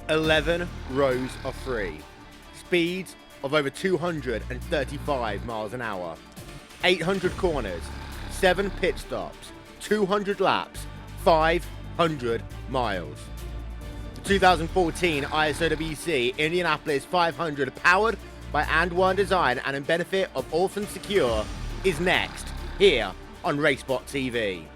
11 rows of free, speeds of over 235 miles an hour, 800 corners, 7 pit stops, 200 laps, 500 miles. The 2014 ISOWC Indianapolis 500, powered by Andwerndesign and in benefit of Orphan Secure, is next here on RaceSpot TV.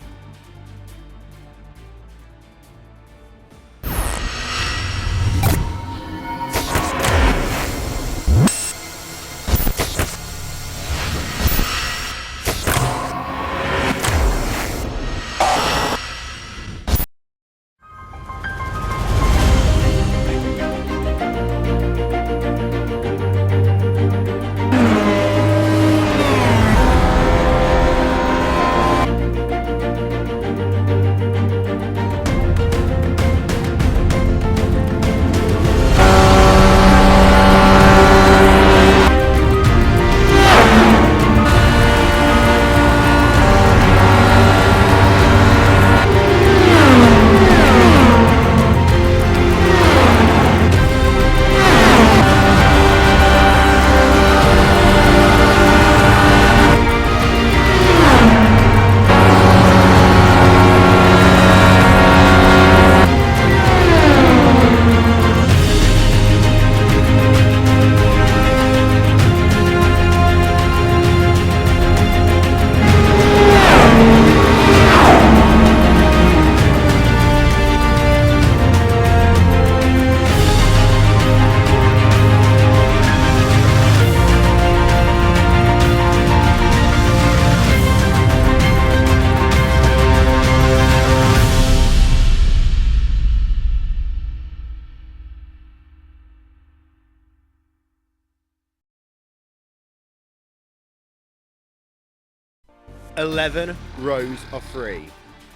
"11 rows of free,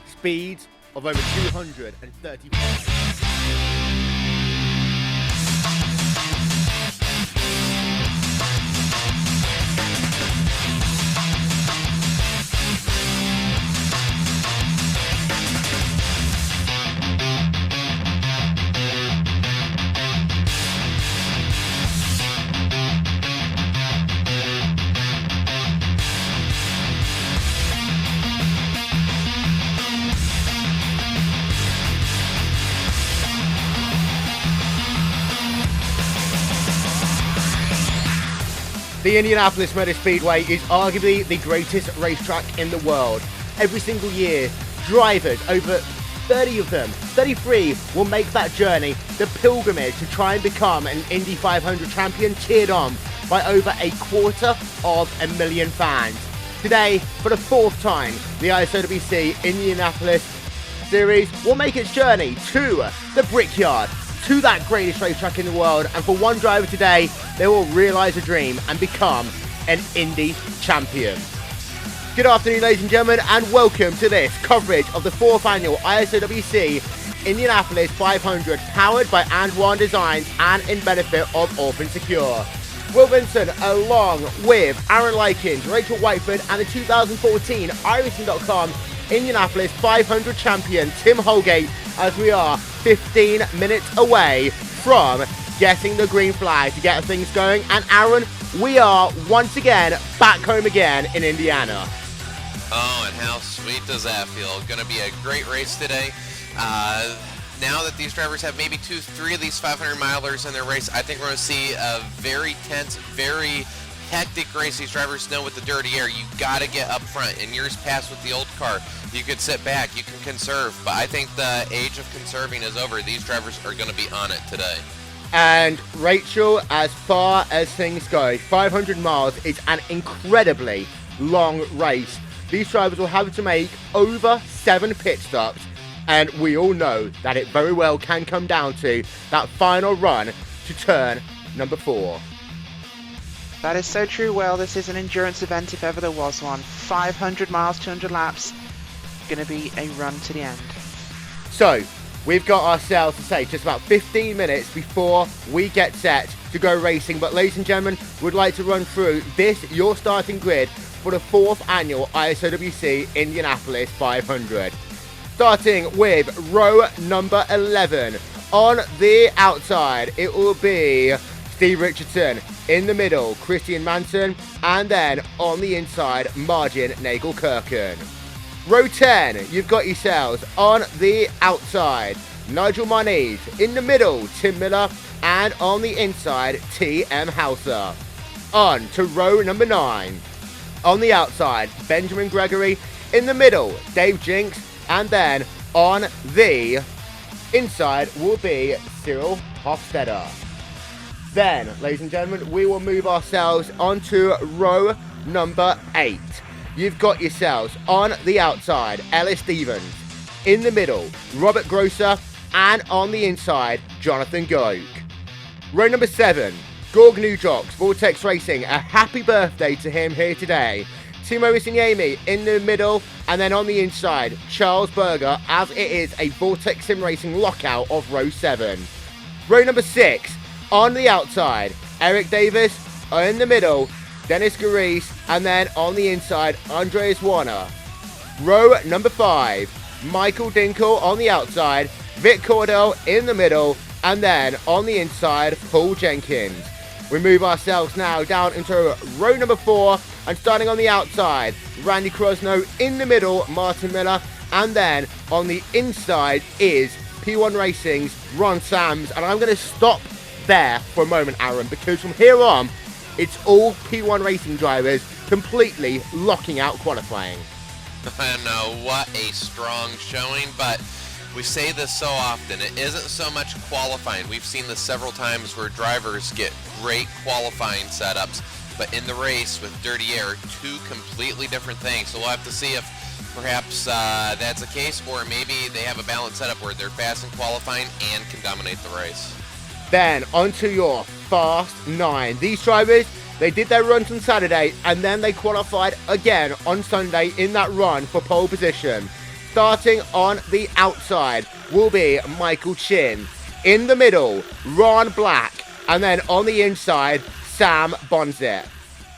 speeds of over 235. The Indianapolis Motor Speedway is arguably the greatest racetrack in the world. Every single year, drivers, over 30 of them, 33, will make that journey, the pilgrimage, to try and become an Indy 500 champion, cheered on by over 250,000 fans. Today, for the 4th time, the ISOWC Indianapolis Series will make its journey to the Brickyard, to that greatest racetrack in the world, and for one driver today, they will realise a dream and become an Indy champion. Good afternoon, ladies and gentlemen, and welcome to this coverage of the 4th annual ISOWC Indianapolis 500, powered by Andwerndesign and in benefit of Orphan Secure. Will Vinson, along with Aaron Likens, Rachel Whiteford, and the 2014 iRacing.com Indianapolis 500 champion Tim Holgate, as we are 15 minutes away from getting the green flag to get things going. And Aaron, we are once again back home again in Indiana. Oh, and how sweet does that feel? Going to be a great race today. Now that these drivers have maybe 2-3 of these 500 milers in their race, I think we're going to see a very tense, very hectic race. These drivers know with the dirty air, you got to get up front. In years past with the old car, you could sit back, you can conserve, but I think the age of conserving is over. These drivers are going to be on it today. And Rachel, as far as things go, 500 miles is an incredibly long race. These drivers will have to make over 7 pit stops, and we all know that it very well can come down to that final run to turn number 4. That is so true. Well, this is an endurance event if ever there was one. 500 miles, 200 laps. Going to be a run to the end. So, we've got ourselves to say just about 15 minutes before we get set to go racing. But ladies and gentlemen, we'd like to run through this, your starting grid for the 4th annual ISOWC Indianapolis 500. Starting with row number 11 On the outside, it will be Steve Richardson. In the middle, Christian Manson. And then on the inside, Margin Nagel-Kirken. Row 10, you've got yourselves on the outside, Nigel Marnez. In the middle, Tim Miller. And on the inside, T.M. Hauser. On to row number 9. On the outside, Benjamin Gregory. In the middle, Dave Jinks. And then on the inside will be Cyril Hofstadter. Then, ladies and gentlemen, we will move ourselves onto row number 8. You've got yourselves on the outside, Ellis Stevens. In the middle, Robert Grosser. And on the inside, Jonathan Goke. Row number 7, Gorg Newjocks, Vortex Racing. A happy birthday to him here today. Timo Isinyemi in the middle, and then on the inside, Charles Berger, as it is a Vortex Sim Racing lockout of row 7. Row number 6, on the outside, Eric Davis. In the middle, Dennis Garis, and then on the inside, Andreas Warner. Row number 5, Michael Dinkel on the outside, Vic Cordell in the middle, and then on the inside, Paul Jenkins. We move ourselves now down into row number 4, and starting on the outside, Randy Krosno. In the middle, Martin Miller, and then on the inside is P1 Racing's Ron Sams. And I'm going to stop there for a moment, Aaron, because from here on, it's all P1 Racing drivers completely locking out qualifying. And what a strong showing, but we say this so often, it isn't so much qualifying. We've seen this several times where drivers get great qualifying setups, but in the race with dirty air, two completely different things. So we'll have to see if perhaps that's the case, or maybe they have a balanced setup where they're fast in qualifying and can dominate the race. Then onto your Fast 9. These drivers, they did their runs on Saturday, and then they qualified again on Sunday in that run for pole position. Starting on the outside will be Michael Chin. In the middle, Ron Black. And then on the inside, Sam Bonzet.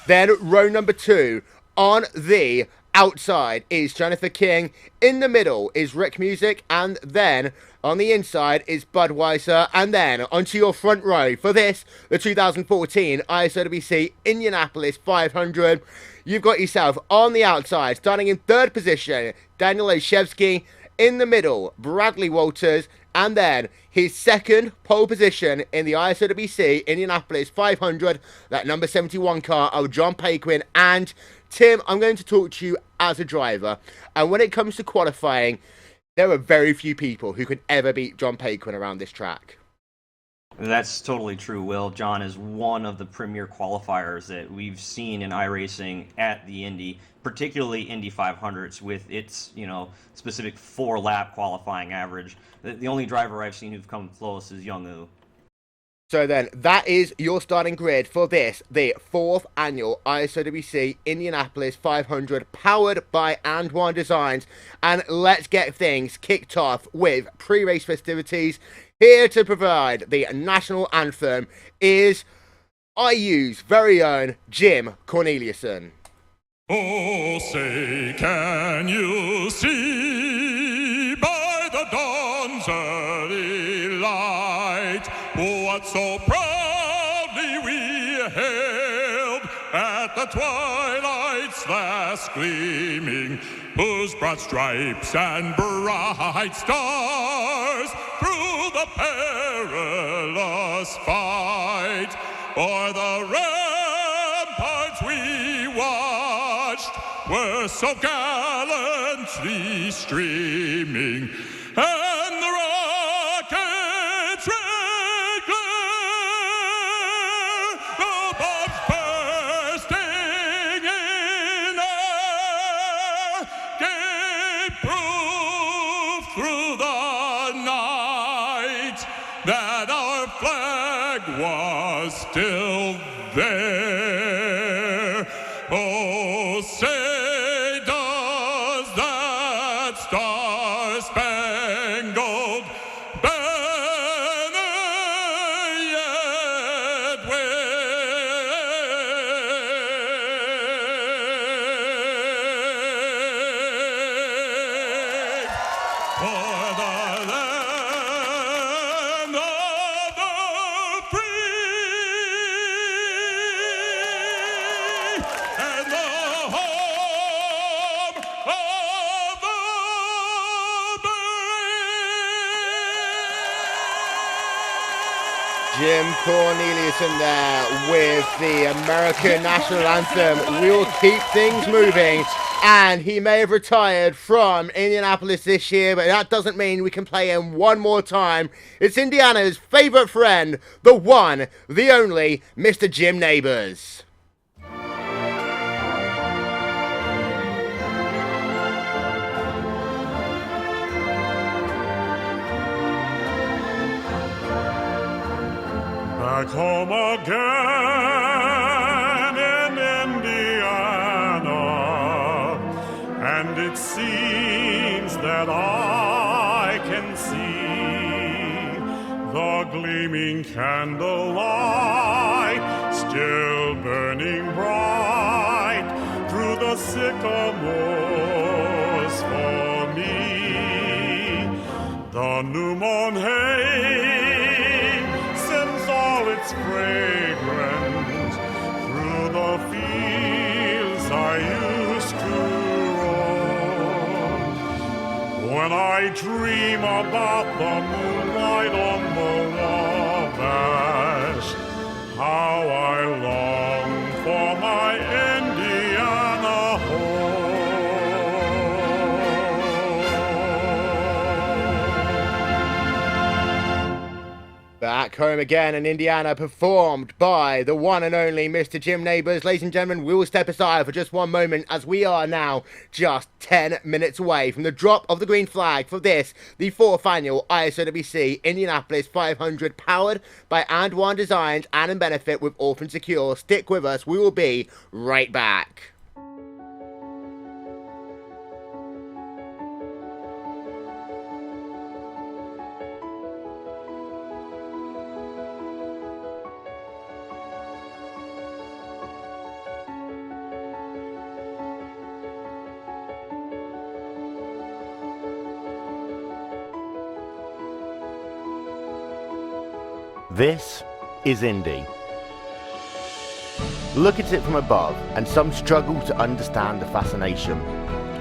Then row number 2. On the outside is Jennifer King. In the middle is Rick Music. And then on the inside is Budweiser. And then onto your front row for this, the 2014 ISOWC Indianapolis 500. You've got yourself on the outside, starting in 3rd position, Daniel Olszewski. In the middle, Bradley Walters. And then his 2nd pole position in the ISOWC Indianapolis 500, that number 71 car of John Paquin. And Tim, I'm going to talk to you as a driver. And when it comes to qualifying, there are very few people who could ever beat John Paquin around this track. That's totally true, Will. John is one of the premier qualifiers that we've seen in iRacing at the Indy, particularly Indy 500s with its, specific 4-lap qualifying average. The only driver I've seen who've come close is Young Woo. So then, that is your starting grid for this, the 4th annual ISOWC Indianapolis 500, powered by Andwerndesign. And let's get things kicked off with pre-race festivities. Here to provide the national anthem is IU's very own Jim Corneliuson. Oh, say, can you see by the dawn's early light what so proudly we hailed at the twilight's last gleaming, whose broad stripes and bright stars through the perilous fight o'er the ramparts we watched were so gallantly streaming, and the rocket's red glare, the bombs bursting in air, gave proof through the night that our flag was still there. Oh, say does that star-spangled banner yet wave? For the land Jim Corneliuson there with the American national anthem. We'll keep things moving. And he may have retired from Indianapolis this year, but that doesn't mean we can play him one more time. It's Indiana's favorite friend, the one, the only, Mr. Jim Neighbors. Back home again in Indiana, and it seems that I can see the gleaming candlelight still burning bright through the sycamores for me. The new mown hay all its fragrance through the fields I used to roam. When I dream about the moonlight on the Wabash, how I long for my Indiana home. Back home again in Indiana, performed by the one and only Mr. Jim Neighbors. Ladies and gentlemen, we will step aside for just one moment as we are now just 10 minutes away from the drop of the green flag for this, the 4th annual ISOWC Indianapolis 500, powered by Andwerndesign and in benefit with Orphan Secure. Stick with us, we will be right back. This is Indy. Look at it from above, and some struggle to understand the fascination.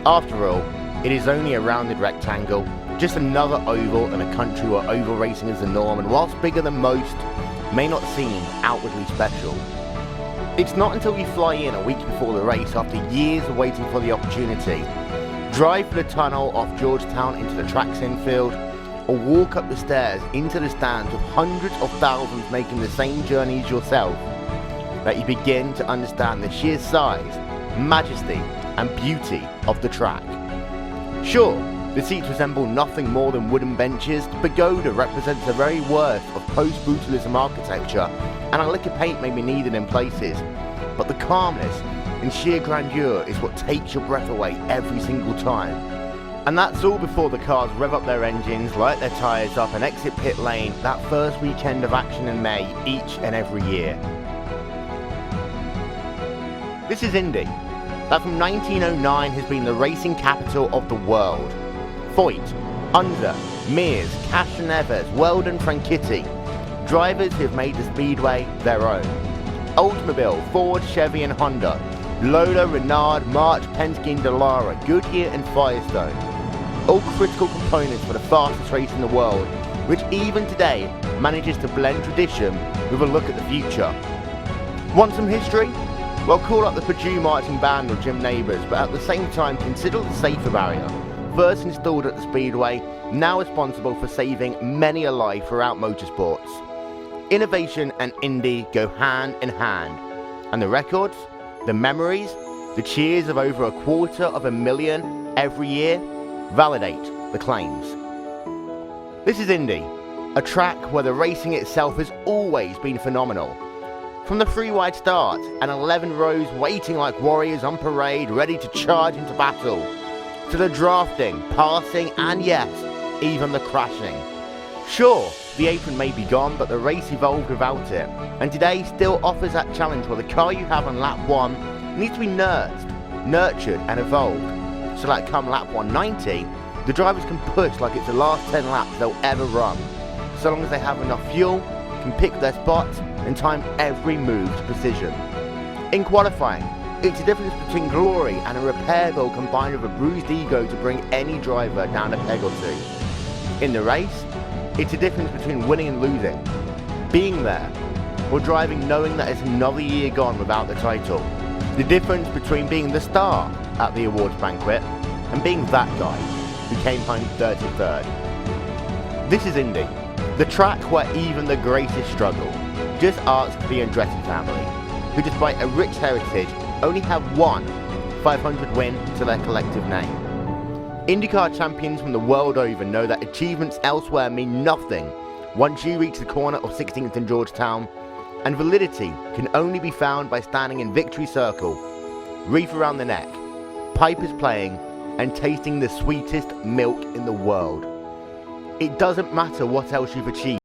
After all, it is only a rounded rectangle, just another oval in a country where oval racing is the norm, and whilst bigger than most, may not seem outwardly special. It's not until we fly in a week before the race, after years of waiting for the opportunity, drive through the tunnel off Georgetown into the track's infield, or walk up the stairs into the stands with hundreds of thousands making the same journey as yourself, that you begin to understand the sheer size, majesty and beauty of the track. Sure, the seats resemble nothing more than wooden benches. The pagoda represents the very worst of post-brutalism architecture, and a lick of paint may be needed in places, but the calmness and sheer grandeur is what takes your breath away every single time. And that's all before the cars rev up their engines, light their tyres up and exit pit lane that first weekend of action in May each and every year. This is Indy, that from 1909 has been the racing capital of the world. Foyt, Hunter, Mears, Castroneves, Weldon, Franchitti, drivers who have made the Speedway their own. Oldsmobile, Ford, Chevy and Honda, Lola, Renard, March, Penske and Dallara, Goodyear and Firestone. All critical components for the fastest race in the world, which even today manages to blend tradition with a look at the future. Want some history? Well, call up the Purdue Marching Band or Jim Neighbors, but at the same time consider the safer barrier, first installed at the Speedway, now responsible for saving many a life throughout motorsports. Innovation and Indy go hand in hand, and the records, the memories, the cheers of over 250,000 every year validate the claims. This is Indy, a track where the racing itself has always been phenomenal. From the 3 wide start and 11 rows waiting like warriors on parade ready to charge into battle, to the drafting, passing and yes, even the crashing. Sure, the apron may be gone, but the race evolved without it, and today still offers that challenge where the car you have on lap 1 needs to be nurtured and evolved, so that come lap 190, the drivers can push like it's the last 10 laps they'll ever run, so long as they have enough fuel, can pick their spots and time every move to precision. In qualifying, it's the difference between glory and a repair bill combined with a bruised ego to bring any driver down a peg or two. In the race, it's the difference between winning and losing, being there, or driving knowing that it's another year gone without the title. The difference between being the star at the awards banquet and being that guy who came home 33rd. This is Indy, the track where even the greatest struggle. Just ask the Andretti family, who despite a rich heritage only have one 500 win to their collective name. IndyCar champions from the world over know that achievements elsewhere mean nothing once you reach the corner of 16th and Georgetown, and validity can only be found by standing in victory circle, wreath around the neck, pipers playing, and tasting the sweetest milk in the world. It doesn't matter what else you've achieved.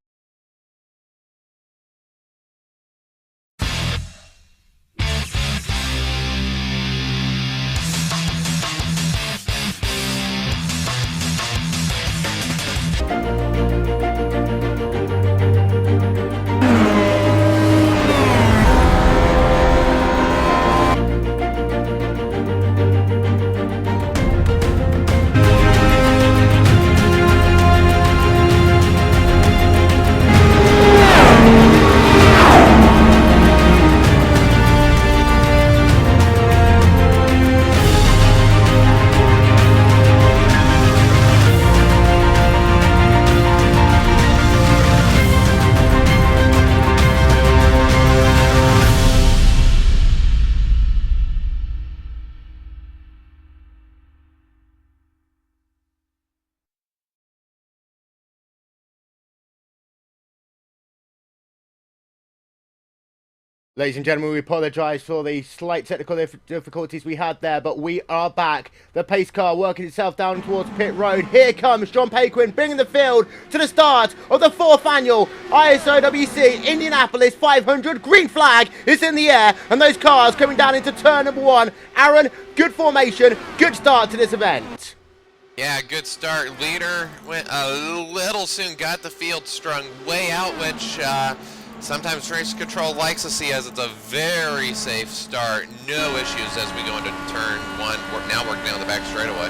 Ladies and gentlemen, we apologise for the slight technical difficulties we had there, but we are back. The pace car working itself down towards pit road. Here comes John Paquin bringing the field to the start of the 4th annual ISOWC Indianapolis 500. Green flag is in the air, and those cars coming down into turn number 1. Aaron, good formation, good start to this event. Yeah, good start. Leader went a little soon, got the field strung way out, which sometimes race control likes to see, as it's a very safe start. No issues as we go into turn 1. We're now working down the back straightaway.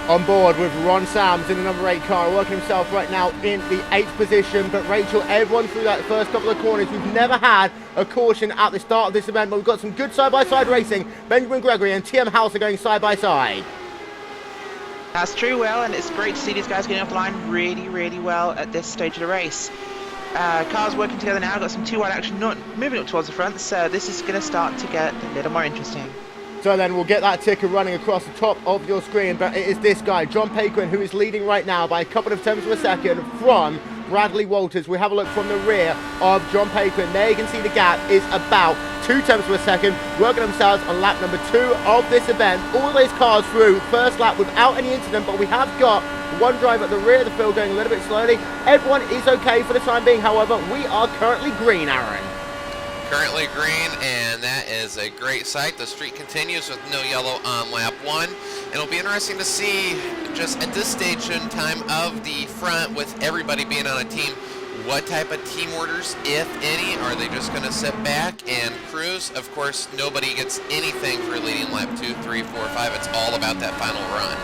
On board with Ron Sams in the number 8 car, working himself right now in the 8th position. But Rachel, everyone through that first couple of corners, we've never had a caution at the start of this event, but we've got some good side-by-side racing. Benjamin Gregory and TM House are going side-by-side. That's true, Will, and it's great to see these guys getting off the line really, really well at this stage of the race. Cars working together now, got some 2-wide action moving up towards the front, so this is going to start to get a little more interesting. So then we'll get that ticker running across the top of your screen, but it is this guy, John Paquin, who is leading right now by a couple of tenths of a second from Bradley Walters. We have a look from the rear of John Paquin. There you can see the gap is about 2 tenths of a second, working themselves on lap number 2 of this event. All those cars through first lap without any incident, but we have got one driver at the rear of the field going a little bit slowly. Everyone is okay for the time being, however, we are currently green, Aaron. Currently green, and that is a great sight. The streak continues with no yellow on lap 1, and it'll be interesting to see just at this stage in time of the front, with everybody being on a team, what type of team orders, if any, are they just going to sit back and cruise? Of course, nobody gets anything for leading lap 2, 3, 4, 5. It's all about that final run.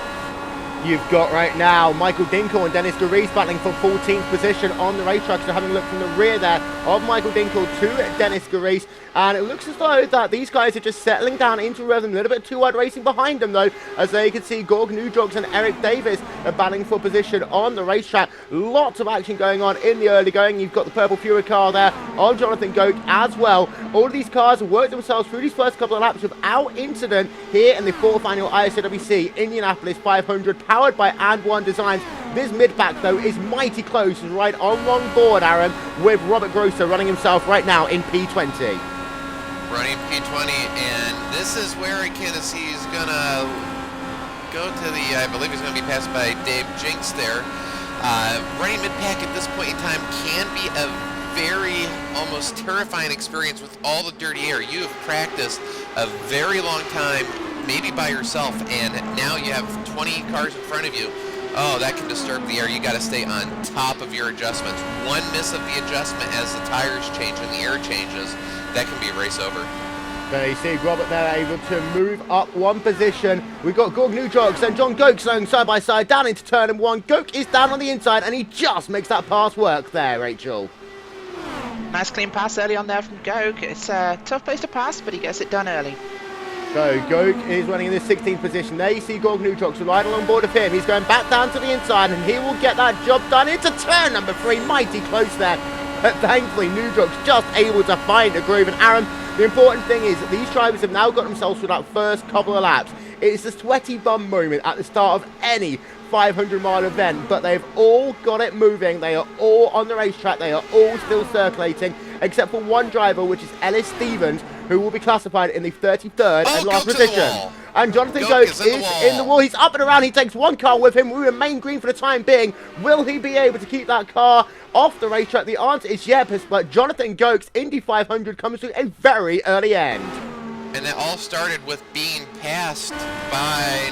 You've got right now Michael Dinkle and Dennis Garees battling for 14th position on the racetrack. So having a look from the rear there of Michael Dinkle to Dennis Garees. And it looks as though that these guys are just settling down into rhythm. A little bit 2-wide racing behind them, though, as they can see Gorg Newjogs and Eric Davis are battling for position on the racetrack. Lots of action going on in the early going. You've got the Purple Fury car there of Jonathan Goke as well. All of these cars have worked themselves through these first couple of laps without incident here in the 4th annual ISOWC Indianapolis 500, powered by Andwerndesign. This mid-pack, though, is mighty close, right on board, Aaron, with Robert Grosser running himself right now in P20. Running P20, and this is where I kind of see he's going to go to the, I believe he's going to be passed by Dave Jinks there. Running mid-pack at this point in time can be a very, almost terrifying experience with all the dirty air. You have practiced a very long time, maybe by yourself, and now you have 20 cars in front of you. Oh, that can disturb the air. You got to stay on top of your adjustments. One miss of the adjustment as the tires change and the air changes, that can be a race over. There you see Robert there able to move up one position. We've got Gorg Newjogs and John Goke going side by side down into turn 1. Goke is down on the inside and he just makes that pass work there, Rachel. Nice clean pass early on there from Goke. It's a tough place to pass, but he gets it done early. So Goke is running in the 16th position. There you see Gorg Nutrox right along board of him. He's going back down to the inside, and he will get that job done into turn number 3. Mighty close there. But thankfully, Nutrox just able to find a groove. And Aaron, the important thing is that these drivers have now got themselves through that first couple of laps. It's a sweaty bum moment at the start of any 500-mile event, but they've all got it moving. They are all on the racetrack. They are all still circulating, except for one driver, which is Ellis Stevens, who will be classified in the 33rd and last position. And Jonathan Goke is in the wall. He's up and around. He takes one car with him. We remain green for the time being. Will he be able to keep that car off the racetrack? The answer is yes, but Jonathan Goke's Indy 500 comes to a very early end. And it all started with being passed by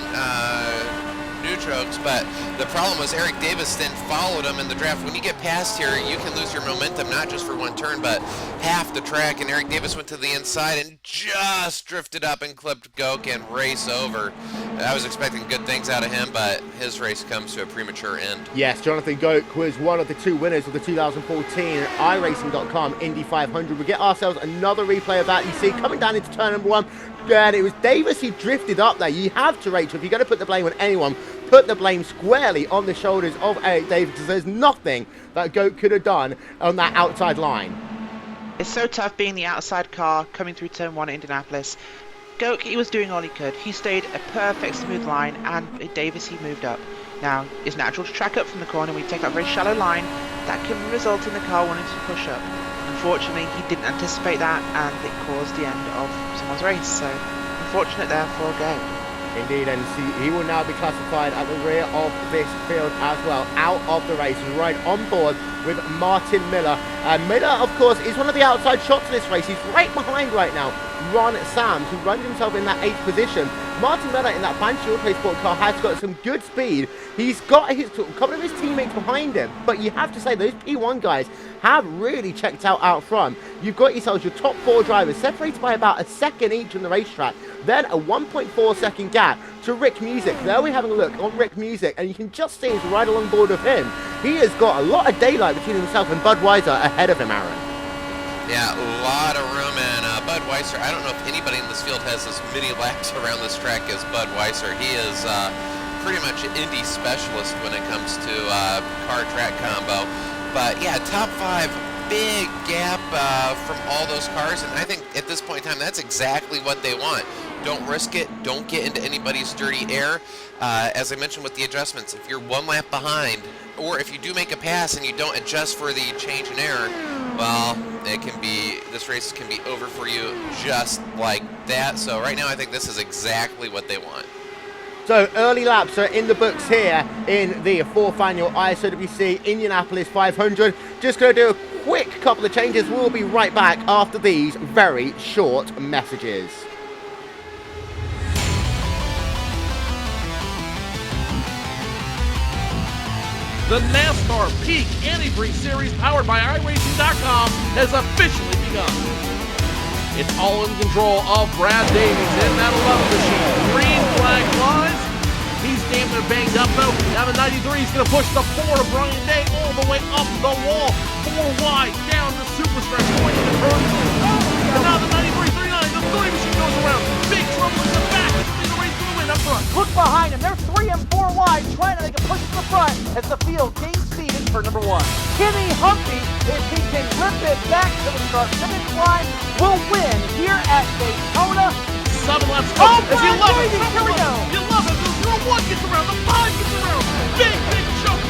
Nutrox, but the problem was Eric Davis then followed him in the draft. When you get past here, you can lose your momentum, not just for one turn, but half the track, and Eric Davis went to the inside and just drifted up and clipped Goke and race over. I was expecting good things out of him, but his race comes to a premature end. Yes, Jonathan Goke was one of the 2 winners of the 2014 iRacing.com Indy 500. We get ourselves another replay of that. You see, coming down into turn number 1, and it was Davis who drifted up there. You have to, Rachel, if you're going to put the blame on anyone, put the blame squarely on the shoulders of Eric Davis, because there's nothing that Goke could have done on that outside line. It's so tough being the outside car coming through turn 1 at Indianapolis. Goke, he was doing all he could. He stayed a perfect smooth line, and Davis, he moved up. Now, it's natural to track up from the corner. We take that very shallow line. That can result in the car wanting to push up. Unfortunately, he didn't anticipate that, and it caused the end of someone's race. So, unfortunate there for Goke. Indeed, and he will now be classified at the rear of this field as well, out of the race, and right on board with Martin Miller. And Miller, of course, is one of the outside shots of this race. He's right behind right now Ron Sams, who runs himself in that 8th position. Martin Miller in that Banshee Auto Sport car has got some good speed. He's got a couple of his teammates behind him, but you have to say those P1 guys have really checked out front. You've got yourselves your top 4 drivers separated by about a second each on the racetrack. Then a 1.4 second gap to Rick Music. There we're having a look on Rick Music, and you can just see he's right along board of him. He has got a lot of daylight between himself and Budweiser ahead of him, Aaron. Yeah, a lot of room, and Budweiser, I don't know if anybody in this field has as many laps around this track as Budweiser. He is pretty much an Indy specialist when it comes to car-track combo. But yeah, top 5, big gap from all those cars, and I think at this point in time, that's exactly what they want. Don't risk it. Don't get into anybody's dirty air. As I mentioned with the adjustments, if you're 1 lap behind, or if you do make a pass and you don't adjust for the change in air, well, this race can be over for you just like that. So right now, I think this is exactly what they want. So early laps are in the books here in the 4th annual ISOWC Indianapolis 500. Just going to do a quick couple of changes. We'll be right back after these very short messages. The NASCAR Peak Antifreeze Series powered by iRacing.com has officially begun. It's all in control of Brad Davies in that 11 machine. Green flag flies. He's damn near banged up though. Now the 93 is going to push the 4 of Brian Day all the way up the wall. 4 wide down the super stretch point in the turn. And now the 93, 39, the 3 machine goes around. Big trouble in the back. It's in the race for the win up front. Look behind him. They're 3 and 4 wide, trying to make a push to the front as the field gains speed in turn number 1. Kenny Humphrey, if he can rip it back to the start finish line, will win here at Daytona. 7 laps to go. As you love it. Here we go. You love it. The 1 gets around. The 5 gets around. Big jump.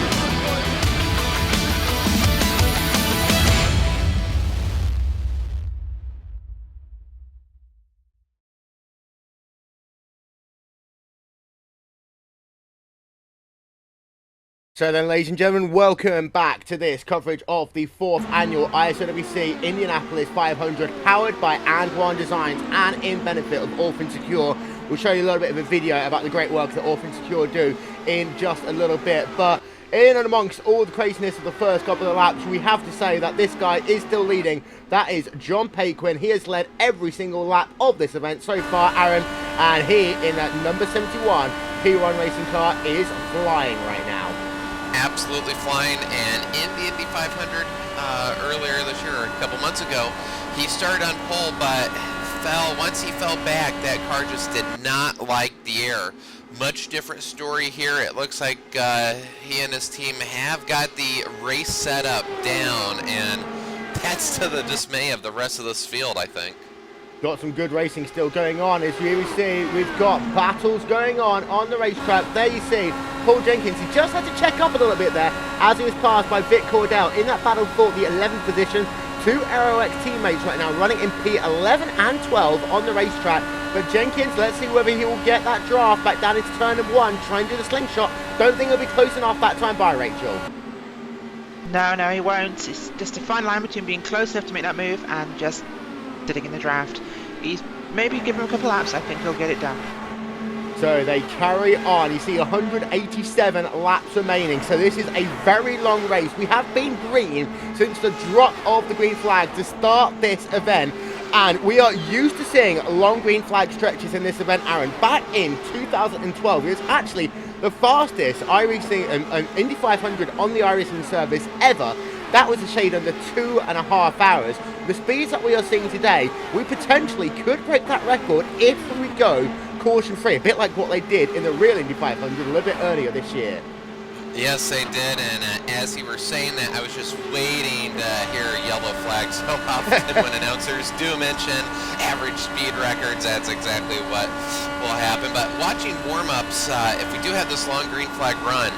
So then, ladies and gentlemen, welcome back to this coverage of the 4th annual ISOWC Indianapolis 500, powered by Andwerndesign and in benefit of Orphan Secure. We'll show you a little bit of a video about the great work that Orphan Secure do in just a little bit. But in and amongst all the craziness of the first couple of laps, we have to say that this guy is still leading. That is John Paquin. He has led every single lap of this event so far, Aaron. And he, in that number 71 P1 racing car, is flying right now. Absolutely flying, and in the Indy 500, earlier this year, or a couple months ago. He started on pole, but once he fell back, that car just did not like the air. Much different story here. It looks like he and his team have got the race setup down, and that's to the dismay of the rest of this field, I think. Got some good racing still going on. As you see, we've got battles going on the racetrack. There you see Paul Jenkins. He just had to check up a little bit there as he was passed by Vic Cordell in that battle for the 11th position. Two AeroX teammates right now running in P11 and 12 on the racetrack. But Jenkins, let's see whether he will get that draft back down into turn number 1. Try and do the slingshot. Don't think he'll be close enough that time by, Rachel. No, he won't. It's just a fine line between being close enough to make that move and just sitting in the draft. He's maybe give him a couple laps. I think he'll get it done. So they carry on. You see 187 laps remaining. So this is a very long race. We have been green since the drop of the green flag to start this event. And we are used to seeing long green flag stretches in this event, Aaron. Back in 2012, it was actually the fastest iRacing Indy 500 on the iRacing service ever. That was a shade under 2.5 hours. The speeds that we are seeing today, we potentially could break that record if we go caution-free, a bit like what they did in the real Indy 500 a little bit earlier this year. Yes, they did, and as you were saying that, I was just waiting to hear yellow flags so often when announcers do mention average speed records. That's exactly what will happen. But watching warm-ups, if we do have this long green flag run,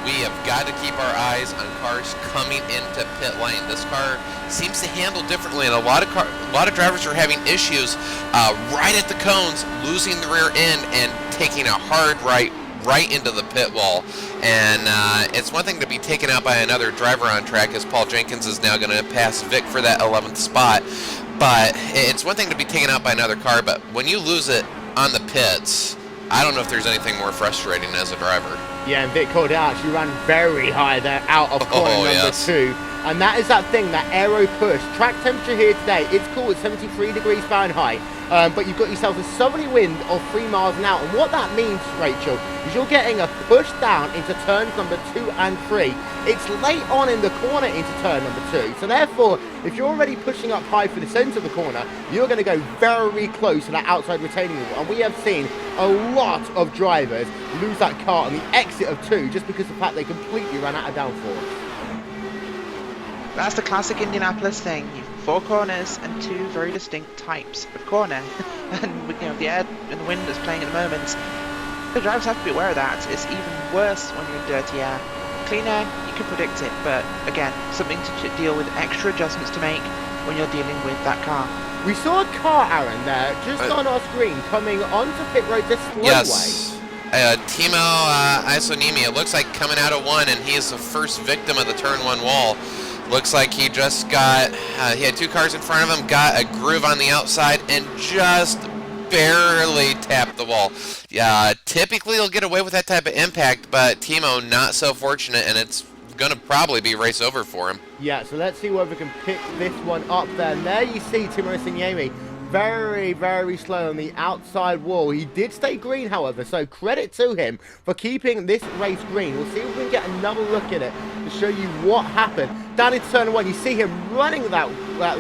we have got to keep our eyes on cars coming into pit lane. This car seems to handle differently, and a lot of drivers are having issues right at the cones, losing the rear end and taking a hard right into the pit wall. And it's one thing to be taken out by another driver on track, as Paul Jenkins is now going to pass Vic for that 11th spot. But it's one thing to be taken out by another car, but when you lose it on the pits, I don't know if there's anything more frustrating as a driver. Yeah, and Vic Cordell actually ran very high there out of corner number 2. And that is that thing, that aero push. Track temperature here today, it's cool, it's 73 degrees Fahrenheit. But you've got yourself a southerly wind of 3 miles an hour. And what that means, Rachel, is you're getting a push down into turns number 2 and 3. It's late on in the corner into turn number 2. So therefore, if you're already pushing up high for the centre of the corner, you're going to go very close to that outside retaining wall. And we have seen a lot of drivers lose that car on the exit of 2 just because of the fact they completely ran out of downforce. That's the classic Indianapolis thing. You've 4 corners and 2 very distinct types of corner. And with, the air and the wind that's playing at the moment, the drivers have to be aware of that. It's even worse when you're in dirty air. Clean air, you can predict it, but again, something to deal with extra adjustments to make when you're dealing with that car. We saw a car, Aaron, there, just on our screen, coming onto pit road this slowway. Yes. Timo Isonimi, it looks like coming out of 1, and he is the first victim of the turn 1 wall. Looks like he just got, he had 2 cars in front of him, got a groove on the outside, and just barely tapped the wall. Typically he'll get away with that type of impact, but Timo not so fortunate, and it's going to probably be race over for him. Yeah, so let's see whether we can pick this one up there. And there you see Timo Signemi. Very, very slow on the outside wall. He did stay green, however, so credit to him for keeping this race green. We'll see if we can get another look at it to show you what happened. Down into turn 1, you see him running that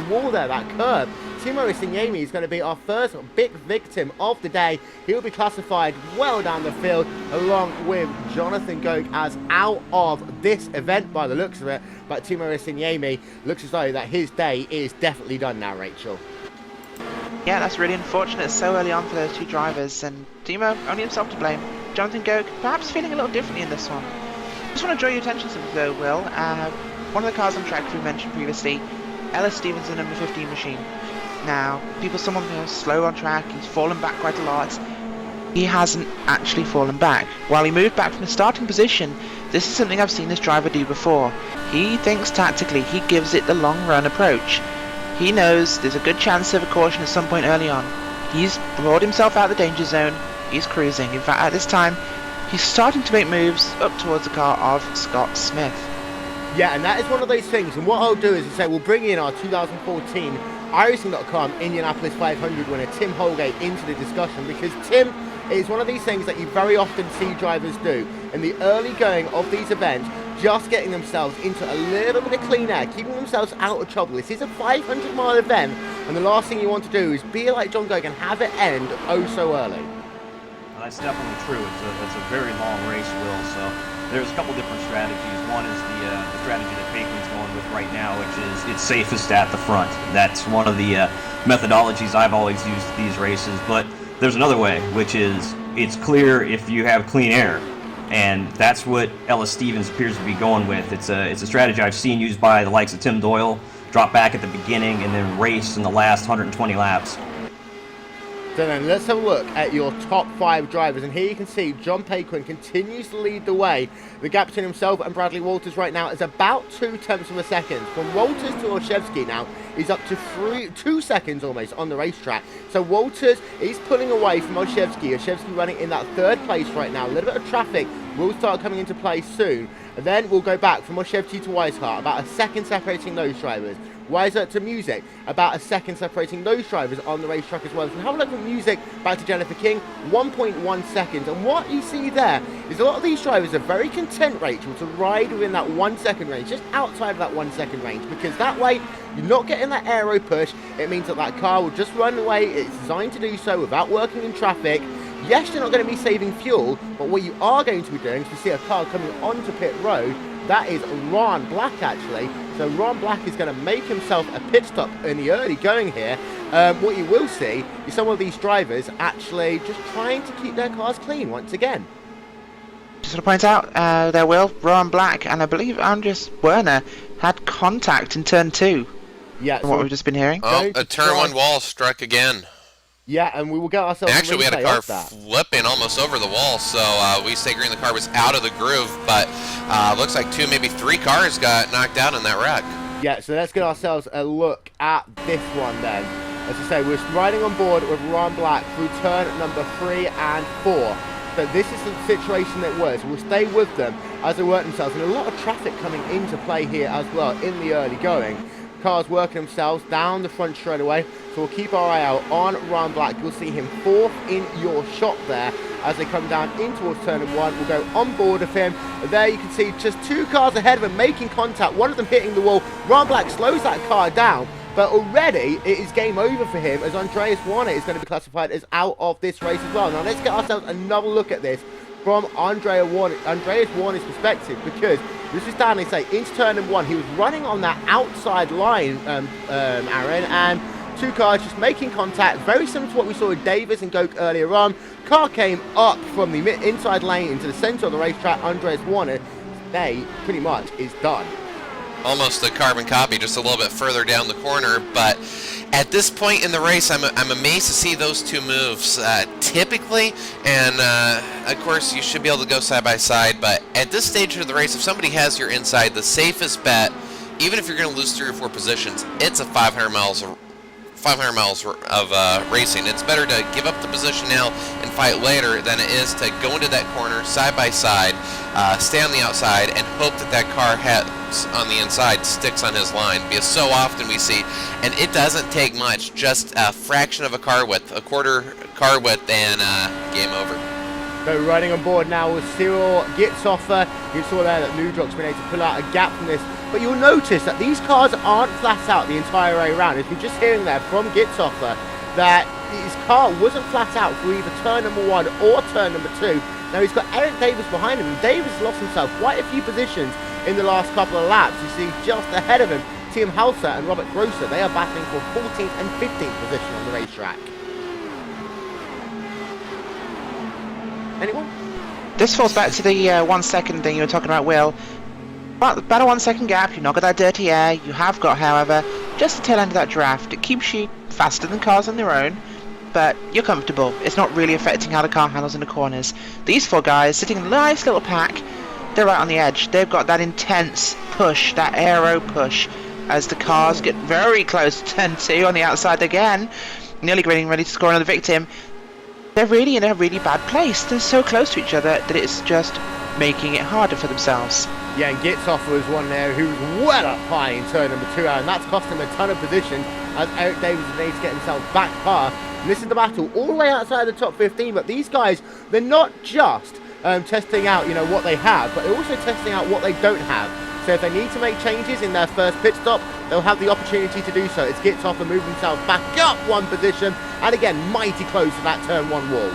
wall there, that curb. Timo Signemi is going to be our first big victim of the day. He'll be classified well down the field, along with Jonathan Goke as out of this event by the looks of it. But Timo Signemi looks as though that his day is definitely done now, Rachel. Yeah, that's really unfortunate. It's so early on for those 2 drivers, and Timo, only himself to blame. Jonathan Goke, perhaps feeling a little differently in this one. Just want to draw your attention to something though, Will. One of the cars on track we mentioned previously, Ellis Stevenson, number 15 machine. Now, someone who's slow on track, he's fallen back quite a lot. He hasn't actually fallen back. While he moved back from the starting position, this is something I've seen this driver do before. He thinks tactically, he gives it the long run approach. He knows there's a good chance of a caution at some point early on. He's brought himself out of the danger zone. He's cruising. In fact, at this time, he's starting to make moves up towards the car of Scott Smith. Yeah, and that is one of those things. And what I'll do is say we'll bring in our 2014 iRacing.com Indianapolis 500 winner, Tim Holgate, into the discussion, because Tim is one of these things that you very often see drivers do. In the early going of these events, just getting themselves into a little bit of clean air, keeping themselves out of trouble. This is a 500-mile event, and the last thing you want to do is be like John Gogg and have it end oh so early. Well, that's definitely true. It's a very long race, Will. So there's a couple different strategies. One is the strategy that Bacon's going with right now, which is it's safest at the front. That's one of the methodologies I've always used these races. But there's another way, which is it's clear if you have clean air. And that's what Ellis Stevens appears to be going with. It's a strategy I've seen used by the likes of Tim Doyle, drop back at the beginning and then race in the last 120 laps. So then let's have a look at your top 5 drivers, and here you can see John Paquin continues to lead the way. The gap between himself and Bradley Walters right now is about 0.2 of a second. From Walters to Olszewski now is up to 2 seconds almost on the racetrack. So Walters is pulling away from Olszewski. Olszewski running in that 3rd place right now. A little bit of traffic will start coming into play soon. And then we'll go back from Olszewski to Weishart, about a second separating those drivers. Weishart to Music, about a second separating those drivers on the racetrack as well. So have a look from Music back to Jennifer King, 1.1 seconds. And what you see there is a lot of these drivers are very content, Rachel, to ride within that 1 second range, just outside of that 1 second range, because that way you're not getting that aero push. It means that that car will just run away. It's designed to do so without working in traffic. Yes, you're not going to be saving fuel, but what you are going to be doing is to see a car coming onto pit road. That is Ron Black, actually. So Ron Black is going to make himself a pit stop in the early going here. What you will see is some of these drivers actually just trying to keep their cars clean once again. Just want to point out, there will Ron Black and I believe Andres Werner had contact in turn 2. Yeah, from what we've just been hearing. Oh, a turn 1 wall struck again. Yeah, and we will get ourselves. Actually, we had a car flipping almost over the wall, so we stay green. The car was out of the groove, but looks like 2, maybe 3 cars got knocked out in that wreck. Yeah, so let's get ourselves a look at this one then. As I say, we're riding on board with Ron Black through turn number 3 and 4. So this is the situation that was. We'll stay with them as they work themselves, and a lot of traffic coming into play here as well in the early going. Cars working themselves down the front straight away, so we'll keep our eye out on Ron Black. You'll see him 4th in your shot there as they come down in towards turn 1. We'll go on board of him. There you can see just 2 cars ahead of him making contact, one of them hitting the wall. Ron Black slows that car down, but already it is game over for him as Andreas Warner is going to be classified as out of this race as well. Now let's get ourselves another look at this from Andreas Warner's perspective, because this is down, they say, into turn number 1. He was running on that outside line, Aaron, and 2 cars just making contact, very similar to what we saw with Davis and Goke earlier on. Car came up from the inside lane into the center of the racetrack. Andreas Warner, they pretty much is done. Almost a carbon copy, just a little bit further down the corner, but at this point in the race, I'm amazed to see those 2 moves. Typically, and of course you should be able to go side by side, but at this stage of the race, if somebody has your inside, the safest bet, even if you're going to lose 3 or 4 positions, it's a 500 miles of racing. It's better to give up the position now and fight later than it is to go into that corner side by side, stay on the outside, and hope that that car has on the inside sticks on his line, because so often we see, and it doesn't take much, just a fraction of a car width, a quarter car width, and game over. So riding on board now with Cyril Gitzhofer. You saw there that Nudrock's been able to pull out a gap from this, but you'll notice that these cars aren't flat out the entire way around. As we're just hearing there from Gitzhofer, that his car wasn't flat out for either turn number 1 or turn number 2. Now he's got Eric Davis behind him, and Davis lost himself quite a few positions in the last couple of laps. You see just ahead of him, Tim Halser and Robert Grosser. They are battling for 14th and 15th position on the racetrack. Anyone? This falls back to the 1 second thing you were talking about, Will. But about a 1 second gap, you've not got that dirty air. You have got, however, just the tail end of that draft. It keeps you faster than cars on their own, but you're comfortable. It's not really affecting how the car handles in the corners. These 4 guys sitting in a nice little pack, they're right on the edge. They've got that intense push, that aero push, as the cars get very close to turn 2 on the outside again, nearly getting ready to score another victim. They're really in a really bad place. They're so close to each other that it's just making it harder for themselves. Yeah, and Gitzhofer was one there who was well up high in turn number 2, and that's cost him a ton of position as Eric Davis is able to get himself back past. And this is the battle all the way outside the top 15, but these guys, they're not just testing out, you know, what they have, but they're also testing out what they don't have. So if they need to make changes in their first pit stop, they'll have the opportunity to do so. It's Gitzoff and move himself back up one position, and again, mighty close to that turn 1 wall.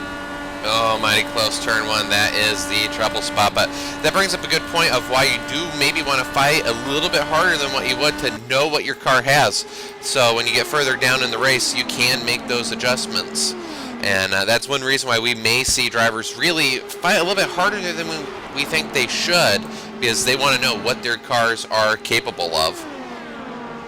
Oh, mighty close, turn 1. That is the trouble spot. But that brings up a good point of why you do maybe want to fight a little bit harder than what you would to know what your car has. So when you get further down in the race, you can make those adjustments. And that's one reason why we may see drivers really fight a little bit harder than we think they should, because they want to know what their cars are capable of.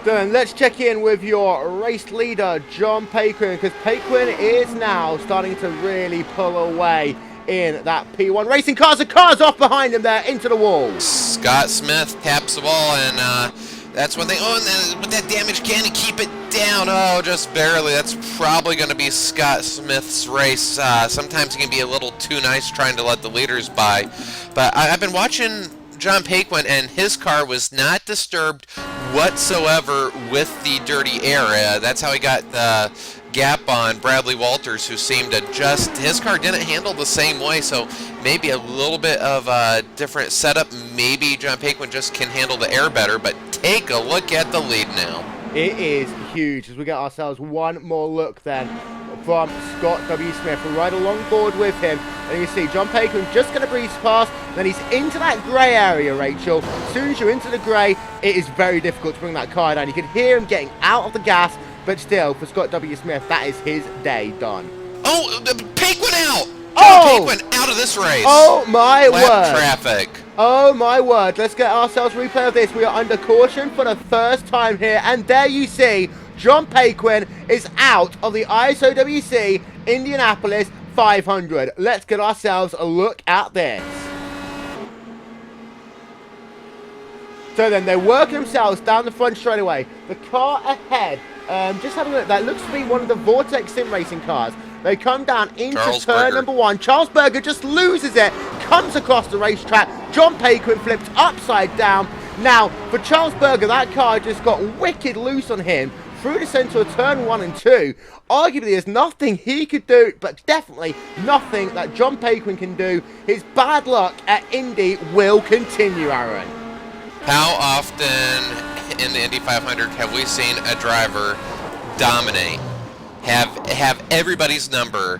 Then let's check in with your race leader, John Paquin, because Paquin is now starting to really pull away in that P1 racing cars. The car's off behind him there into the wall. Scott Smith taps the wall, and that's one thing. Oh, and then with that damage, can he keep it down? Oh, just barely. That's probably going to be Scott Smith's race. Sometimes he can be a little too nice trying to let the leaders by. But I've been watching John Paquin, and his car was not disturbed whatsoever with the dirty air. That's how he got the gap on Bradley Walters, who seemed to just, his car didn't handle the same way, so maybe a little bit of a different setup. Maybe John Paquin just can handle the air better, but take a look at the lead now. It is huge as we get ourselves one more look then from Scott W. Smith. We're right along board with him, and you see John Paquin just going to breeze past, then he's into that grey area, Rachel. As soon as you're into the grey, it is very difficult to bring that car down. You can hear him getting out of the gas, but still, for Scott W. Smith, that is his day done. Oh, Paquin out! John Paquin out of this race. Oh, my word. Traffic. Oh, my word. Let's get ourselves a replay of this. We are under caution for the first time here, and there you see John Paquin is out of the ISOWC Indianapolis 500. Let's get ourselves a look at this. So then they're working themselves down the front straight away. The car ahead, just having a look, that looks to be one of the Vortex Sim Racing cars. They come down into turn number 1. Charles Berger just loses it, comes across the racetrack. John Paquin flips upside down. Now, for Charles Berger, that car just got wicked loose on him through the centre of turn 1 and 2. Arguably, there's nothing he could do, but definitely nothing that John Paquin can do. His bad luck at Indy will continue, Aaron. How often in the Indy 500 have we seen a driver dominate, have everybody's number,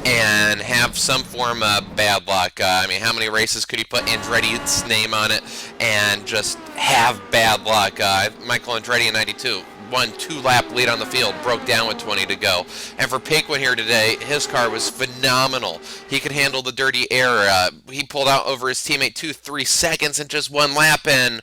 and have some form of bad luck? I mean, how many races could you put Andretti's name on it and just have bad luck? Michael Andretti in 92 won 2-lap lead on the field, broke down with 20 to go. And for Paquin here today, his car was phenomenal. He could handle the dirty air. He pulled out over his teammate 2-3 seconds in just 1 lap, and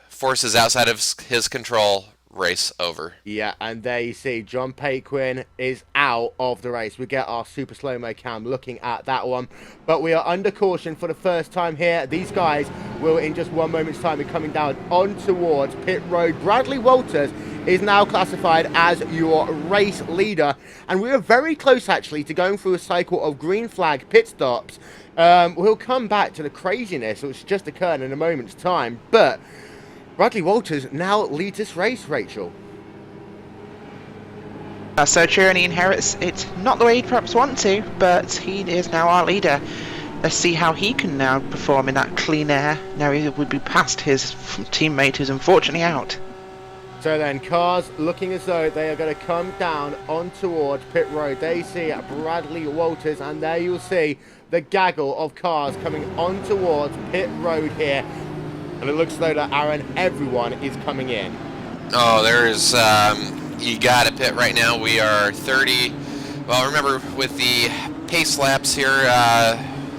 forces outside of his control. Race over. Yeah, and there you see John Paquin is out of the race. We get our super slow-mo cam looking at that one, but we are under caution for the first time here. These guys will in just 1 moment's time be coming down on towards pit road. Bradley Walters is now classified as your race leader, and we are very close actually to going through a cycle of green flag pit stops. We'll come back to the craziness which just occurred in a moment's time, but Bradley Walters now leads this race, Rachel. So true, and he inherits it not the way he'd perhaps want to, but he is now our leader. Let's see how he can now perform in that clean air. Now he would be past his teammate who's unfortunately out. So then, cars looking as though they are going to come down on towards pit road. There you see Bradley Walters, and there you'll see the gaggle of cars coming on towards pit road here. And it looks though that, Aaron, everyone is coming in. Oh, there's, you got to pit right now. We are 30. Well, remember, with the pace laps here,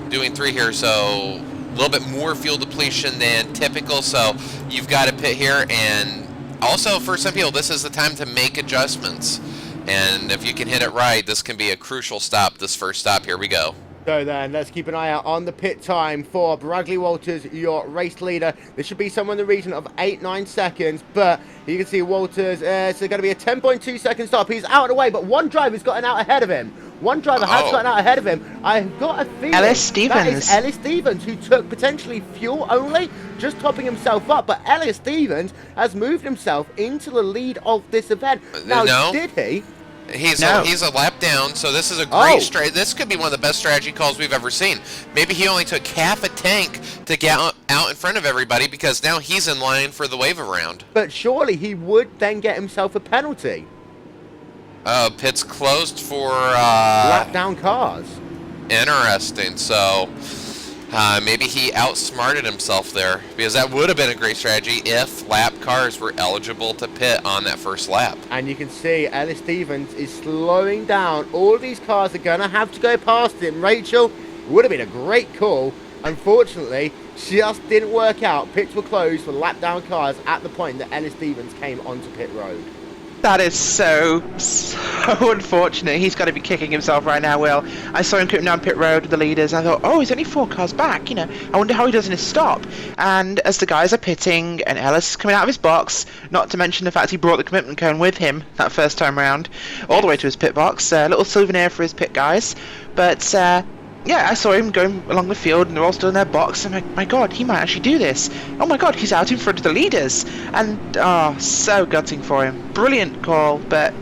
doing 3 here, so a little bit more fuel depletion than typical. So you've got to pit here. And also, for some people, this is the time to make adjustments. And if you can hit it right, this can be a crucial stop, this first stop. Here we go. So then, let's keep an eye out on the pit time for Bradley Walters, your race leader. This should be somewhere in the region of 8-9 seconds, but you can see Walters, it's going to be a 10.2 second stop. He's out of the way, but one driver's gotten out ahead of him. One driver has gotten out ahead of him. I've got a feeling Ellis Stevens. That is Ellis Stevens, who took potentially fuel only, just topping himself up. But Ellis Stevens has moved himself into the lead of this event. Now, No. did he? He's No. he's a lap down, so this is a great This could be one of the best strategy calls we've ever seen. Maybe he only took half a tank to get out in front of everybody because now he's in line for the wave around. But surely he would then get himself a penalty. Pit's closed for Lap down cars. Interesting. So maybe he outsmarted himself there, because that would have been a great strategy if lap cars were eligible to pit on that first lap. And you can see Ellis Stevens is slowing down. All these cars are going to have to go past him. Rachel, would have been a great call. Unfortunately, just didn't work out. Pits were closed for lap down cars at the point that Ellis Stevens came onto pit road. That is so unfortunate. He's got to be kicking himself right now, Will. I saw him coming down pit road with the leaders. I thought, oh, he's only 4 cars back. You know, I wonder how he does in his stop. And as the guys are pitting and Ellis is coming out of his box, not to mention the fact he brought the commitment cone with him that first time round, all the way to his pit box. A little souvenir for his pit guys. But yeah, I saw him going along the field and they're all still in their box. I'm like, my God, he might actually do this. Oh my God, he's out in front of the leaders. And, oh, so gutting for him. Brilliant call, but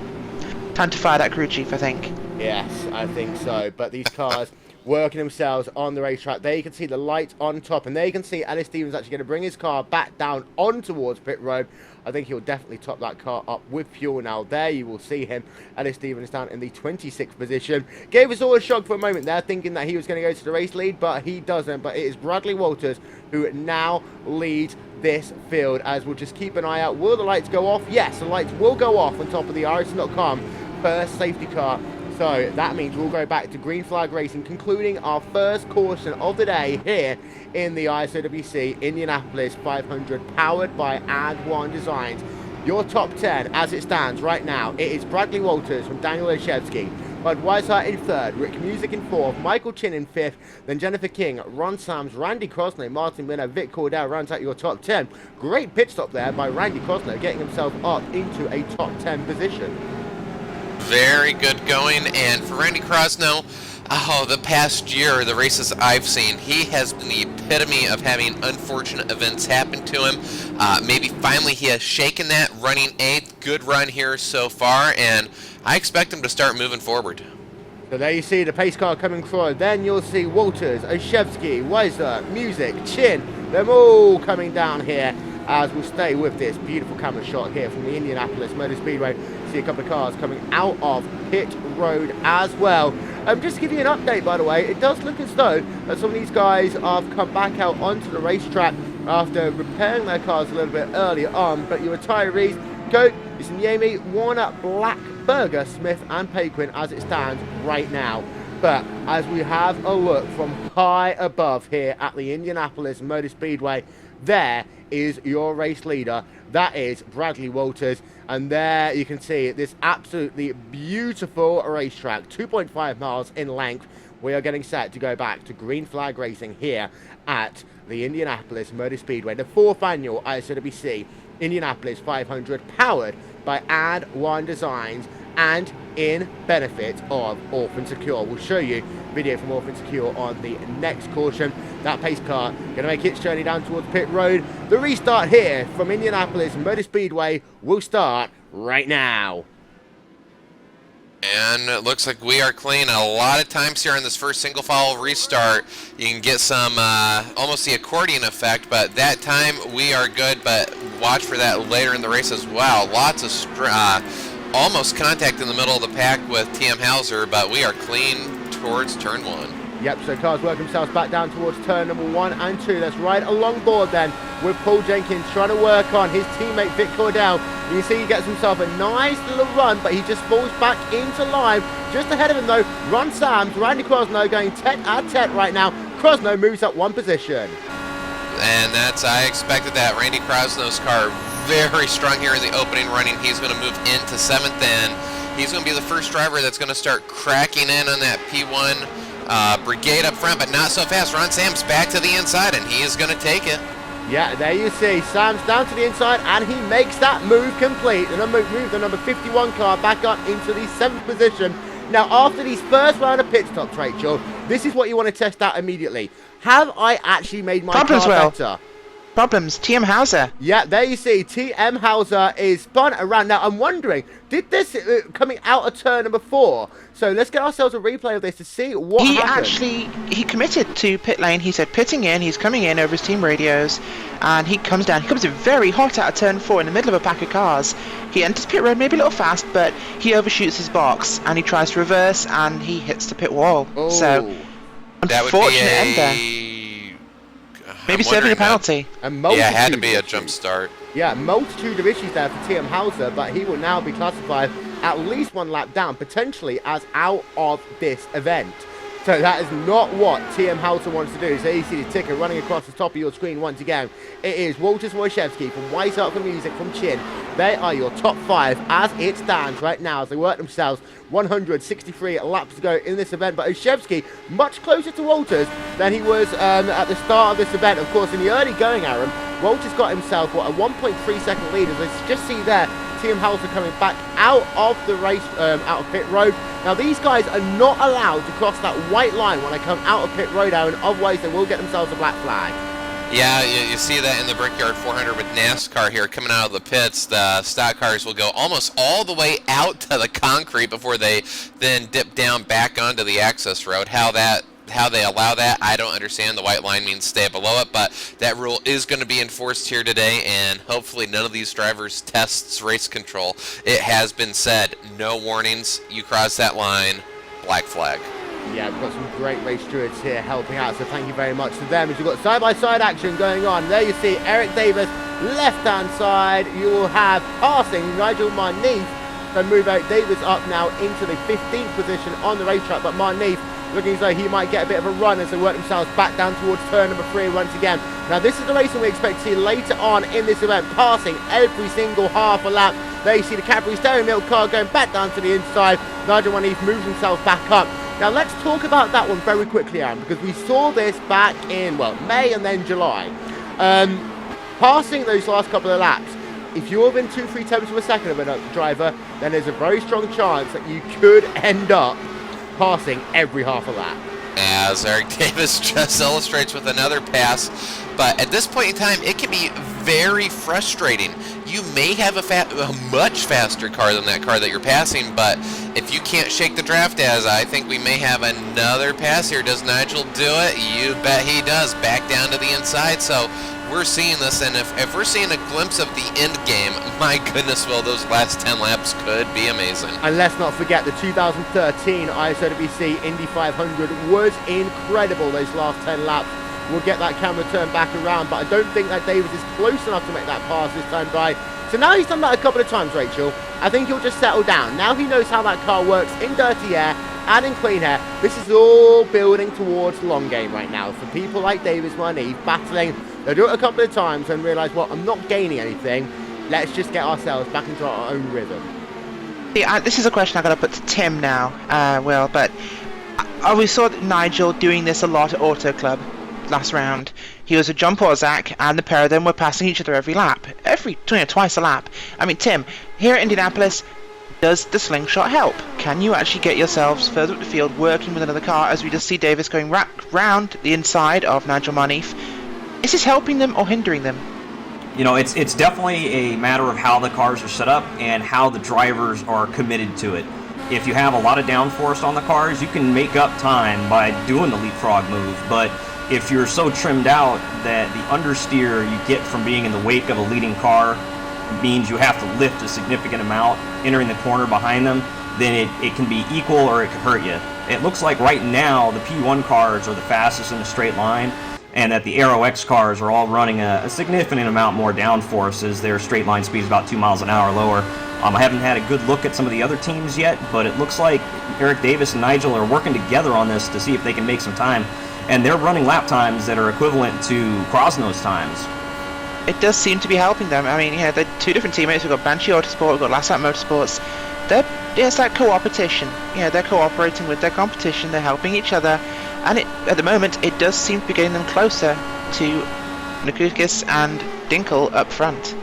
time to fire that crew chief, I think. Yes, I think so. But these cars working themselves on the racetrack. There you can see the light on top. And there you can see Ellis Stevens actually going to bring his car back down on towards pit road. I think he'll definitely top that car up with fuel now. There you will see him. Ellis Stevens down in the 26th position. Gave us all a shock for a moment there, thinking that he was going to go to the race lead, but he doesn't. But it is Bradley Walters who now leads this field, as we'll just keep an eye out. Will the lights go off? Yes, the lights will go off on top of the RaceSpot.com first safety car. So that means we'll go back to green flag racing, concluding our first caution of the day here in the ISOWC Indianapolis 500, powered by Andwerndesign. Your top 10 as it stands right now, it is Bradley Walters from Annual ISOWC, Bud Weishart in 3rd, Rick Music in 4th, Michael Chin in 5th, then Jennifer King, Ron Sams, Randy Crosno, Martin Miller, Vic Cordell rounds out your top 10. Great pit stop there by Randy Crosno, getting himself up into a top 10 position. Very good going, and for Randy Crosno, oh, the past year, the races I've seen, he has been the epitome of having unfortunate events happen to him. Maybe finally he has shaken that, running 8th, good run here so far, and I expect him to start moving forward. So there you see the pace car coming forward. Then you'll see Walters, Olszewski, Weiser, Music, Chin, them all coming down here, as we'll stay with this beautiful camera shot here from the Indianapolis Motor Speedway. See a couple of cars coming out of pit road as well. Just to give you an update, by the way, it does look as though that some of these guys have come back out onto the racetrack after repairing their cars a little bit earlier on. But your retirees, Goat, Yemi, Warner, Black, Berger, Smith and Paquin as it stands right now. But as we have a look from high above here at the Indianapolis Motor Speedway, there is your race leader. That is Bradley Walters. And there you can see this absolutely beautiful racetrack, 2.5 miles in length. We are getting set to go back to green flag racing here at the Indianapolis Motor Speedway, the 4th annual ISOWC Indianapolis 500, powered by Andwerndesign and in benefit of Orphan Secure. We'll show you video from Orphan Secure on the next caution. That pace car going to make its journey down towards pit road. The restart here from Indianapolis Motor Speedway will start right now. And it looks like we are clean. A lot of times here on this first single file restart, you can get some almost the accordion effect, but that time we are good. But watch for that later in the race as well. Lots of almost contact in the middle of the pack with TM Hauser, but we are clean towards turn 1. Yep, so cars work themselves back down towards turn number 1 and 2. That's right along board then with Paul Jenkins trying to work on his teammate Vic Cordell. You can see he gets himself a nice little run, but he just falls back into line. Just ahead of him though, Ron Sams, Randy Crosno going tete-a-tete right now. Crosno moves up 1 position. And that's, I expected that. Randy Crosno's car very strong here in the opening running. He's going to move into 7th, and he's going to be the first driver that's going to start cracking in on that P1 brigade up front, but not so fast. Ron Sams back to the inside, and he is going to take it. Yeah, there you see Sams down to the inside, and he makes that move complete. And move the number 51 car back up into the 7th position. Now, after these first round of pit stops, Rachel, this is what you want to test out immediately. Have I actually made my car better? problems. TM Hauser. Yeah, there you see, TM Hauser is spun around. Now, I'm wondering, did this coming out of turn number 4? So let's get ourselves a replay of this to see what happened. He committed to pit lane. He said pitting in, he's coming in over his team radios, and he comes down. He comes in very hot out of turn 4 in the middle of a pack of cars. He enters pit road maybe a little fast, but he overshoots his box, and he tries to reverse, and he hits the pit wall. Oh. So, unfortunate end there. Maybe serving a penalty. Yeah, it had to be a jump start. Yeah, multitude of issues there for TM Hauser, but he will now be classified at least 1 lap down, potentially as out of this event. So that is not what TM Hauser wants to do. So you see the ticker running across the top of your screen once again. It is Walters Wojciechowski from White Art for Music from Chin. They are your top 5 as it stands right now as they work themselves 163 laps to go in this event. But Wojciechowski much closer to Walters than he was at the start of this event. Of course, in the early going, Aaron, Walters got himself, a 1.3 second lead. As I just see there, TM Hauser coming back out of the race, out of pit road. Now, these guys are not allowed to cross that white line when they come out of pit road, Aaron. Otherwise, they will get themselves a black flag. Yeah, you see that in the Brickyard 400 with NASCAR here coming out of the pits. The stock cars will go almost all the way out to the concrete before they then dip down back onto the access road. How they allow that, I don't understand. The white line means stay below it, but that rule is going to be enforced here today, and hopefully none of these drivers tests race control. It has been said, no warnings, you cross that line, black flag. Yeah, we've got some great race stewards here helping out, so thank you very much to them. As you've got side-by-side action going on. There you see Eric Davis, left-hand side. You will have passing Nigel Marneef. So move Eric Davis up now into the 15th position on the racetrack, but Marneef looking as though he might get a bit of a run as they work themselves back down towards turn number 3 once again. Now, this is the racing we expect to see later on in this event, passing every single half a lap. There you see the Cadbury steering wheel car going back down to the inside. Nigel Marneef moves himself back up. Now, let's talk about that one very quickly, Aaron, because we saw this back in, May and then July. Passing those last couple of laps, if you're within 2-3 tenths of a second of a driver, then there's a very strong chance that you could end up passing every half a lap. As Eric Davis just illustrates with another pass, but at this point in time, it can be very frustrating. You may have a much faster car than that car that you're passing, but if you can't shake the draft, as I think we may have another pass here. Does Nigel do it? You bet he does. Back down to the inside, so we're seeing this, and if we're seeing a glimpse of the end game, my goodness, well, those last 10 laps could be amazing. And let's not forget the 2013 ISOWC Indy 500 was incredible. Those last 10 laps. We'll get that camera turned back around, but I don't think that Davis is close enough to make that pass this time by. So now he's done that a couple of times, Rachel. I think he'll just settle down. Now he knows how that car works in dirty air and in clean air. This is all building towards long game right now. For people like Davis Marneef battling, they'll do it a couple of times and realise, well, I'm not gaining anything. Let's just get ourselves back into our own rhythm. Yeah, this is a question I've got to put to Tim now, but we saw Nigel doing this a lot at Auto Club last round. He was a John Porzak, and the pair of them were passing each other every lap, twice a lap. I mean, Tim, here at Indianapolis, does the slingshot help? Can you actually get yourselves further up the field working with another car, as we just see Davis going round the inside of Nigel Marneef? Is this helping them or hindering them? You know, it's definitely a matter of how the cars are set up and how the drivers are committed to it. If you have a lot of downforce on the cars, you can make up time by doing the leapfrog move, but if you're so trimmed out that the understeer you get from being in the wake of a leading car means you have to lift a significant amount entering the corner behind them, then it can be equal or it could hurt you. It looks like right now the P1 cars are the fastest in a straight line, and that the Aero X cars are all running a significant amount more downforce, as their straight line speed is about 2 miles an hour lower. I haven't had a good look at some of the other teams yet, but it looks like Eric Davis and Nigel are working together on this to see if they can make some time. And they're running lap times that are equivalent to Krosno's times. It does seem to be helping them. I mean, yeah, they're two different teammates. We've got Banshee Autosport, we've got Last Lap Motorsports. It's like co-opetition. Yeah, they're cooperating with their competition, they're helping each other. And at the moment, it does seem to be getting them closer to Nukukis and Dinkel up front.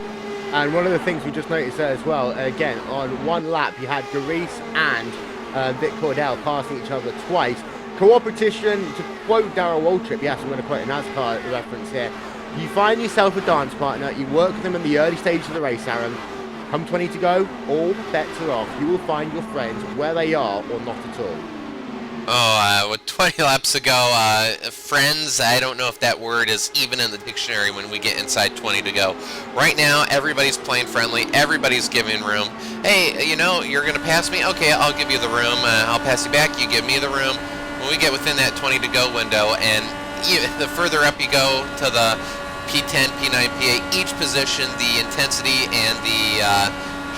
And one of the things we just noticed there as well, again, on one lap, you had Garis and Vic Cordell passing each other twice. Co-opetition, to quote Darrell Waltrip, yes, I'm going to quote a NASCAR reference here. You find yourself a dance partner, you work with them in the early stages of the race, Aaron. Come 20 to go, all bets are off. You will find your friends where they are or not at all. Oh, with 20 laps to go, friends, I don't know if that word is even in the dictionary when we get inside 20 to go. Right now, everybody's playing friendly. Everybody's giving room. Hey, you know, you're going to pass me? Okay, I'll give you the room. I'll pass you back. You give me the room. When we get within that 20 to go window, and the further up you go to the P10, P9, P8, each position, the intensity and the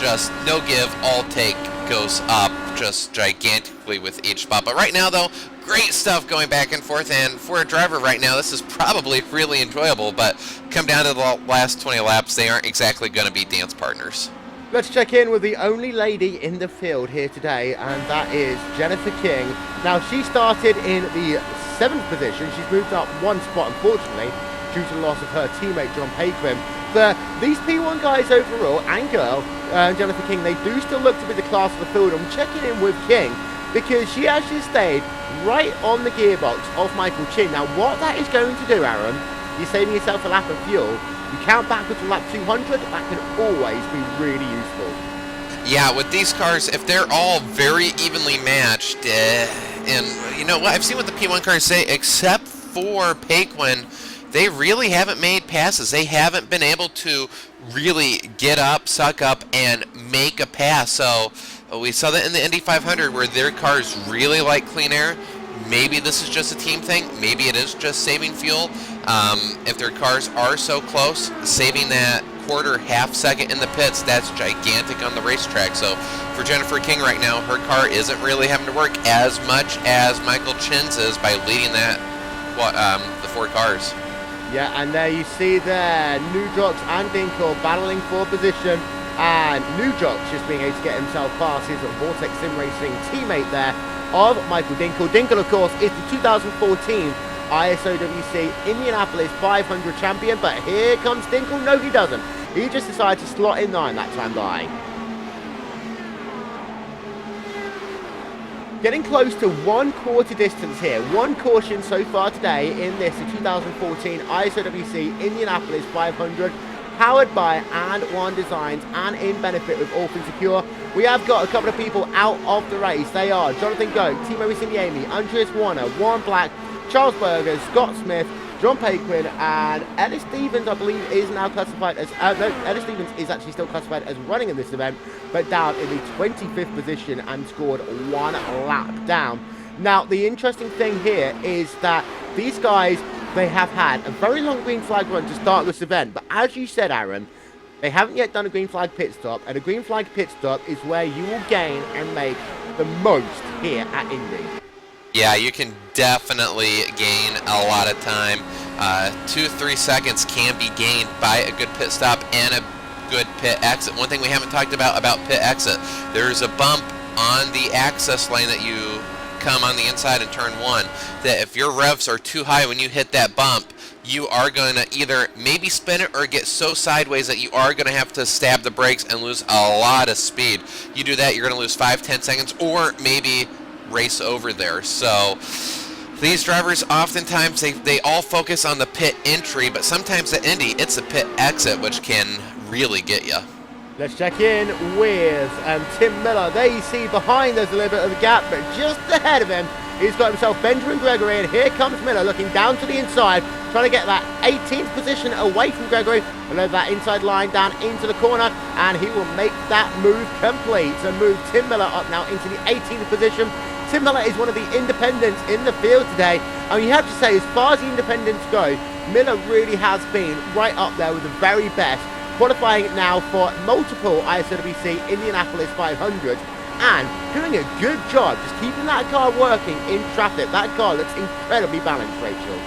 just no give, all take goes up just gigantically with each spot. But right now, though, great stuff going back and forth, and for a driver right now, this is probably really enjoyable, but come down to the last 20 laps, they aren't exactly going to be dance partners. Let's check in with the only lady in the field here today, and that is Jennifer King. Now, she started in the 7th position. She's moved up one spot, unfortunately, due to the loss of her teammate, John Paquin. But these P1 guys overall, and girl, Jennifer King, they do still look to be the class of the field. I'm checking in with King because she actually stayed right on the gearbox of Michael Chin. Now, what that is going to do, Aaron, you're saving yourself a lap of fuel. You count backwards to lap 200, that can always be really useful. Yeah, with these cars, if they're all very evenly matched, and you know what, I've seen what the P1 cars say, except for Paquin, they really haven't made passes. They haven't been able to really get up, suck up, and make a pass. So we saw that in the Indy 500 where their cars really like clean air. Maybe this is just a team thing. Maybe it is just saving fuel. If their cars are so close, saving that quarter, half second in the pits, that's gigantic on the racetrack. So for Jennifer King right now, her car isn't really having to work as much as Michael Chin's is by leading that the 4 cars. Yeah, and there you see there, Newjox and Dinkle battling for position, and Newjox just being able to get himself past his Vortex Sim Racing teammate there of Michael Dinkle. Dinkle, of course, is the 2014 ISOWC Indianapolis 500 champion, but here comes Dinkle. No, he doesn't. He just decided to slot in 9 that time by. Getting close to 1/4 distance here. 1 caution so far today in this 2014 ISOWC Indianapolis 500, powered by Andwerndesign and in benefit with Orphan Secure. We have got a couple of people out of the race. They are Jonathan Goat, Timo Riciniemi, Andreas Warner, Warren Black, Charles Berger, Scott Smith, John Paquin, and Ellis Stevens, I believe, is now classified as... no, Ellis Stevens is actually still classified as running in this event, but down in the 25th position and scored 1 lap down. Now, the interesting thing here is that these guys, they have had a very long green flag run to start this event, but as you said, Aaron, they haven't yet done a green flag pit stop, and a green flag pit stop is where you will gain and make the most here at Indy. Yeah, you can definitely gain a lot of time. 2-3 seconds can be gained by a good pit stop and a good pit exit. One thing we haven't talked about pit exit, there's a bump on the access lane that you come on the inside in turn 1, that if your revs are too high when you hit that bump, you are going to either maybe spin it or get so sideways that you are going to have to stab the brakes and lose a lot of speed. You do that, you're going to lose 5-10 seconds or maybe race over there. So these drivers oftentimes they all focus on the pit entry, but sometimes at Indy it's a pit exit which can really get you. Let's check in with Tim Miller. There you see behind there's a little bit of a gap, but just ahead of him he's got himself Benjamin Gregory, and here comes Miller looking down to the inside, trying to get that 18th position away from Gregory and over that inside line down into the corner, and he will make that move complete to move Tim Miller up now into the 18th position. Tim Miller is one of the independents in the field today, and you have to say, as far as the independents go, Miller really has been right up there with the very best, qualifying now for multiple ISOWC Indianapolis 500s, and doing a good job just keeping that car working in traffic. That car looks incredibly balanced, Rachel.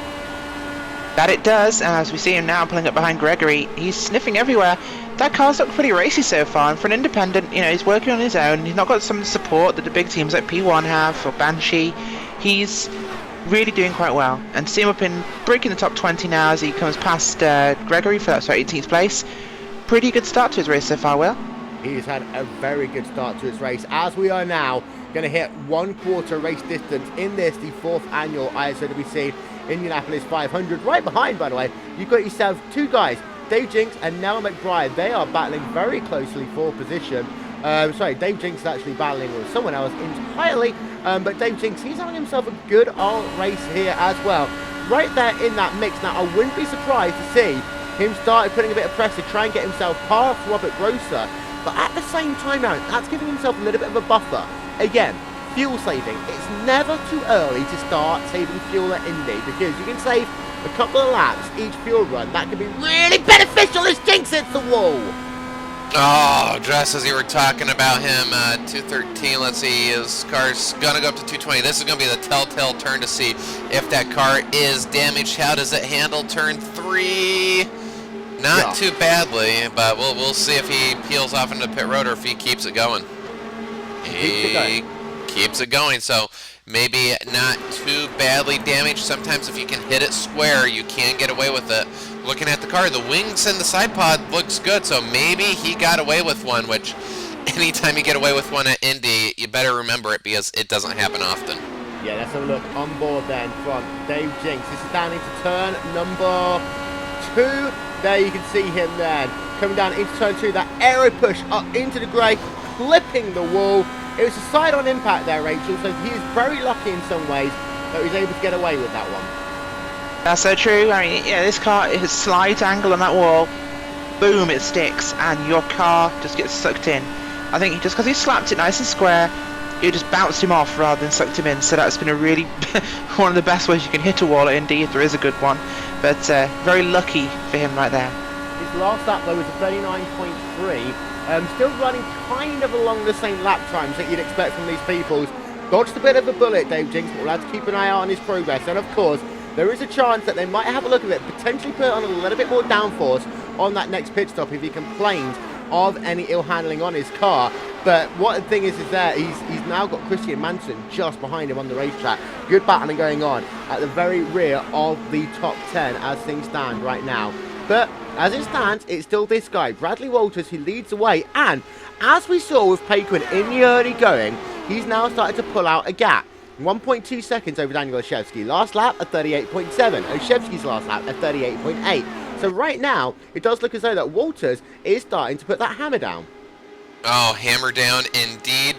That it does, as we see him now pulling up behind Gregory. He's sniffing everywhere. That car's looked pretty racy so far, and for an independent, you know, he's working on his own. He's not got some support that the big teams like P1 have, or Banshee. He's really doing quite well, and see him up in breaking the top 20 now as he comes past Gregory for that 18th place. Pretty good start to his race so far, Will. He's had a very good start to his race, as we are now going to hit 1/4 race distance in this, the 4th annual ISOWC Indianapolis 500. Right behind, by the way, you've got yourself two guys, Dave Jinks and Nell McBride. They are battling very closely for position. Sorry, Dave Jinks is actually battling with someone else entirely, but Dave Jinks, he's having himself a good old race here as well. Right there in that mix. Now, I wouldn't be surprised to see him start putting a bit of pressure, try and get himself past Robert Grosser, but at the same time now, that's giving himself a little bit of a buffer. Again, fuel saving. It's never too early to start saving fuel at Indy, because you can save a couple of laps each fuel run. That can be really beneficial as Jinx hits the wall. Oh, just as you were talking about him, 213, let's see, his car's going to go up to 220. This is going to be the telltale turn to see if that car is damaged. How does it handle turn 3? Not too badly, but we'll see if he peels off into the pit road or if he keeps it going. He keeps it going, so maybe not too badly damaged. Sometimes if you can hit it square, you can get away with it. Looking at the car, the wings and the side pod looks good, so maybe he got away with one, which anytime you get away with one at Indy, you better remember it because it doesn't happen often. Yeah, let's have a look on board then from Dave Jinks. This is down into turn number 2. There you can see him then. Coming down into turn 2, that aero push up into the grey, clipping the wall. It was a side-on impact there, Rachel, so he is very lucky in some ways that he was able to get away with that one. That's so true. I mean, yeah, this car, it has slight angle on that wall. Boom, it sticks, and your car just gets sucked in. I think just because he slapped it nice and square, it just bounced him off rather than sucked him in. So that's been a really one of the best ways you can hit a wall at Indy, if there is a good one. But very lucky for him right there. His last lap, though, was a 39.3. Still running kind of along the same lap times that you'd expect from these people. Dodged a bit of a bullet, Dave Jinks, but we'll have to keep an eye out on his progress. And of course, there is a chance that they might have a look at it, potentially put on a little bit more downforce on that next pit stop if he complains of any ill handling on his car. But what the thing is that he's now got Christian Manson just behind him on the racetrack. Good battling going on at the very rear of the top 10 as things stand right now. But as it stands, it's still this guy, Bradley Walters, who leads the way. And as we saw with Paquin in the early going, he's now started to pull out a gap. 1.2 seconds over Daniel Olszewski. Last lap at 38.7. Olszewski's last lap at 38.8. So right now, it does look as though that Walters is starting to put that hammer down. Oh, hammer down indeed.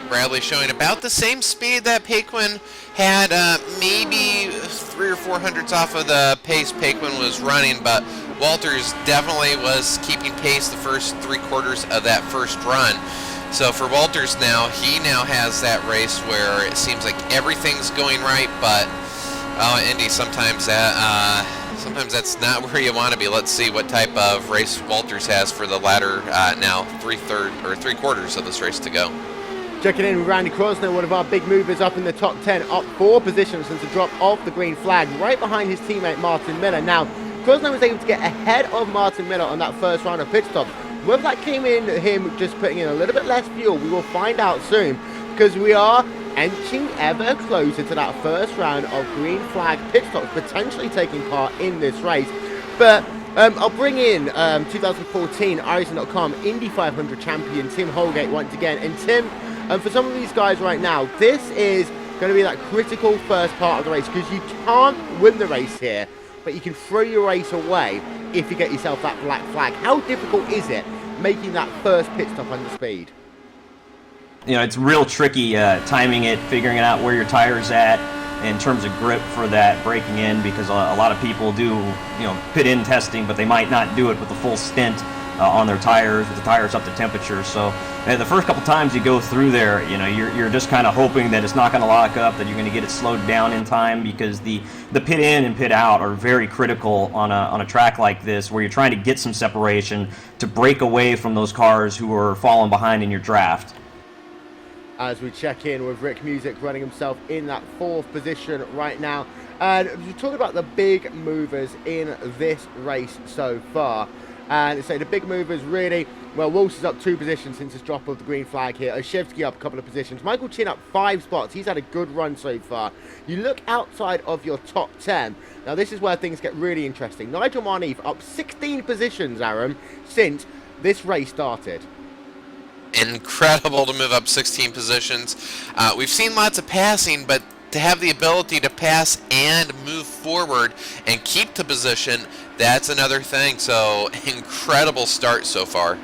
Bradley showing about the same speed that Paquin had, maybe 300 or 400s off of the pace Paquin was running, but Walters definitely was keeping pace the first 3/4 of that first run. So for Walters now, he now has that race where it seems like everything's going right, but Indy, sometimes that's not where you want to be. Let's see what type of race Walters has for the latter now 3/4 of this race to go. Checking in with Randy Krosno, one of our big movers up in the top 10, up 4 positions since the drop of the green flag, right behind his teammate Martin Miller. Now, Krosno was able to get ahead of Martin Miller on that first round of pit stop. Whether that came in him just putting in a little bit less fuel, we will find out soon, because we are inching ever closer to that first round of green flag pit stops, potentially taking part in this race. But I'll bring in 2014 iRacing.com Indy 500 champion Tim Holgate once again. And Tim, for some of these guys right now, this is going to be that critical first part of the race, because you can't win the race here, but you can throw your race away if you get yourself that black flag. How difficult is it making that first pit stop under speed? You know, it's real tricky timing it, figuring out where your tire's at in terms of grip for that braking in, because a lot of people do, you know, pit in testing, but they might not do it with the full stint on their tires, with the tires up to temperature. So the first couple times you go through there, you know, you're just kind of hoping that it's not going to lock up, that you're going to get it slowed down in time, because the pit in and pit out are very critical on a track like this, where you're trying to get some separation to break away from those cars who are falling behind in your draft. As we check in with Rick Music running himself in that 4th position right now. And we're talking about the big movers in this race so far. And so the big movers really, well, Walters up 2 positions since his drop of the green flag here. Olszewski up a couple of positions. Michael Chin up 5 spots. He's had a good run so far. You look outside of your top 10. Now this is where things get really interesting. Nigel Marneef up 16 positions, Aaron, since this race started. Incredible to move up 16 positions. We've seen lots of passing, but to have the ability to pass and move forward and keep the position, that's another thing. So incredible start so far.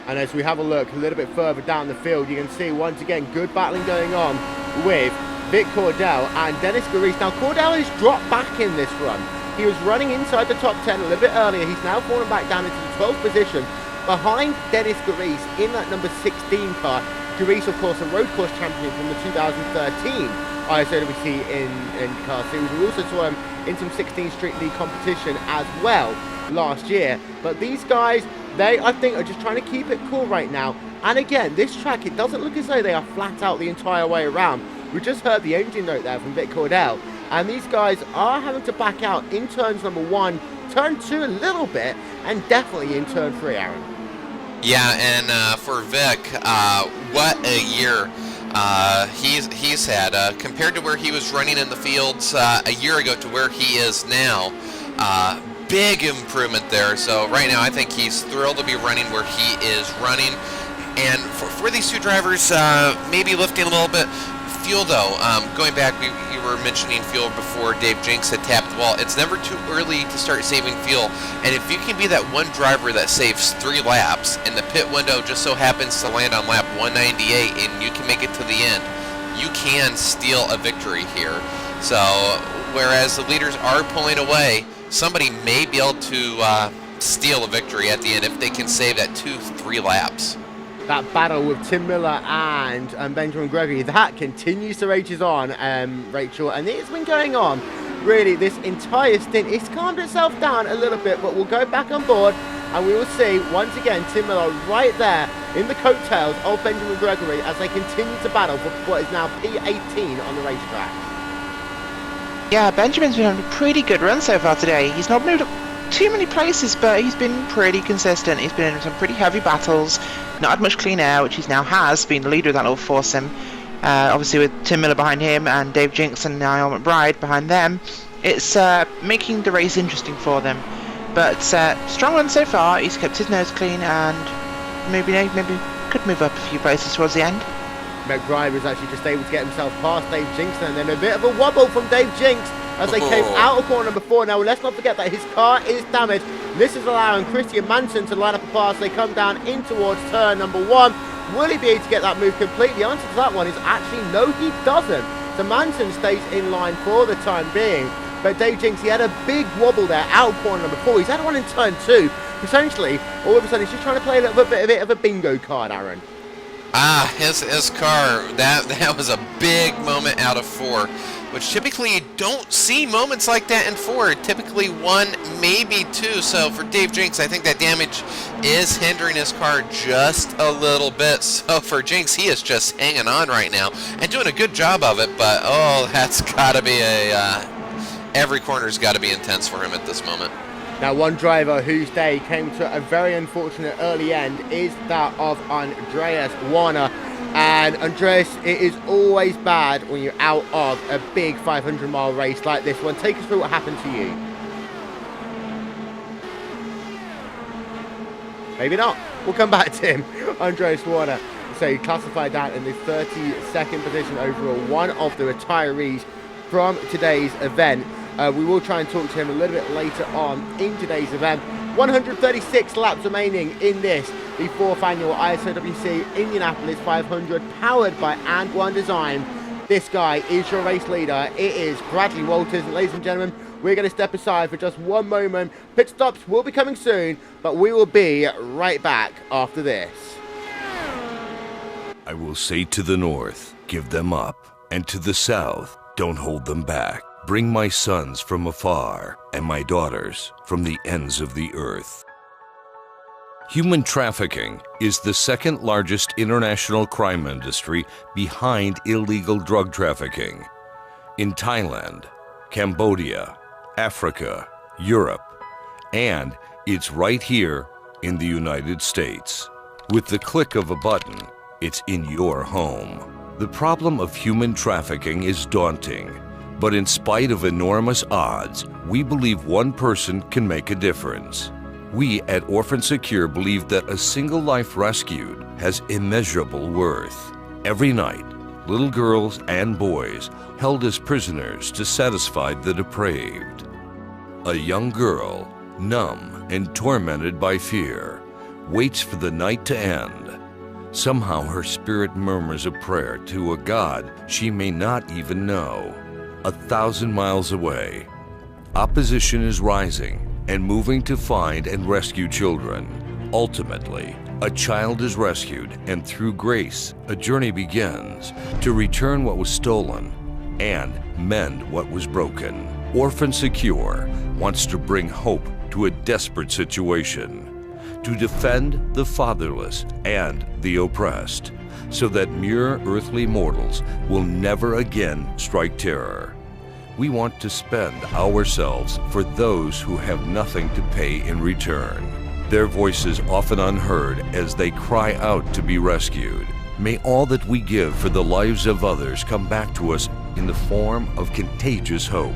And as we have a look a little bit further down the field, you can see once again good battling going on with Vic Cordell and Dennis Garis. Now Cordell has dropped back in this run. He was running inside the top 10 a little bit earlier. He's now fallen back down into the 12th position behind Dennis Garis in that number 16 car. Garis, of course, a road course champion from the 2013 ISOWC in car series. We also saw him in some 16 Street League competition as well last year. But these guys, they, I think, are just trying to keep it cool right now. And again, this track, it doesn't look as though they are flat out the entire way around. We just heard the engine note there from Vic Cordell. And these guys are having to back out in turns number 1, turn 2 a little bit, and definitely in turn 3, Aaron. Yeah, and for Vic, what a year he's had. Compared to where he was running in the fields a year ago to where he is now, big improvement there. So right now I think he's thrilled to be running where he is running. And for these two drivers, maybe lifting a little bit. Fuel though, going back, you were mentioning fuel before Dave Jenks had tapped the wall. It's never too early to start saving fuel. And if you can be that one driver that saves 3 laps and the pit window just so happens to land on lap 198 and you can make it to the end, you can steal a victory here. So whereas the leaders are pulling away, somebody may be able to steal a victory at the end if they can save that 2-3 laps. That battle with Tim Miller and Benjamin Gregory, that continues to rages on, Rachel, and it's been going on really this entire stint. It's calmed itself down a little bit, but we'll go back on board and we will see once again Tim Miller right there in the coattails of Benjamin Gregory as they continue to battle for what is now P18 on the racetrack. Yeah, Benjamin's been having a pretty good run so far today. He's not moved up too many places, but he's been pretty consistent. He's been in some pretty heavy battles, not had much clean air, which he now has, being the leader of that little foursome. Obviously with Tim Miller behind him and Dave Jenks and Niall McBride behind them, it's making the race interesting for them. But strong run so far. He's kept his nose clean and maybe could move up a few places towards the end. McBride was actually just able to get himself past Dave Jenks, and then a bit of a wobble from Dave Jenks as they came out of corner number 4. Now let's not forget that his car is damaged. This is allowing Christian Manson to line up a pass. They come down in towards turn number 1. Will he be able to get that move complete? The answer to that one is actually no, he doesn't. So Manson stays in line for the time being. But Dave Jenks, he had a big wobble there out of corner number 4. He's had one in turn 2. Essentially, all of a sudden, he's just trying to play a little bit of a bingo card, Aaron. His car, that was a big moment out of 4, which typically you don't see moments like that in 4. Typically 1, maybe 2. So for Dave Jenks, I think that damage is hindering his car just a little bit. So for Jenks, he is just hanging on right now and doing a good job of it. But oh, that's got to be every corner's got to be intense for him at this moment. Now, one driver whose day came to a very unfortunate early end is that of Andreas Warner. And Andreas, it is always bad when you're out of a big 500-mile race like this one. Take us through what happened to you. Maybe not. We'll come back to him. Andreas Warner. So he classified down in the 32nd position overall, one of the retirees from today's event. We will try and talk to him a little bit later on in today's event. 136 laps remaining in this, the 4th annual ISOWC Indianapolis 500, powered by Andwerndesign. This guy is your race leader. It is Bradley Walters. And ladies and gentlemen, we're going to step aside for just one moment. Pit stops will be coming soon, but we will be right back after this. I will say to the north, give them up, and to the south, don't hold them back. Bring my sons from afar and my daughters from the ends of the earth. Human trafficking is the second largest international crime industry behind illegal drug trafficking. In Thailand, Cambodia, Africa, Europe, and it's right here in the United States. With the click of a button, it's in your home. The problem of human trafficking is daunting. But in spite of enormous odds, we believe one person can make a difference. We at Orphan Secure believe that a single life rescued has immeasurable worth. Every night, little girls and boys held as prisoners to satisfy the depraved. A young girl, numb and tormented by fear, waits for the night to end. Somehow her spirit murmurs a prayer to a God she may not even know. 1,000 miles away, opposition is rising and moving to find and rescue children. Ultimately, a child is rescued, and through grace, a journey begins to return what was stolen and mend what was broken. Orphan Secure wants to bring hope to a desperate situation, to defend the fatherless and the oppressed, so that mere earthly mortals will never again strike terror. We want to spend ourselves for those who have nothing to pay in return. Their voices often unheard as they cry out to be rescued. May all that we give for the lives of others come back to us in the form of contagious hope.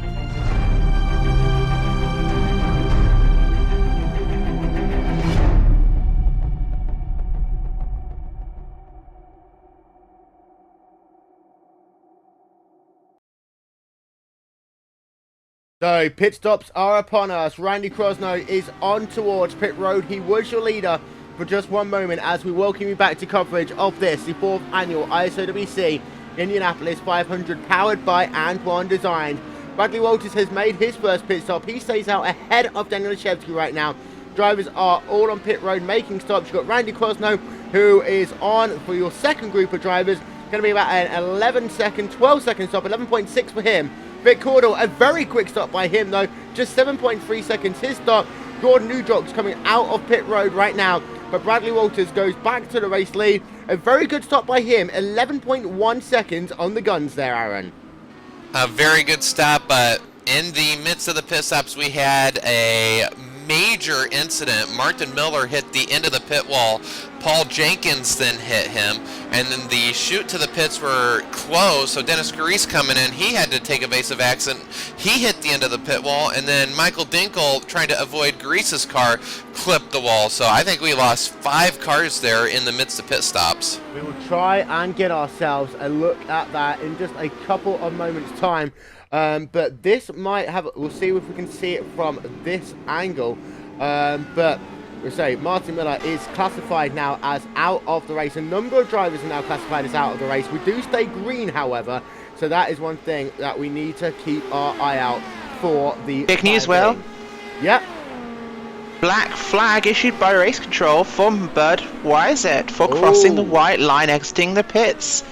So, pit stops are upon us. Randy Krosno is on towards pit road. He was your leader for just one moment as we welcome you back to coverage of this, the 4th annual ISOWC Indianapolis 500, powered by Andwerndesign. Bradley Walters has made his first pit stop. He stays out ahead of Daniel Leszewski right now. Drivers are all on pit road making stops. You've got Randy Krosno, who is on for your second group of drivers. Going to be about an 12 second stop, 11.6 for him. Vic Cordell, a very quick stop by him though, just 7.3 seconds his stop. Gordon Newjock's coming out of pit road right now, but Bradley Walters goes back to the race lead. A very good stop by him, 11.1 seconds on the guns there, Aaron. A very good stop, but in the midst of the pit stops, we had a major incident. Martin Miller hit the end of the pit wall. Paul Jenkins then hit him, and then the chute to the pits were closed, so Dennis Garice coming in, he had to take evasive exit. He hit the end of the pit wall, and then Michael Dinkle, trying to avoid Garice's car, clipped the wall. So I think we lost 5 cars there in the midst of pit stops. We will try and get ourselves a look at that in just a couple of moments' time. But this might have, we'll see if we can see it from this angle. But we'll say Martin Miller is classified now as out of the race. A number of drivers are now classified as out of the race. We do stay green, however, so that is one thing that we need to keep our eye out for. The big news, Will. Yep. Black flag issued by race control from Bud Wysett for crossing the white line exiting the pits.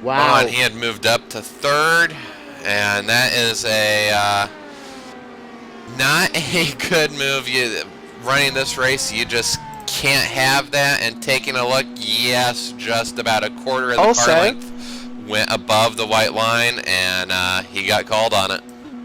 Wow. And he had moved up to 3rd, and that is a not a good move. Running this race, you just can't have that. And taking a look, yes, just about a quarter of the car length went above the white line, and he got called on it.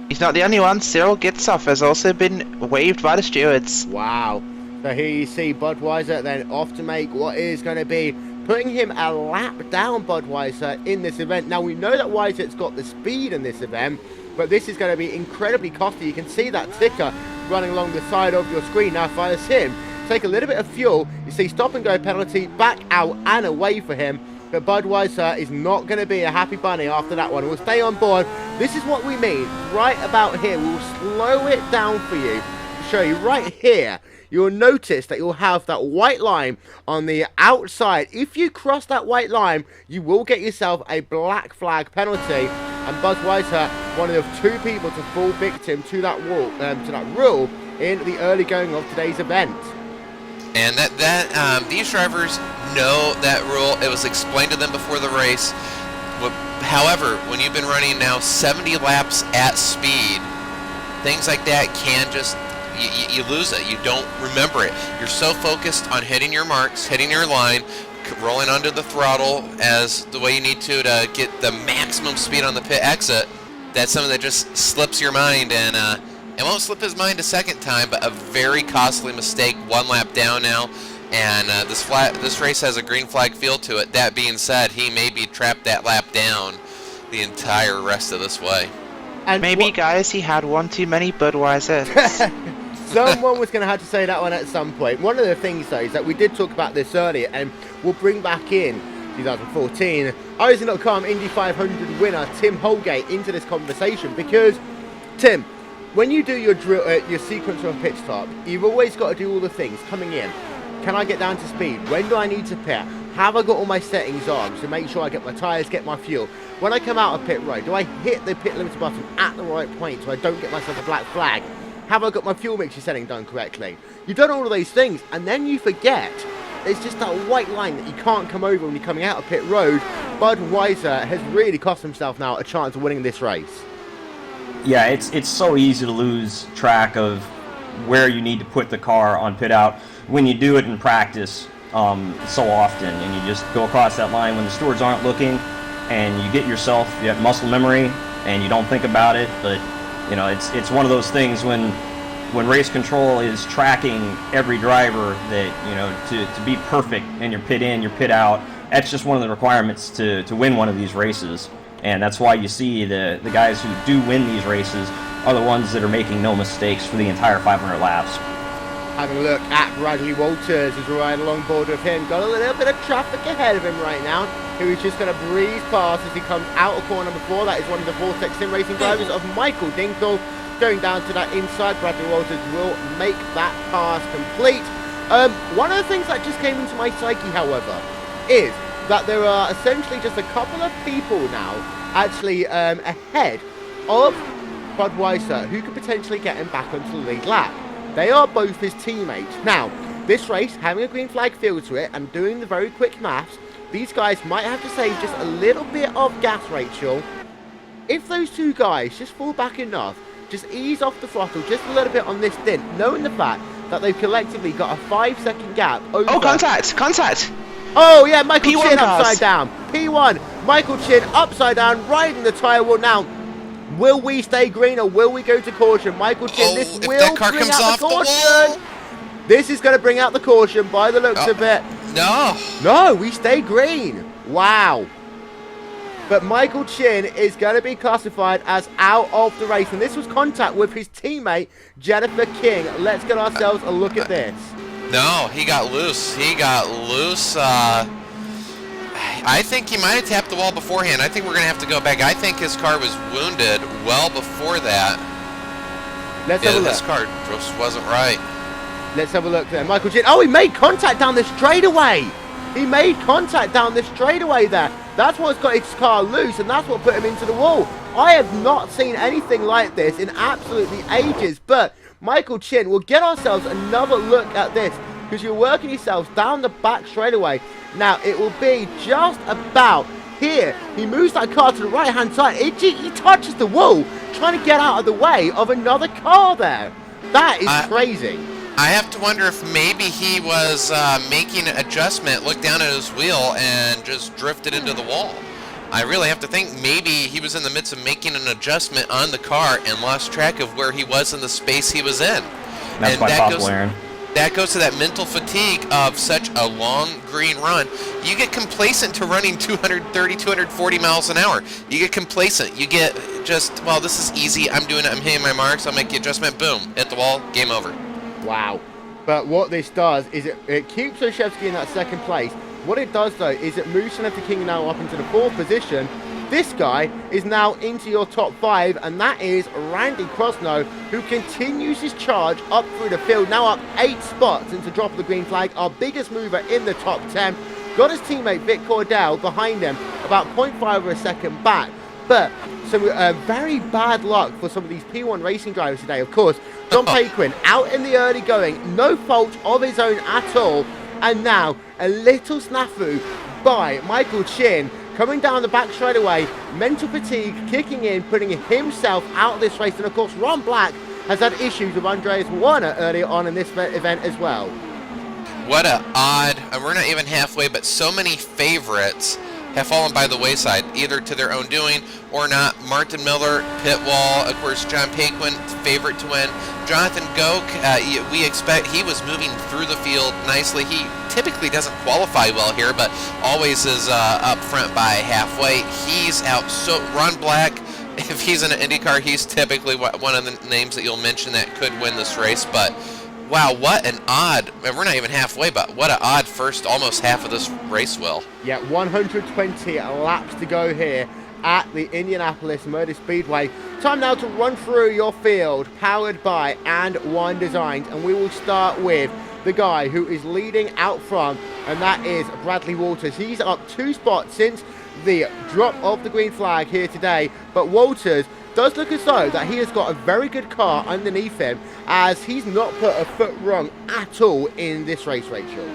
He's not the only one. Cyril Gitsoff has also been waived by the stewards. Wow. So here you see Budweiser then off to make what is going to be putting him a lap down Budweiser in this event. Now we know that Weisert's got the speed in this event, but this is going to be incredibly costly. You can see that ticker running along the side of your screen. Now if I was him, take a little bit of fuel, you see stop and go penalty, back out and away for him. But Budweiser is not going to be a happy bunny after that one. We'll stay on board. This is what we mean right about here. We'll slow it down for you to show you right here. You'll notice that you'll have that white line on the outside. If you cross that white line, you will get yourself a black flag penalty. And Buzz Weishaupt, one of the 2 people to fall victim to that rule in the early going of today's event. And these drivers know that rule. It was explained to them before the race. However, when you've been running now 70 laps at speed, things like that can just, you lose it. You don't remember it. You're so focused on hitting your marks, hitting your line, rolling under the throttle as the way you need to get the maximum speed on the pit exit. That's something that just slips your mind, and it won't slip his mind a second time, but a very costly mistake. 1 lap down now, and this race has a green flag feel to it. That being said, he may be trapped that lap down the entire rest of this way. And maybe, guys, he had one too many Budweiser. Someone was going to have to say that one at some point. One of the things, though, is that we did talk about this earlier, and we'll bring back in 2014 RaceSpot.com Indy 500 winner Tim Holgate into this conversation, because Tim, when you do your your sequence of pit stop, you've always got to do all the things coming in. Can I get down to speed? When do I need to pit? Have I got all my settings on to make sure I get my tyres, get my fuel? When I come out of pit road, do I hit the pit limiter button at the right point so I don't get myself a black flag? Have I got my fuel mixture setting done correctly? You've done all of those things, and then you forget it's just that white line that you can't come over when you're coming out of pit road. Budweiser has really cost himself now a chance of winning this race. Yeah, it's so easy to lose track of where you need to put the car on pit out when you do it in practice so often, and you just go across that line when the stewards aren't looking, and you get yourself, you have muscle memory, and you don't think about it. But you know, it's one of those things when race control is tracking every driver that, you know, to be perfect in your pit in, your pit out. That's just one of the requirements to win one of these races. And that's why you see the guys who do win these races are the ones that are making no mistakes for the entire 500 laps. Having a look at Bradley Walters as we ride along board with him. Got a little bit of traffic ahead of him right now, who is just going to breeze past as he comes out of corner number 4. That is one of the Vortex Sim Racing drivers of Michael Dinkle. Going down to that inside, Bradley Walters will make that pass complete. One of the things that just came into my psyche, however, is that there are essentially just a couple of people now actually ahead of Budweiser who could potentially get him back onto the lead lap. They are both his teammates. Now, this race, having a green flag feel to it and doing the very quick maths, these guys might have to save just a little bit of gas, Rachel. If those two guys just fall back enough, just ease off the throttle just a little bit on this stint, knowing the fact that they've collectively got a 5-second gap over... Oh, contact! Oh, yeah, Michael P1 Chin cars. upside down. P1, Michael Chin upside down, riding the tyre wall now. Will we stay green or will we go to caution? Michael Chin, this will that car bring comes out off the the caution. wall. This is going to bring out the caution by the looks of it. No, we stay green. Wow. But Michael Chin is going to be classified as out of the race. And this was contact with his teammate, Jennifer King. Let's get ourselves a look at this. No, he got loose. I think he might have tapped the wall beforehand. I think we're going to have to go back. I think his car was wounded well before that. Let's have a look. His car just wasn't right. Let's have a look there. Michael Chin. Oh, he made contact down the straightaway. He made contact down the straightaway there. That's what's got his car loose, and that's what put him into the wall. I have not seen anything like this in absolutely ages. But Michael Chin, we'll get ourselves another look at this, because you're working yourselves down the back straightaway. Now, it will be just about here. He moves that car to the right-hand side. He touches the wall, trying to get out of the way of another car there. That is crazy. I have to wonder if maybe he was making an adjustment, looked down at his wheel, and just drifted into the wall. I really have to think maybe he was in the midst of making an adjustment on the car and lost track of where he was in the space he was in. That's quite possible, Aaron. That goes to that mental fatigue of such a long green run. You get complacent to running 230, 240 miles an hour. You get complacent. You get just, well, this is easy. I'm doing it. I'm hitting my marks. I'll make the adjustment. Boom. Hit the wall. Game over. Wow. But what this does is it keeps Olszewski in that second place. What it does, though, is it moves Jennifer King now up into the 4th position. This guy is now into your top 5, and that is Randy Crosno, who continues his charge up through the field, now up 8 spots since the drop of the green flag, our biggest mover in the top 10. Got his teammate Vic Cordell behind him, about 0.5 of a second back. But some very bad luck for some of these P1 racing drivers today. Of course, John Paquin out in the early going, no fault of his own at all. And now a little snafu by Michael Chin, coming down the back straight away, mental fatigue kicking in, putting himself out of this race. And of course, Ron Black has had issues with Andreas Warner earlier on in this event as well. What a odd, we're not even halfway, but so many favorites have fallen by the wayside, either to their own doing or not. Martin Miller, pit wall, of course, John Paquin, favorite to win. Jonathan Goke, we expect, he was moving through the field nicely. He typically doesn't qualify well here, but always is up front by halfway. He's out. So Ron Black, if he's in an IndyCar, he's typically one of the names that you'll mention that could win this race, but Wow, what an odd, and we're not even halfway, but what an odd first almost half of this race, Will. Yeah, 120 laps to go here at the Indianapolis Motor Speedway. Time now to run through your field, powered by Andwerndesign, and we will start with the guy who is leading out front, and that is Bradley Walters. He's up 2 spots since the drop of the green flag here today, but Walters does look as though that he has got a very good car underneath him, as he's not put a foot wrong at all in this race, Rachel.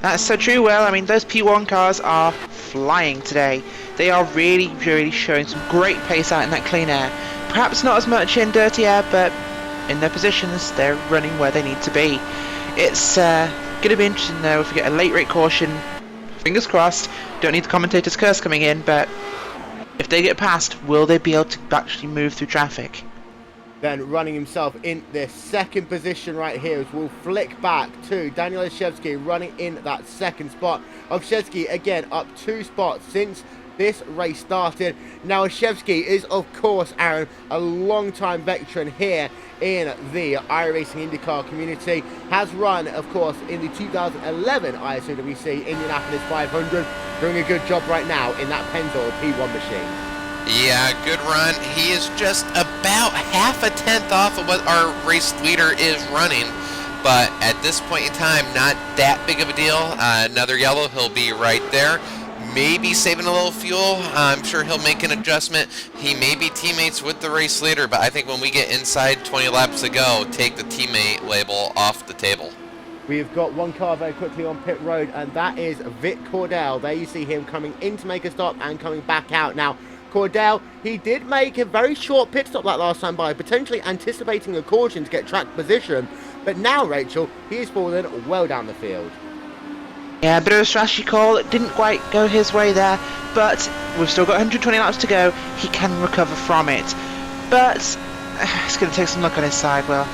That's so true, Will. I mean, those P1 cars are flying today. They are really, really showing some great pace out in that clean air. Perhaps not as much in dirty air, but in their positions, they're running where they need to be. It's going to be interesting, though, if we get a late rate caution. Fingers crossed. Don't need the commentator's curse coming in, but if they get past, will they be able to actually move through traffic? Then running himself in the second position right here, as we'll flick back to Daniel Olszewski running in that second spot. Olszewski again up 2 spots since this race started. Now Olszewski is, of course, Aaron, a long-time veteran here in the iRacing IndyCar community. Has run, of course, in the 2011 ISOWC Indianapolis 500, doing a good job right now in that Pennzoil P1 machine. Yeah, good run. He is just about half a tenth off of what our race leader is running, but at this point in time, not that big of a deal. Another yellow, he'll be right there. Maybe saving a little fuel. I'm sure he'll make an adjustment. He may be teammates with the race leader, but I think when we get inside 20 laps to go, take the teammate label off the table. We've got one car very quickly on pit road, and that is Vic Cordell. There you see him coming in to make a stop and coming back out. Now, Cordell, he did make a very short pit stop that last time by potentially anticipating a caution to get track position, but now, Rachel, he is fallen well down the field. Yeah, a bit of a strategy call. It didn't quite go his way there, but we've still got 120 laps to go. He can recover from it, but it's going to take some luck on his side, Will.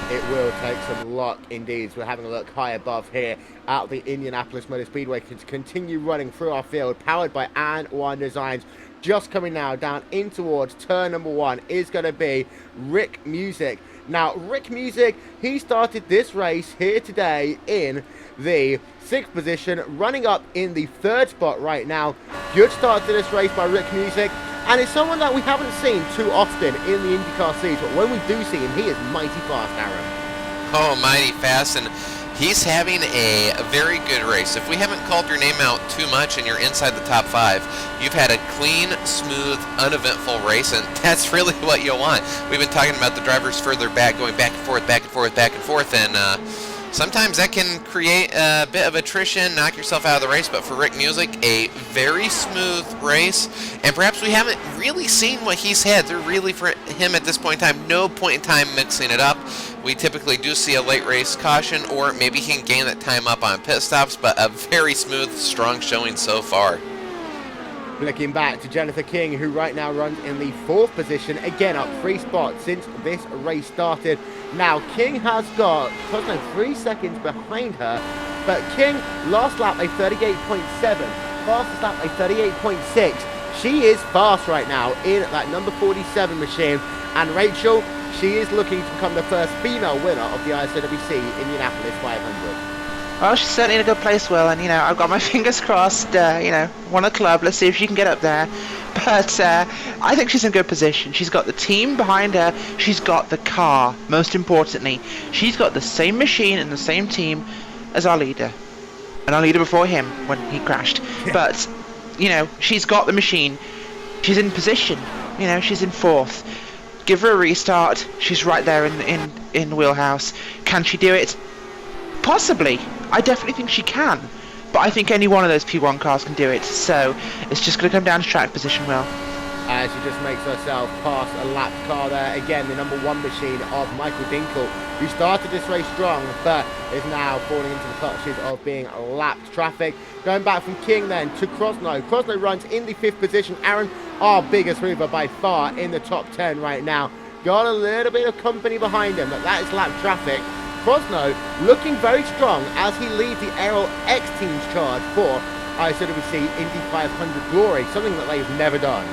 It will take some luck indeed. So we're having a look high above here at the Indianapolis Motor Speedway to continue running through our field, powered by Andwerndesign. Just coming now down in towards turn number 1 is going to be Rick Music. Now, Rick Music, he started this race here today in the 6th position, running up in the 3rd spot right now. Good start to this race by Rick Music, and it's someone that we haven't seen too often in the IndyCar series, but when we do see him, he is mighty fast, Aaron. Oh, mighty fast, and he's having a very good race. If we haven't called your name out too much and you're inside the top 5, you've had a clean, smooth, uneventful race, and that's really what you want. We've been talking about the drivers further back, going back and forth, back and forth, back and forth, and sometimes that can create a bit of attrition, knock yourself out of the race, but for Rick Music, a very smooth race, and perhaps we haven't really seen what he's had. They're really, for him at this point in time, no point in time mixing it up. We typically do see a late race caution, or maybe he can gain that time up on pit stops, but a very smooth, strong showing so far. Flicking back to Jennifer King, who right now runs in the 4th position, again up 3 spots since this race started. Now, King has got 3 seconds behind her, but King, last lap a 38.7, fastest lap a 38.6. She is fast right now in that number 47 machine, and Rachel, she is looking to become the first female winner of the ISOWC Indianapolis 500. Well, she's certainly in a good place, Will, and, I've got my fingers crossed, won a club. Let's see if she can get up there. But I think she's in good position. She's got the team behind her. She's got the car, most importantly. She's got the same machine and the same team as our leader. And our leader before him when he crashed. Yeah. But, she's got the machine. She's in position. She's in 4th. Give her a restart. She's right there in the wheelhouse. Can she do it? Possibly. I definitely think she can, but I think any one of those P1 cars can do it, so it's just going to come down to track position, Will. As she just makes herself past a lapped car there. Again, the number 1 machine of Michael Dinkel, who started this race strong, but is now falling into the clutches of being lapped traffic. Going back from King then to Krosno. Krosno runs in the 5th position. Aaron, our biggest mover by far in the top 10 right now. Got a little bit of company behind him, but that is lapped traffic. Krosno looking very strong as he leads the Aero X team's charge for ISOWC Indy 500 Glory, something that they've never done.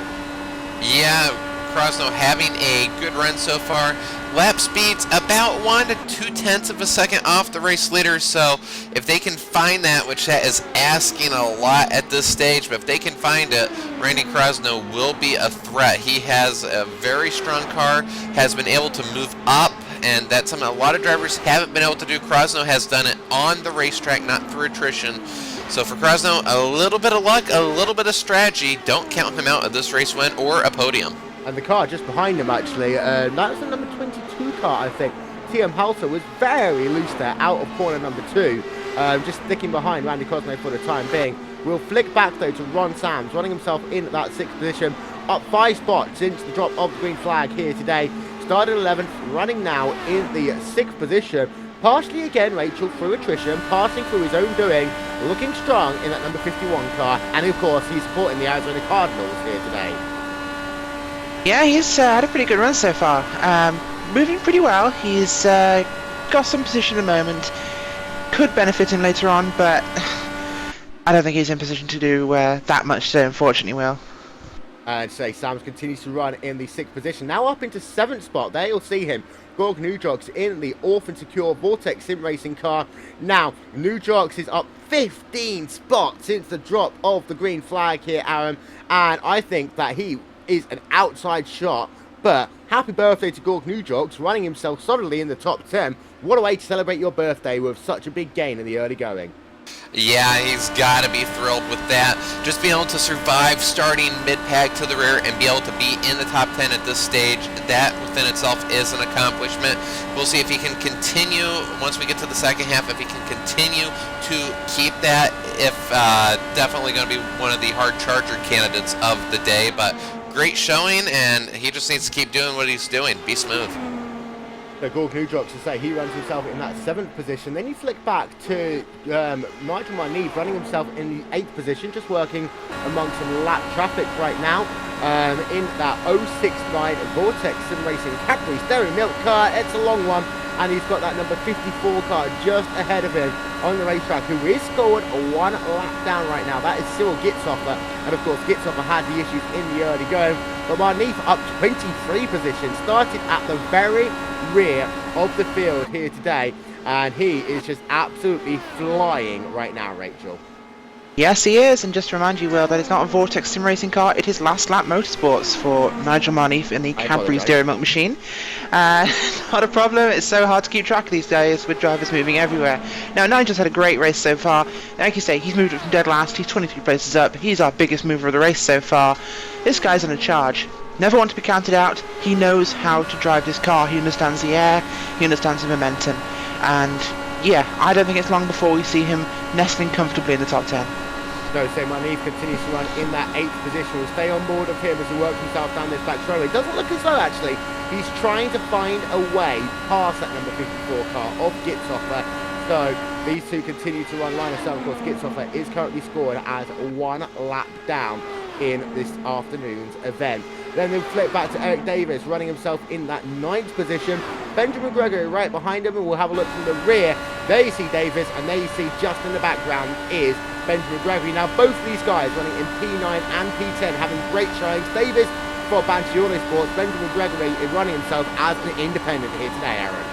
Yeah, Krosno having a good run so far. Lap speeds about 1 to 2/10 of a second off the race leader, so if they can find that, which that is asking a lot at this stage, but if they can find it, Randy Krosno will be a threat. He has a very strong car, has been able to move up, and that's something a lot of drivers haven't been able to do. Krosno has done it on the racetrack, not through attrition. So for Krosno, a little bit of luck, a little bit of strategy. Don't count him out of this race win or a podium. And the car just behind him, actually, that's the number 22 car, I think. TM Halter was very loose there, out of corner number 2, just sticking behind Randy Krosno for the time being. We'll flick back, though, to Ron Sams, running himself in that 6th position, up 5 spots since the drop of the green flag here today. Started 11th, running now in the 6th position. Partially again, Rachel, through attrition, passing through his own doing, looking strong in that number 51 car. And, of course, he's supporting the Arizona Cardinals here today. Yeah, he's had a pretty good run so far. Moving pretty well. He's got some position at the moment. Could benefit him later on, but I don't think he's in position to do that much today, unfortunately, Will. And say Sams continues to run in the 6th position. Now up into 7th spot. There you'll see him. Gorg Nujox in the Orphan Secure Vortex Sim Racing car. Now, Nujox is up 15 spots since the drop of the green flag here, Aaron. And I think that he is an outside shot. But happy birthday to Gorg Nujox, running himself solidly in the top 10. What a way to celebrate your birthday with such a big gain in the early going. Yeah, he's got to be thrilled with that. Just being able to survive starting mid-pack to the rear and be able to be in the top 10 at this stage, that within itself is an accomplishment. We'll see if he can continue, once we get to the second half, if he can continue to keep that. If definitely going to be one of the hard charger candidates of the day, but great showing, and he just needs to keep doing what he's doing. Be smooth. So Gorg Nujox, to say, he runs himself in that 7th position. Then you flick back to Nigel Marneve running himself in the 8th position, just working amongst some lap traffic right now in that 069 Vortex Sim Racing Cadbury Stereo Milk car. It's a long one, and he's got that number 54 car just ahead of him on the racetrack, who is scored 1 lap down right now. That is Cyril Gitzhofer, and of course Gitzhofer had the issues in the early going. But Marneve up 23 positions, started at the very rear of the field here today, and he is just absolutely flying right now, Rachel. Yes, he is, and just to remind you, Will, that it's not a Vortex Sim Racing car, it is Last Lap Motorsports for Nigel Marneve in the Cadbury Stereo Milk machine. Not a problem, it's so hard to keep track of these days with drivers moving everywhere. Now, Nigel's had a great race so far. Like you say, he's moved up from dead last, he's 23 places up, he's our biggest mover of the race so far. This guy's on a charge. Never want to be counted out. He knows how to drive this car. He understands the air, he understands the momentum, and yeah, I don't think it's long before we see him nestling comfortably in the top 10. No, so Marneve continues to run in that 8th position. We'll stay on board of him as he works himself down this back straightaway. It doesn't look as though, actually, he's trying to find a way past that number 54 car of Gitzhofer. So these two continue to run line of sight. Of course, Gitzhofer is currently scored as 1 lap down in this afternoon's event. Then they'll flip back to Eric Davis, running himself in that 9th position. Benjamin Gregory right behind him, and we'll have a look from the rear. There you see Davis, and there you see just in the background is Benjamin Gregory. Now, both of these guys running in P9 and P10, having great showings. Davis for Banchione Sports, Benjamin Gregory is running himself as an independent here today, Aaron.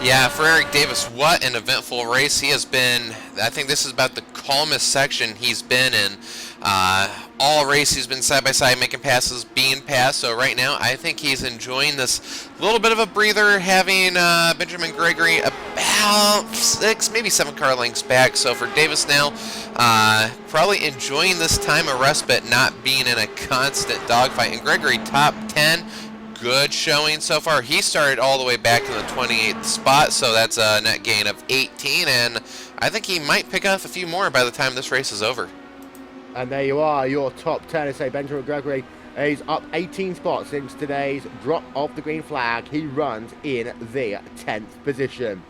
Yeah, for Eric Davis, what an eventful race he has been. I think this is about the calmest section he's been in. All race he's been side by side, making passes, being passed. So right now, I think he's enjoying this little bit of a breather, having Benjamin Gregory about 6, maybe 7 car lengths back. So for Davis now, probably enjoying this time of respite, not being in a constant dogfight. And Gregory, top 10. Good showing so far. He started all the way back in the 28th spot, so that's a net gain of 18, and I think he might pick up a few more by the time this race is over. And there you are, your top 10. I say Benjamin Gregory is up 18 spots since today's drop of the green flag. He runs in the 10th position.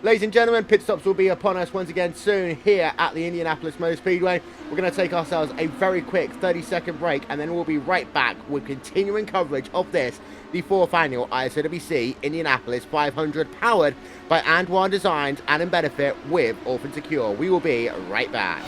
Ladies and gentlemen, pit stops will be upon us once again soon here at the Indianapolis Motor Speedway. We're going to take ourselves a very quick 30-second break, and then we'll be right back with continuing coverage of this, the 4th annual ISOWC Indianapolis 500, powered by Andwerndesign and in benefit with Orphan Secure. We will be right back.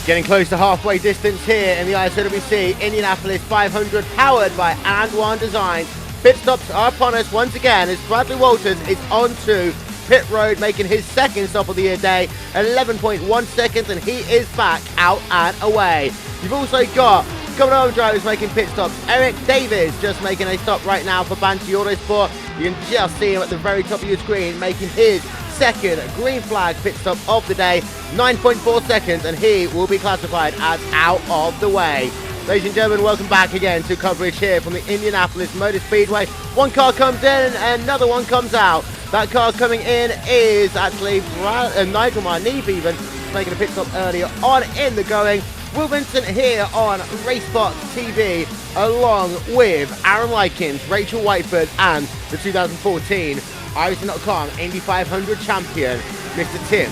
Getting close to halfway distance here in the ISOWC Indianapolis 500, powered by Andwerndesign. Pit stops are upon us once again as Bradley Walters is onto pit road, making his second stop of the year day, 11.1 seconds, and he is back out and away. You've also got coming home drivers making pit stops. Eric Davis just making a stop right now for Banshee Autosport. You can just see him at the very top of your screen making his second green flag pit stop of the day, 9.4 seconds, and he will be classified as out of the way. Ladies and gentlemen, welcome back again to coverage here from the Indianapolis Motor Speedway. One car comes in, another one comes out. That car coming in is actually Nigel Marneef, even making a pit stop earlier on in the going. Will Vincent here on RaceSpot TV, along with Aaron Likens, Rachel Whiteford, and the 2014 iRacing.com Indy 500 champion, Mr. Tim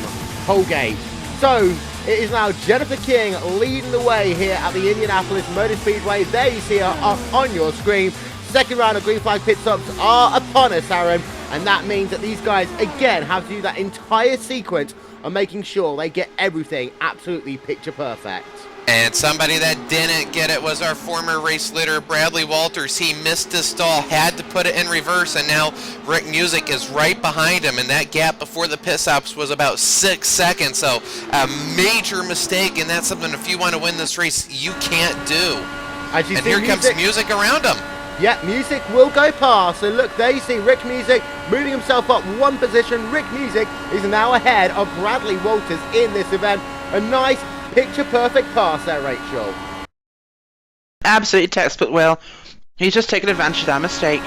Holgate. So, it is now Jennifer King leading the way here at the Indianapolis Motor Speedway. There you see her up on your screen. Second round of green flag pit stops are upon us, Aaron, and that means that these guys, again, have to do that entire sequence of making sure they get everything absolutely picture perfect. And somebody that didn't get it was our former race leader, Bradley Walters. He missed his stall, had to put it in reverse, and now Rick Music is right behind him, and that gap before the pit stops was about 6 seconds, so a major mistake, and that's something if you want to win this race, you can't do. As you and see, here comes Music around him. Yeah, Music will go past. So look, there you see Rick Music moving himself up one position. Rick Music is now ahead of Bradley Walters in this event. A nice picture-perfect pass there, Rachel. Absolutely textbook, Will. He's just taken advantage of that mistake.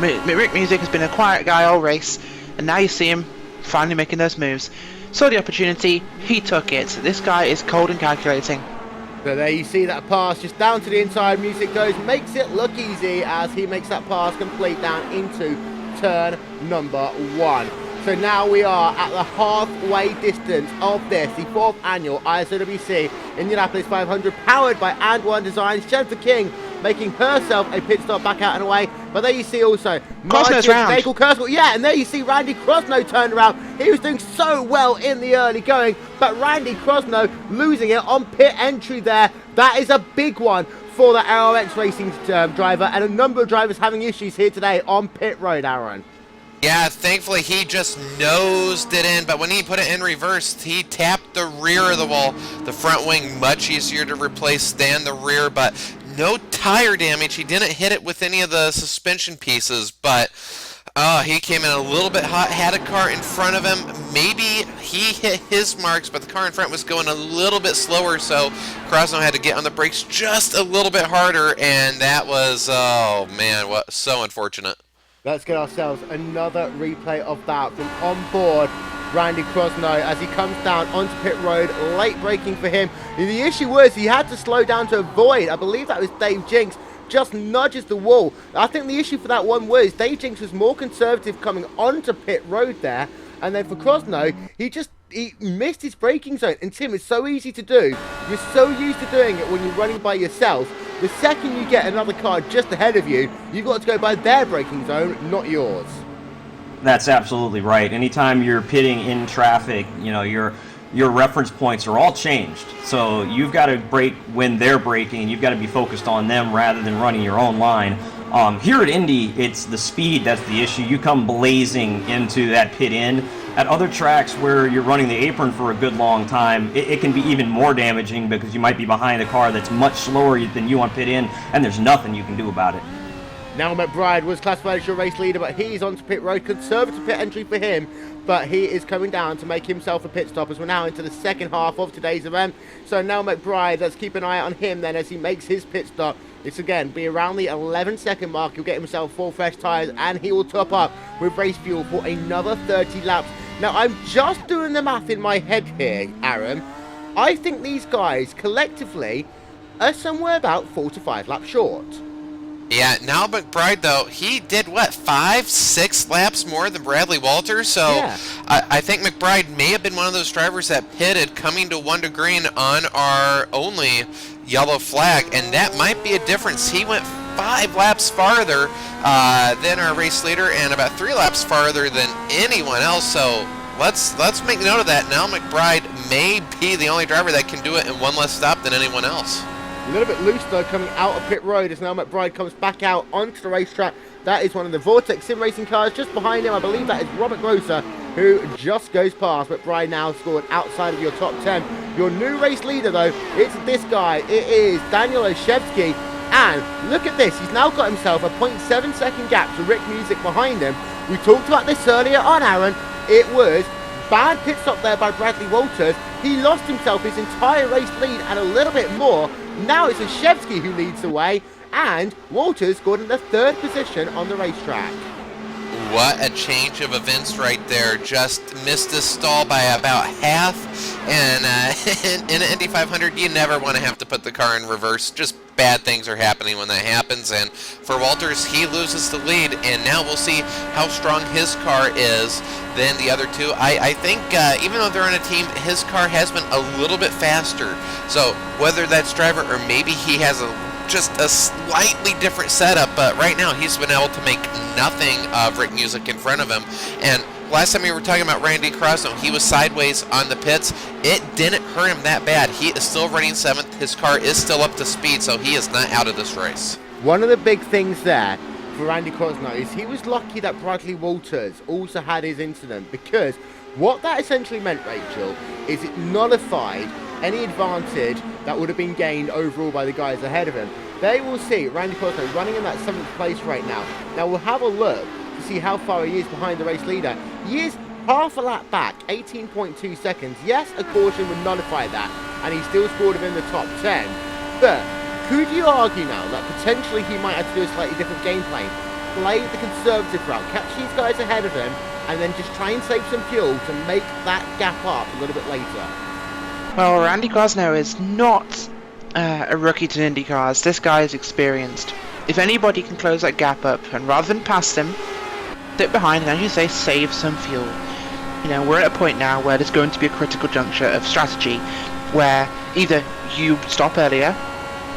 Rick Music has been a quiet guy all race, and now you see him finally making those moves. Saw the opportunity, he took it. This guy is cold and calculating. So there you see that pass just down to the inside. Music goes, makes it look easy as he makes that pass complete down into turn number 1. So now we are at the halfway distance of this, the 4th annual ISOWC Indianapolis 500, powered by Andwerndesign. Jennifer King making herself a pit stop back out and away. But there you see also yeah, and there you see Randy Crosno turned around. He was doing so well in the early going, but Randy Crosno losing it on pit entry there. That is a big one for the RRX Racing driver, and a number of drivers having issues here today on pit road, Aaron. Yeah, thankfully he just nosed it in, but when he put it in reverse, he tapped the rear of the wall. The front wing, much easier to replace than the rear, but no tire damage. He didn't hit it with any of the suspension pieces, but he came in a little bit hot, had a car in front of him. Maybe he hit his marks, but the car in front was going a little bit slower, so Crosno had to get on the brakes just a little bit harder, and that was, oh man, what so unfortunate. Let's get ourselves another replay of that from on board Randy Crosno as he comes down onto pit road. Late braking for him. The issue was he had to slow down to avoid, I believe that was Dave Jinks, just nudges the wall. I think the issue for that one was Dave Jinks was more conservative coming onto pit road there, and then for Crosno, he missed his braking zone. And Tim, it's so easy to do. You're so used to doing it when you're running by yourself. The second you get another car just ahead of you, you've got to go by their braking zone, not yours. That's absolutely right. Anytime you're pitting in traffic, you know, your reference points are all changed. So you've got to brake when they're braking, and you've got to be focused on them rather than running your own line. Here at Indy, it's the speed that's the issue. You come blazing into that pit in. At other tracks where you're running the apron for a good long time, it can be even more damaging because you might be behind a car that's much slower than you on pit in, and there's nothing you can do about it. Now McBride was classified as your race leader, but he's onto pit road. Conservative pit entry for him, but he is coming down to make himself a pit stop as we're now into the second half of today's event. So now McBride, let's keep an eye on him then as he makes his pit stop. It's again be around the 11-second mark. He'll get himself 4 fresh tyres, and he will top up with race fuel for another 30 laps. Now I'm just doing the math in my head here, Aaron. I think these guys collectively are somewhere about 4 to 5 laps short. Yeah, now McBride, though, he did, 5-6 laps more than Bradley Walters? So yeah. I think McBride may have been one of those drivers that pitted coming to 1 to green on our only yellow flag, and that might be a difference. He went 5 laps farther than our race leader and about 3 laps farther than anyone else. So let's make note of that. Now McBride may be the only driver that can do it in one less stop than anyone else. A little bit loose though coming out of pit road as now McBride comes back out onto the racetrack. That is one of the Vortex Sim Racing cars just behind him. I believe that is Robert Grosser, who just goes past. McBride now scored outside of your top 10. Your new race leader though, it's this guy. It is Daniel Oshevsky. And look at this, he's now got himself a 0.7 second gap to Rick Music behind him. We talked about this earlier on, Aaron. It was bad pit stop there by Bradley Walters. He lost himself his entire race lead and a little bit more. Now it's Oshevsky who leads the way, and Walters scored in the 3rd position on the racetrack. What a change of events right there. Just missed this stall by about half. And in an Indy 500, you never want to have to put the car in reverse. Just bad things are happening when that happens. And for Walters, he loses the lead. And now we'll see how strong his car is than the other two. I think even though they're in a team, his car has been a little bit faster. So whether that's driver or maybe he has just a slightly different setup, but right now he's been able to make nothing of Rick Music in front of him. And last time we were talking about Randy Crosno, he was sideways on the pits. It didn't hurt him that bad. He is still running 7th. His car is still up to speed, so he is not out of this race. One of the big things there for Randy Crosno is he was lucky that Bradley Walters also had his incident, because what that essentially meant, Rachel, is it nullified any advantage that would have been gained overall by the guys ahead of him. They will see Randy Crosno running in that 7th place right now. Now we'll have a look to see how far he is behind the race leader. He is half a lap back, 18.2 seconds. Yes, a caution would nullify that, and he still scored within the top 10. But could you argue now that potentially he might have to do a slightly different game plan? Play the conservative route, catch these guys ahead of him, and then just try and save some fuel to make that gap up a little bit later. Well, Randy Crosno is not a rookie to Indy cars. This guy is experienced. If anybody can close that gap up, and rather than pass them, sit behind and, as you say, save some fuel. You know, we're at a point now where there's going to be a critical juncture of strategy, where either you stop earlier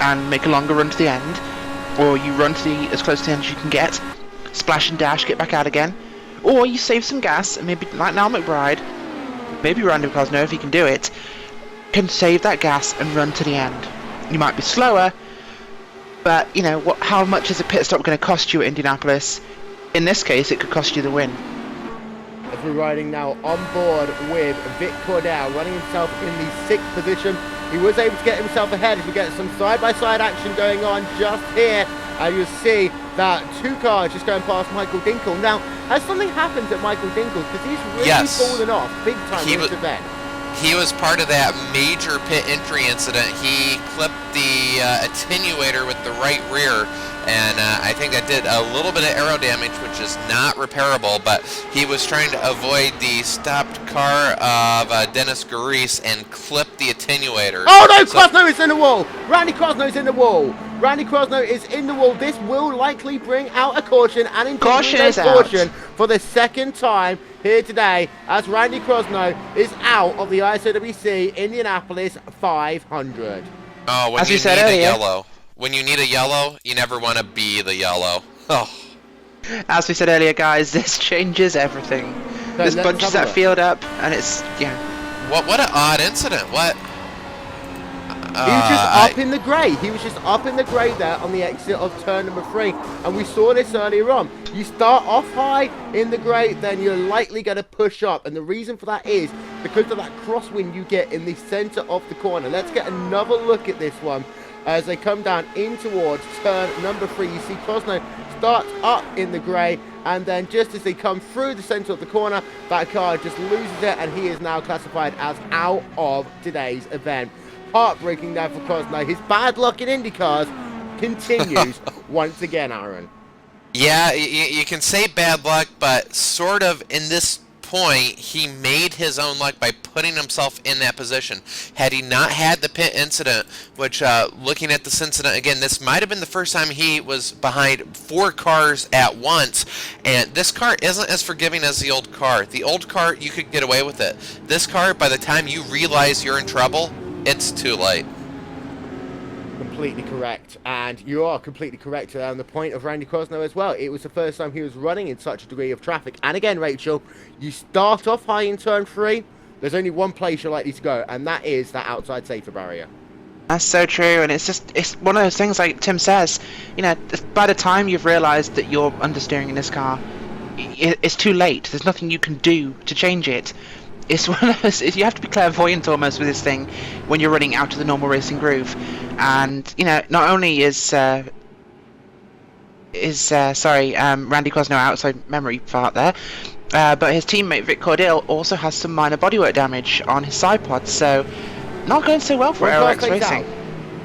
and make a longer run to the end, or you run to as close to the end as you can get, splash and dash, get back out again, or you save some gas, and maybe, like now McBride, maybe Randy Crosno, if he can do it, can save that gas and run to the end. You might be slower, but you know how much is a pit stop going to cost you at Indianapolis? In this case, it could cost you the win. As we're riding now on board with Vic Cordell, running himself in the 6th position. He was able to get himself ahead as we get some side-by-side action going on just here. And you'll see that 2 cars just going past Michael Dinkle. Now, has something happened at Michael Dinkle? Because he's really fallen off big time in this event. He was part of that major pit entry incident. He clipped the attenuator with the right rear, and I think that did a little bit of aero damage, which is not repairable, but he was trying to avoid the stopped car of Dennis Garis and clipped the attenuator. Oh no, Crosno is in the wall! Randy Crosno's in the wall! Randy Crosno is in the wall. This will likely bring out a caution, and indeed caution for the 2nd time here today, as Randy Crosno is out of the ISOWC Indianapolis 500. Oh, when you need a yellow. When you need a yellow, you never want to be the yellow. Oh. As we said earlier, guys, this changes everything. So this bunches that field up, and it's, yeah. What an odd incident. What? He was just up in the grey. He was just up in the grey there on the exit of turn number 3. And we saw this earlier on. You start off high in the grey, then you're likely going to push up. And the reason for that is because of that crosswind you get in the centre of the corner. Let's get another look at this one as they come down in towards turn number 3. You see Crosno starts up in the grey, and then just as they come through the centre of the corner, that car just loses it, and he is now classified as out of today's event. Heartbreaking there for Crosno. His bad luck in IndyCars continues once again, Aaron. Yeah, you can say bad luck, but sort of in this point, he made his own luck by putting himself in that position. Had he not had the pit incident, which looking at this incident again, this might have been the first time he was behind 4 cars at once, and this car isn't as forgiving as the old car. The old car, you could get away with it. This car, by the time you realize you're in trouble, it's too late. completely correct, and you are completely correct on the point of Randy Crosno as well. It was the first time he was running in such a degree of traffic. And again, Rachel, you start off high in turn 3, there's only one place you're likely to go, and that is that outside safety barrier. That's so true, and it's one of those things like Tim says, you know, by the time you've realised that you're understeering in this car, it's too late. There's nothing you can do to change it. It's one of those, you have to be clairvoyant almost with this thing when you're running out of the normal racing groove. And, you know, not only is Randy Crosno outside memory fart there, but his teammate Vic Cordell also has some minor bodywork damage on his side pod, so not going so well for Aerox Racing.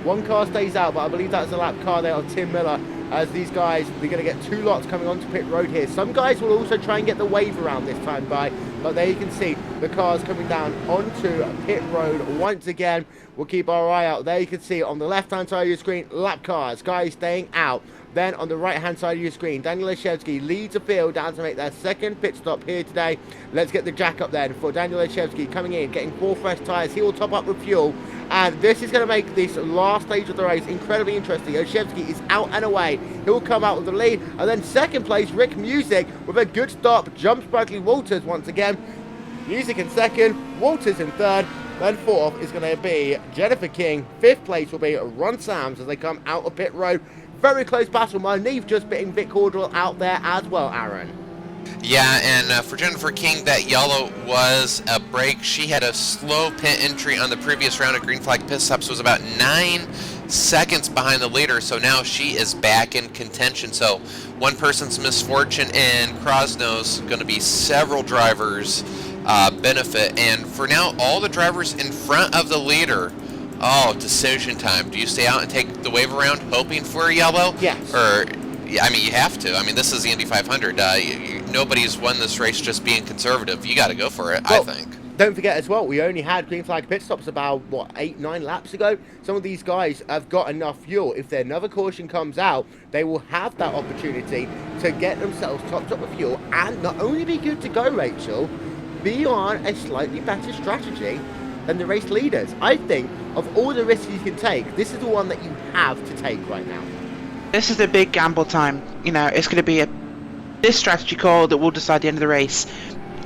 One car stays out, but I believe that's a lap car there of Tim Miller, as these guys, they're going to get 2 lots coming onto pit road here. Some guys will also try and get the wave around this time by, but there you can see the cars coming down onto pit road once again. We'll keep our eye out. There you can see on the left-hand side of your screen, lap cars, guys staying out. Then on the right-hand side of your screen, Daniel Olszewski leads the field down to make their second pit stop here today. Let's get the jack up then for Daniel Olszewski coming in, getting 4 fresh tyres. He will top up with fuel. And this is going to make this last stage of the race incredibly interesting. Olszewski is out and away. He will come out with the lead. And then second place, Rick Music with a good stop. Jumps Bradley Walters once again. Music in second, Walters in third. Then fourth is going to be Jennifer King. Fifth place will be Ron Sams as they come out of pit road. Very close battle. Neve just beating Vic Cordell out there as well, Aaron. Yeah, and for Jennifer King, that yellow was a break. She had a slow pit entry on the previous round of green flag pit stops, was about 9 seconds behind the leader, so now she is back in contention. So one person's misfortune and Crosno's going to be several drivers' benefit. And for now, all the drivers in front of the leader. Oh, decision time. Do you stay out and take the wave around hoping for a yellow? Yes. Or, yeah, I mean, you have to. I mean, this is the Indy 500. Nobody's won this race just being conservative. You got to go for it, well, I think. Don't forget as well, we only had green flag pit stops about, what, 8-9 laps ago? Some of these guys have got enough fuel. If another caution comes out, they will have that opportunity to get themselves topped up with fuel and not only be good to go, Rachel, be on a slightly better strategy than the race leaders. I think of all the risks you can take, this is the one that you have to take right now. This is the big gamble time. You know, it's going to be this strategy call that will decide the end of the race.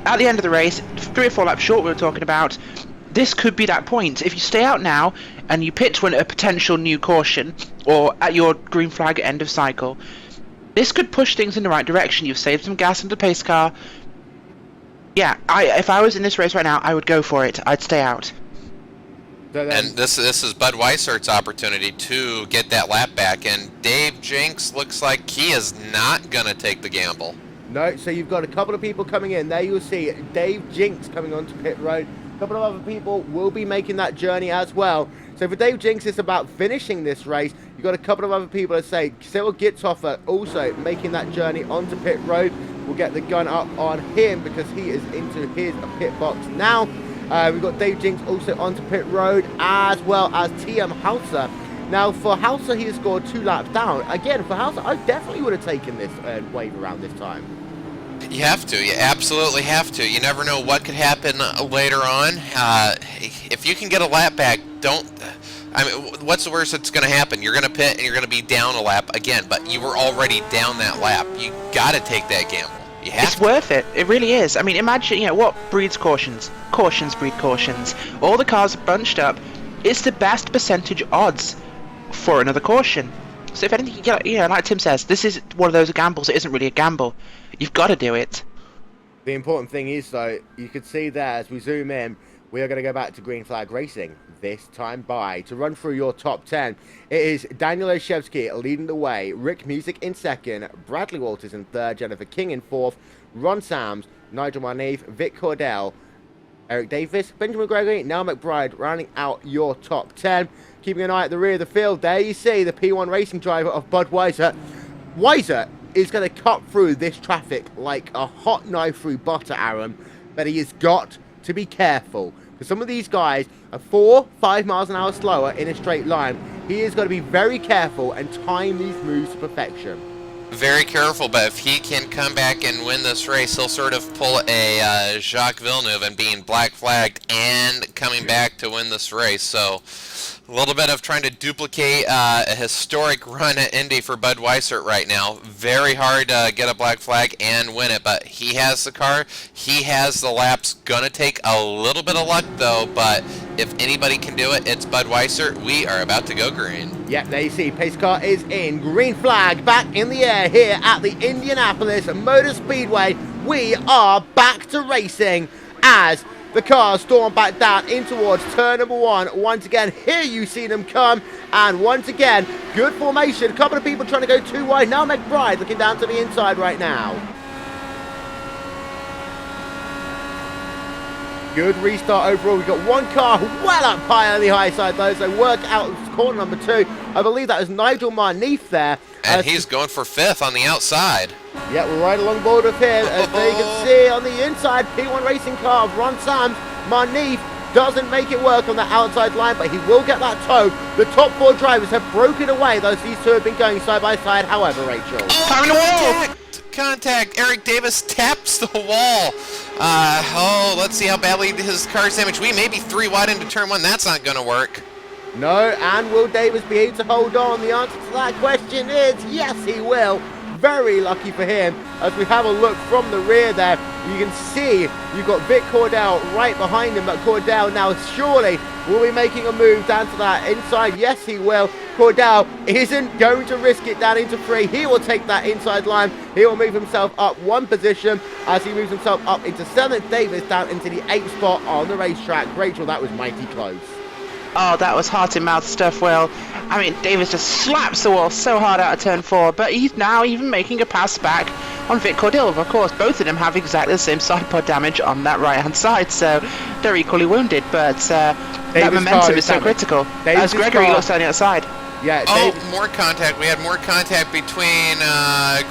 At the end of the race, 3 or 4 laps short we were talking about, this could be that point. If you stay out now and you pit to a potential new caution or at your green flag end of cycle, this could push things in the right direction. You've saved some gas in the pace car. Yeah, if I was in this race right now, I would go for it. I'd stay out. And this is Bud Weissert's opportunity to get that lap back, and Dave Jinks looks like he is not going to take the gamble. No, so you've got a couple of people coming in. There you'll see Dave Jinks coming onto pit road. A couple of other people will be making that journey as well. So for Dave Jinks, it's about finishing this race. You've got a couple of other people that say Cyril Gitzhofer also making that journey onto pit road. We'll get the gun up on him because he is into his pit box now. We've got Dave Jinks also onto pit road, as well as TM Hauser. Now, for Hauser, he has scored 2 laps down. Again, for Hauser, I definitely would have taken this wave around this time. You have to. You absolutely have to. You never know what could happen later on. If you can get a lap back, don't... I mean, what's the worst that's going to happen? You're going to pit and you're going to be down a lap again, but you were already down that lap. You got to take that gamble. You have it's worth it. It really is. I mean, imagine, you know, what breeds cautions? Cautions breed cautions. All the cars are bunched up. It's the best percentage odds for another caution. So if anything, you know, like Tim says, this is one of those gambles. It isn't really a gamble. You've got to do it. The important thing is, though, you can see there as we zoom in, we are going to go back to green flag racing this time by. To run through your top 10, it is Daniel Olszewski leading the way, Rick Music in second, Bradley Walters in third, Jennifer King in fourth, Ron Sams, Nigel Marneve, Vic Cordell, Eric Davis, Benjamin Gregory, Nell McBride rounding out your top 10. Keeping an eye at the rear of the field, there you see the P1 racing driver of Bud Weissert. Weissert is going to cut through this traffic like a hot knife through butter, Aaron, but he has got to be careful. Because some of these guys are 4-5 miles an hour slower in a straight line. He is going to be very careful and time these moves to perfection. Very careful, but if he can come back and win this race, he'll sort of pull a Jacques Villeneuve and being black flagged and coming back to win this race. So A little bit of trying to duplicate a historic run at Indy for Bud Weissert right now. Very hard to get a black flag and win it, but he has the car. He has the laps. Gonna take a little bit of luck though, but if anybody can do it, it's Bud Weissert. We are about to go green. Yep, there you see, pace car is in. Green flag back in the air here at the Indianapolis Motor Speedway. We are back to racing as the cars storm back down in towards turn number 1. Once again, here you see them come. And once again, good formation. A couple of people trying to go too wide. Now McBride looking down to the inside right now. Good restart overall. We've got one car well up high on the high side though. So work out corner number 2. I believe that was Nigel Marneef there. And he's going for 5th on the outside. Yeah, we're right along board with him. As they can see on the inside, P1 racing car of Ron Sams. Marneef doesn't make it work on the outside line, but he will get that toe. The top 4 drivers have broken away, though these two have been going side by side. However, Rachel. Contact. Eric Davis taps the wall. Let's see how badly his car is damaged. We may be 3 wide into turn 1. That's not going to work. No, and will Davis be able to hold on? The answer to that question is yes, he will. Very lucky for him. As we have a look from the rear there, you can see you've got Vic Cordell right behind him, but Cordell now surely will be making a move down to that inside. Yes, he will. Cordell isn't going to risk it down into 3. He will take that inside line. He will move himself up 1 position as he moves himself up into 7th. Davis down into the 8th spot on the racetrack. Rachel, that was mighty close. Oh, that was heart-in-mouth stuff, Will. I mean, Davis just slaps the wall so hard out of turn 4, but he's now even making a pass back on Vic Cordell. Of course, both of them have exactly the same side pod damage on that right-hand side, so they're equally wounded, but that momentum is so critical. As Gregory looks on the outside. Yeah. More contact. We had more contact between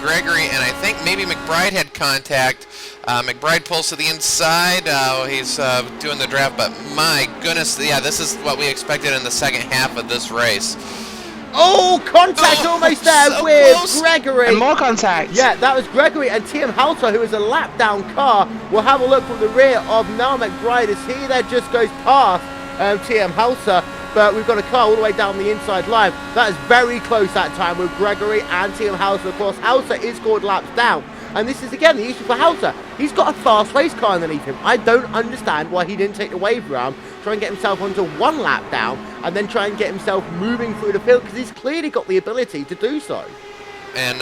Gregory and I think maybe McBride had contact. McBride pulls to the inside. He's doing the draft, but my goodness, yeah, this is what we expected in the second half of this race. Oh, contact almost there so with close. Gregory. And more contact. Yeah, that was Gregory, and TM Halter, who is a lap down car, will have a look from the rear of Noel McBride as he there just goes past TM Halter. But we've got a car all the way down the inside line. That is very close that time with Gregory and TM Halter. Of course, Halter is scored laps down. And this is, again, the issue for Halter. He's got a fast race car underneath him. I don't understand why he didn't take the wave round, try and get himself onto 1 lap down, and then try and get himself moving through the field, because he's clearly got the ability to do so. And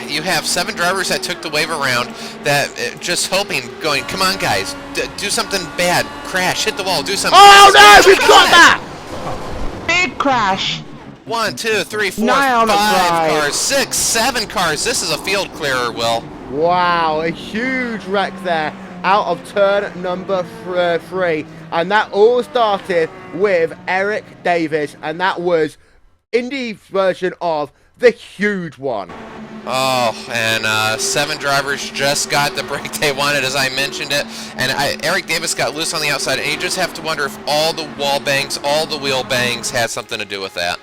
you have 7 drivers that took the wave around that just hoping, going, come on, guys, do something bad. Crash, hit the wall, do something. Oh, no, we've got that! Big crash. 1, 2, 3, 4, 5 cars, 6, 7 cars. This is a field clearer, Will. Wow, a huge wreck there out of turn number 3. And that all started with Eric Davis, and that was Indy's version of the huge one. Oh, and 7 drivers just got the break they wanted, as I mentioned it. And Eric Davis got loose on the outside, and you just have to wonder if all the wall bangs, all the wheel bangs had something to do with that.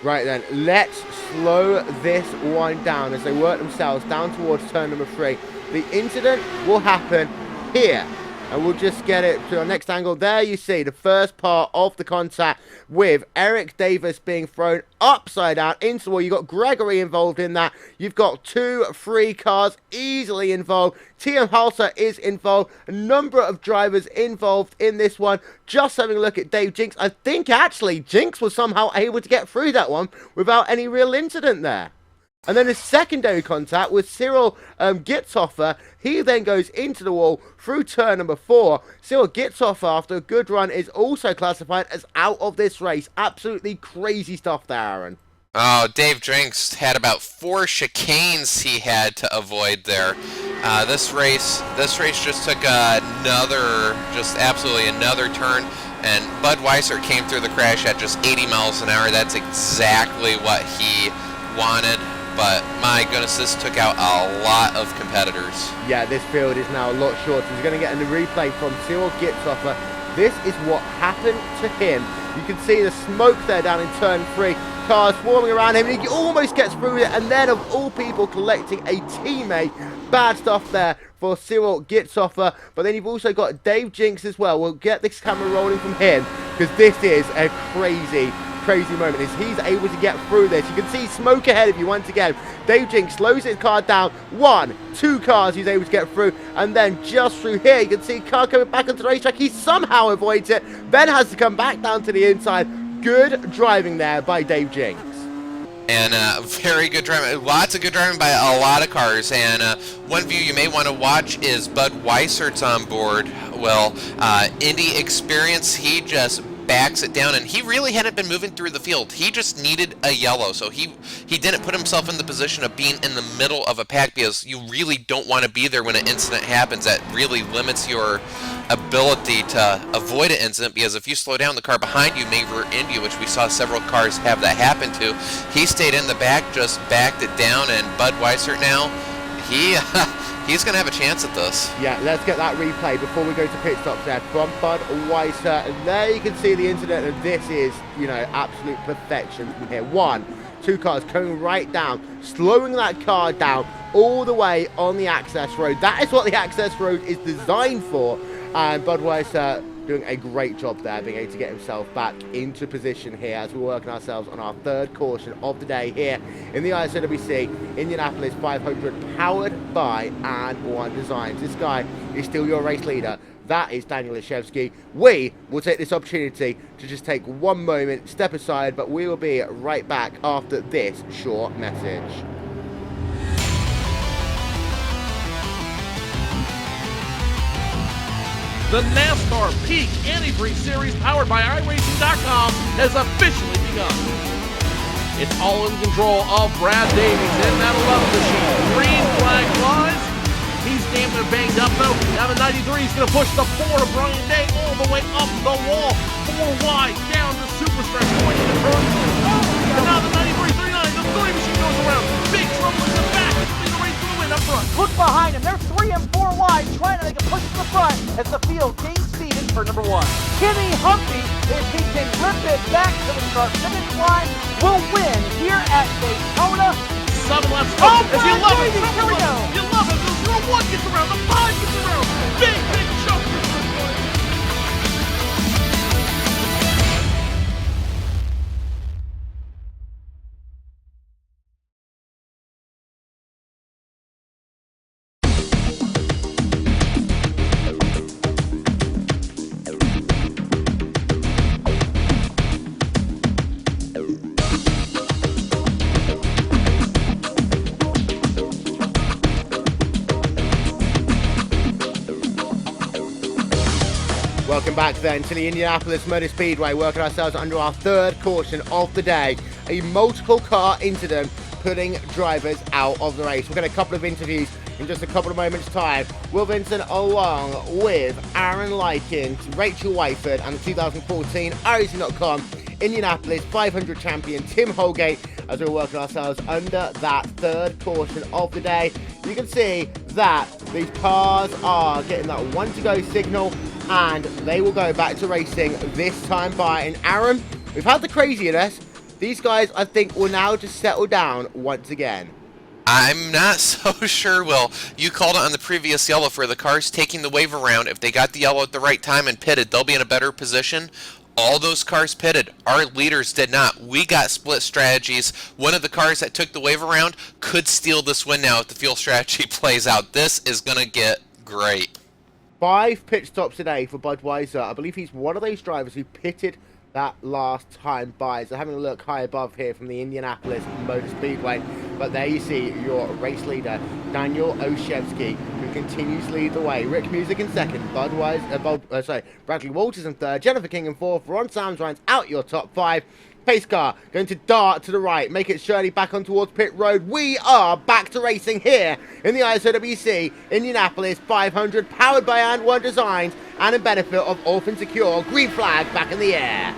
Right then, let's slow this one down as they work themselves down towards turn number 3. The incident will happen here. And we'll just get it to our next angle. There you see the first part of the contact with Eric Davis being thrown upside down into the wall. You've got Gregory involved in that. You've got 2 free cars easily involved. TM Halter is involved. A number of drivers involved in this one. Just having a look at Dave Jinks. I think actually Jinks was somehow able to get through that one without any real incident there. And then the secondary contact with Cyril Gitzhofer. He then goes into the wall through turn number 4. Cyril Gitzhofer, after a good run, is also classified as out of this race. Absolutely crazy stuff there, Aaron. Oh, Dave Drinks had about 4 chicanes he had to avoid there. This race just took absolutely another turn. And Bud Weissert came through the crash at just 80 miles an hour. That's exactly what he wanted. But my goodness, this took out a lot of competitors. Yeah, this field is now a lot shorter. He's going to get a replay from Cyril Gitzhofer. This is what happened to him. You can see the smoke there down in turn 3. Cars swarming around him, and he almost gets through it. And then, of all people, collecting a teammate. Bad stuff there for Cyril Gitzhofer. But then you've also got Dave Jinks as well. We'll get this camera rolling from him, because this is a crazy crazy moment is he's able to get through this. You can see smoke ahead of you once again. Dave Jinks slows his car down. 1, 2 cars he's able to get through, and then just through here you can see car coming back onto the racetrack. He somehow avoids it. Ben has to come back down to the inside. Good driving there by Dave Jinks. And very good driving, lots of good driving by a lot of cars. And one view you may want to watch is Bud Weisert's on board. Well, Indy experience, he just backs it down, and he really hadn't been moving through the field. He just needed a yellow, so he didn't put himself in the position of being in the middle of a pack, because you really don't want to be there when an incident happens. That really limits your ability to avoid an incident, because if you slow down, the car behind you may rear end you, which we saw several cars have that happen to. He stayed in the back, just backed it down, and Bud Weissert now, he's going to have a chance at this. Yeah, let's get that replay before we go to pit stops there from Bud Weissert. And there you can see the incident, and this is, you know, absolute perfection from here. 1, 2 cars coming right down, slowing that car down all the way on the access road. That is what the access road is designed for. And Bud Weissert doing a great job there, being able to get himself back into position here as we're working ourselves on our 3rd caution of the day here in the ISOWC Indianapolis 500, powered by Andwerndesign. This guy is still your race leader. That is Daniel Leszewski. We will take this opportunity to just take one moment, step aside, but we will be right back after this short message. The NASCAR Peak Antifreeze Series, powered by iRacing.com, has officially begun. It's all in control of Brad Davies in that 11 machine. Green flag flies. He's damn near banged up though. Now the 93 is going to push the 4 of Brian Day all the way up the wall. 4 wide down the super stretch point in the turn. And now the 93-39, the 3 machine goes around. Big trouble in the back. The race to the win up front. Look behind him. They're 3 and 4 wide, trying to make a push to the front as the field gains speed in turn number 1. Kenny Humphrey, if he can rip it back to the start finish line, will win here at Daytona. 7 laps to go. Oh, As you love it. here we go. You love it. The 1 gets around. The 5 gets around. Big choke. Welcome back then to the Indianapolis Motor Speedway, working ourselves under our 3rd caution of the day. A multiple car incident putting drivers out of the race. We'll get a couple of interviews in just a couple of moments' time. Will Vincent, along with Aaron Likens, Rachel Whiteford, and the 2014 iRacing.com Indianapolis 500 champion Tim Holgate, as we're working ourselves under that 3rd caution of the day. You can see that these cars are getting that 1 to go signal, and they will go back to racing this time by. And Aaron, we've had the craziness. These guys, I think, will now just settle down once again. I'm not so sure, Will. You called it on the previous yellow for the cars taking the wave around. If they got the yellow at the right time and pitted, they'll be in a better position. All those cars pitted. Our leaders did not. We got split strategies. One of the cars that took the wave around could steal this win now if the fuel strategy plays out. This is going to get great. 5 pit stops today for Bud Weissert. I believe he's one of those drivers who pitted that last time by. So having a look high above here from the Indianapolis Motor Speedway. But there you see your race leader, Daniel Leszewski, who continues to lead the way. Rick Music in 2nd, Bradley Walters in 3rd, Jennifer King in 4th, Ron Sams rounds out your top 5. Pace car going to dart to the right, make its journey back on towards pit road. We are back to racing here in the ISOWC Indianapolis 500, powered by Andwerndesign and in benefit of Orphan Secure. Green flag back in the air.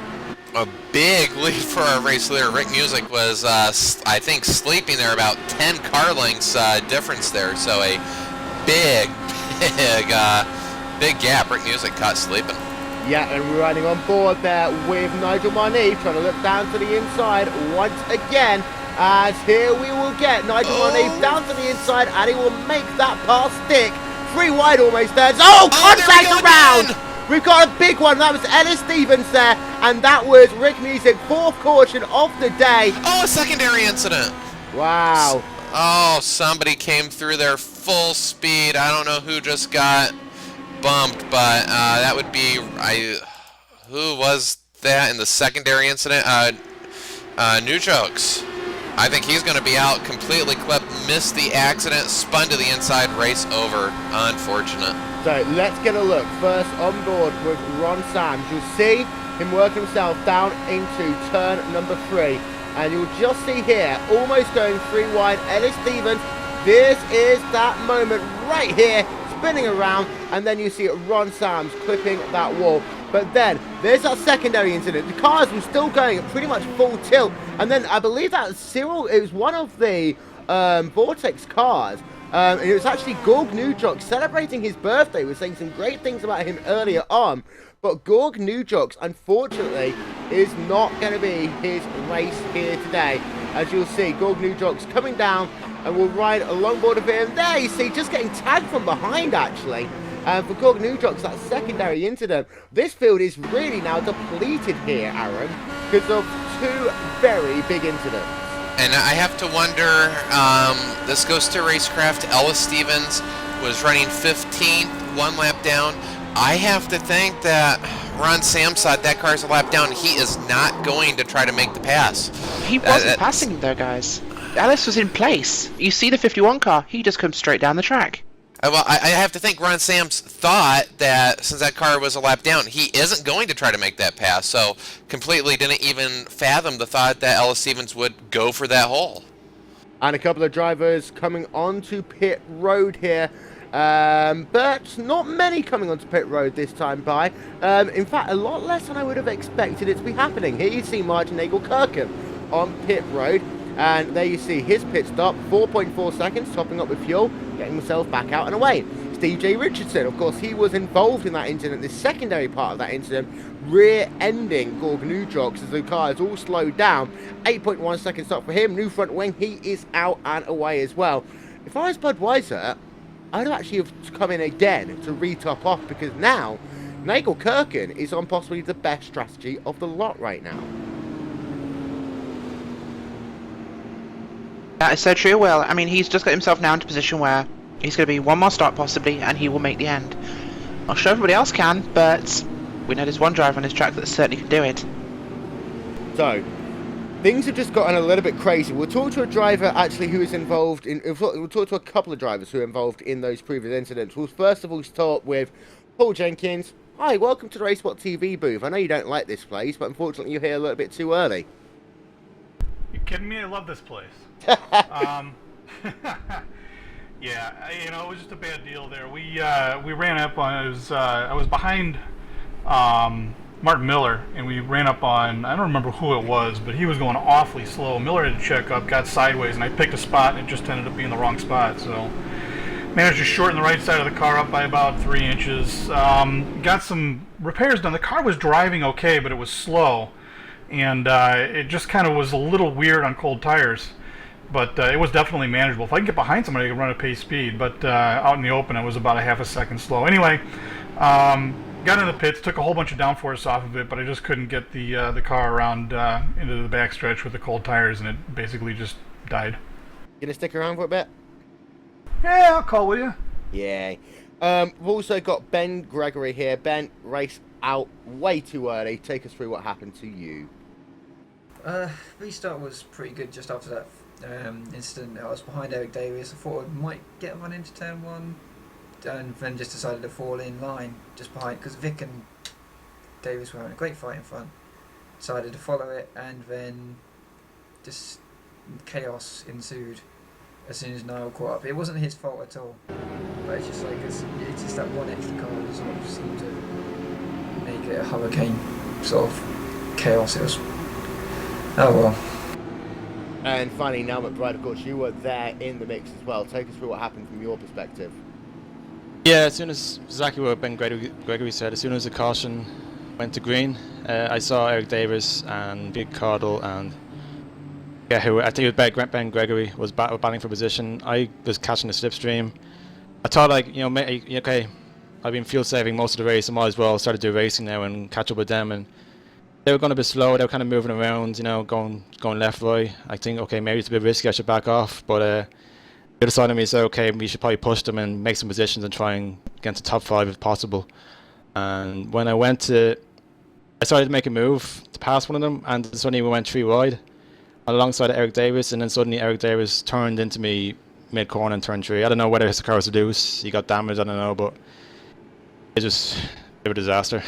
A big lead for our race leader. Rick Music was, I think, sleeping there, about 10 car lengths difference there. So a big gap. Rick Music caught sleeping. Yeah, and we're riding on board there with Nigel Marneve, trying to look down to the inside once again. As here we will get Nigel Marneve down to the inside, and he will make that pass stick. 3 wide almost there. Oh, contact around! We've got a big one. That was Ellis Stevens there, and that was Rick Music, 4th caution of the day. Oh, a secondary incident. Wow. Oh, somebody came through there full speed. I don't know who just got bumped, but that would be who was that in the secondary incident? New Jokes. I think he's going to be out completely clipped. Missed the accident, spun to the inside, race over. Unfortunate. So let's get a look first on board with Ron Sams. You'll see him working himself down into turn number 3. And you'll just see here, almost going 3 wide, Ellis Stevens. This is that moment right here, spinning around, and then you see Ron Sams clipping that wall. But then, there's that secondary incident. The cars were still going at pretty much full tilt, and then I believe that Cyril, it was one of the Vortex cars, and it was actually Gorg Newjock celebrating his birthday. We were saying some great things about him earlier on, but Gorg Newjocks, unfortunately, is not going to be his race here today. As you'll see, Gorg Newjocks coming down and will ride along board of him. There you see, just getting tagged from behind, actually. For Gorg Newjocks, that secondary incident. This field is really now depleted here, Aaron, because of 2 very big incidents. And I have to wonder, this goes to Racecraft. Ellis Stevens was running 15th, 1 lap down. I have to think that Ron Sams thought that car's a lap down. He is not going to try to make the pass. He wasn't passing him though, guys. Ellis was in place. You see the 51 car, he just comes straight down the track. Well, I have to think Ron Sams thought that since that car was a lap down, he isn't going to try to make that pass. So completely didn't even fathom the thought that Ellis Stevens would go for that hole. And a couple of drivers coming onto pit road here. But not many coming onto pit road this time by. In fact, a lot less than I would have expected it to be happening. Here you see Martin Nagel-Kirkham on pit road. And there you see his pit stop, 4.4 seconds, topping up with fuel, getting himself back out and away. Steve J. Richardson, of course, he was involved in that incident, the secondary part of that incident, rear-ending Gorg Newjocks as the car is all slowed down. 8.1 second stop for him, new front wing, he is out and away as well. If I was Budweiser, I'd actually have come in again to re-top off, because now Nagel-Kirkham is on possibly the best strategy of the lot right now. That is so true, Will. I mean, he's just got himself now into a position where he's going to be 1 more stop possibly, and he will make the end. Not sure everybody else can, but we know there's one driver on this track that certainly can do it. So, things have just gotten a little bit crazy. We'll talk to a driver actually who is involved in. We'll talk to a couple of drivers who are involved in those previous incidents. We'll first of all start with Paul Jenkins. Hi, welcome to the RaceSpot TV booth. I know you don't like this place, but unfortunately you're here a little bit too early. You kidding me? I love this place. Yeah, you know, it was just a bad deal there. We ran up on, I was behind Martin Miller, and we ran up on, I don't remember who it was, but he was going awfully slow. Miller had to check up, got sideways, and I picked a spot, and it just ended up being the wrong spot. So managed to shorten the right side of the car up by about 3 inches. Got some repairs done. The car was driving okay, but it was slow, and it just kind of was a little weird on cold tires. But it was definitely manageable. If I can get behind somebody, I can run at pace speed. But out in the open, it was about a half a second slow. Anyway, got in the pits, took a whole bunch of downforce off of it, but I just couldn't get the car around into the backstretch with the cold tires, and it basically just died. Gonna stick around for a bit? Yeah, I'll call with you. Yeah. We've also got Ben Gregory here. Ben, race out way too early. Take us through what happened to you. Restart was pretty good just after that incident. I was behind Eric Davis. I thought I might get one into turn 1, and then just decided to fall in line just behind, because Vic and Davis were having a great fight in front. Decided to follow it, and then just chaos ensued as soon as Niall caught up. It wasn't his fault at all, but it's just like it's just that one extra car that sort of seemed to make it a hurricane sort of chaos. It was, oh well. And finally, now McBride, of course, you were there in the mix as well. Take us through what happened from your perspective. Yeah, as soon as, exactly what Ben Gregory said, as soon as the caution went to green, I saw Eric Davis and Big Cardle and, yeah, who I think it was Ben Gregory was battling for position. I was catching the slipstream. I thought, like, you know, okay, I've been fuel saving most of the race. I might as well start to do racing now and catch up with them. And they were going a bit slow. They were kind of moving around, you know, going left, right. I think, okay, maybe it's a bit risky. I should back off. But the other side of me said, okay, we should probably push them and make some positions and try and get into top 5 if possible. And when I started to make a move to pass one of them, and suddenly we went 3 wide alongside Eric Davis, and then suddenly Eric Davis turned into me mid-corner and turn 3. I don't know whether his car was loose, he got damaged, I don't know, but it was just a bit of a disaster.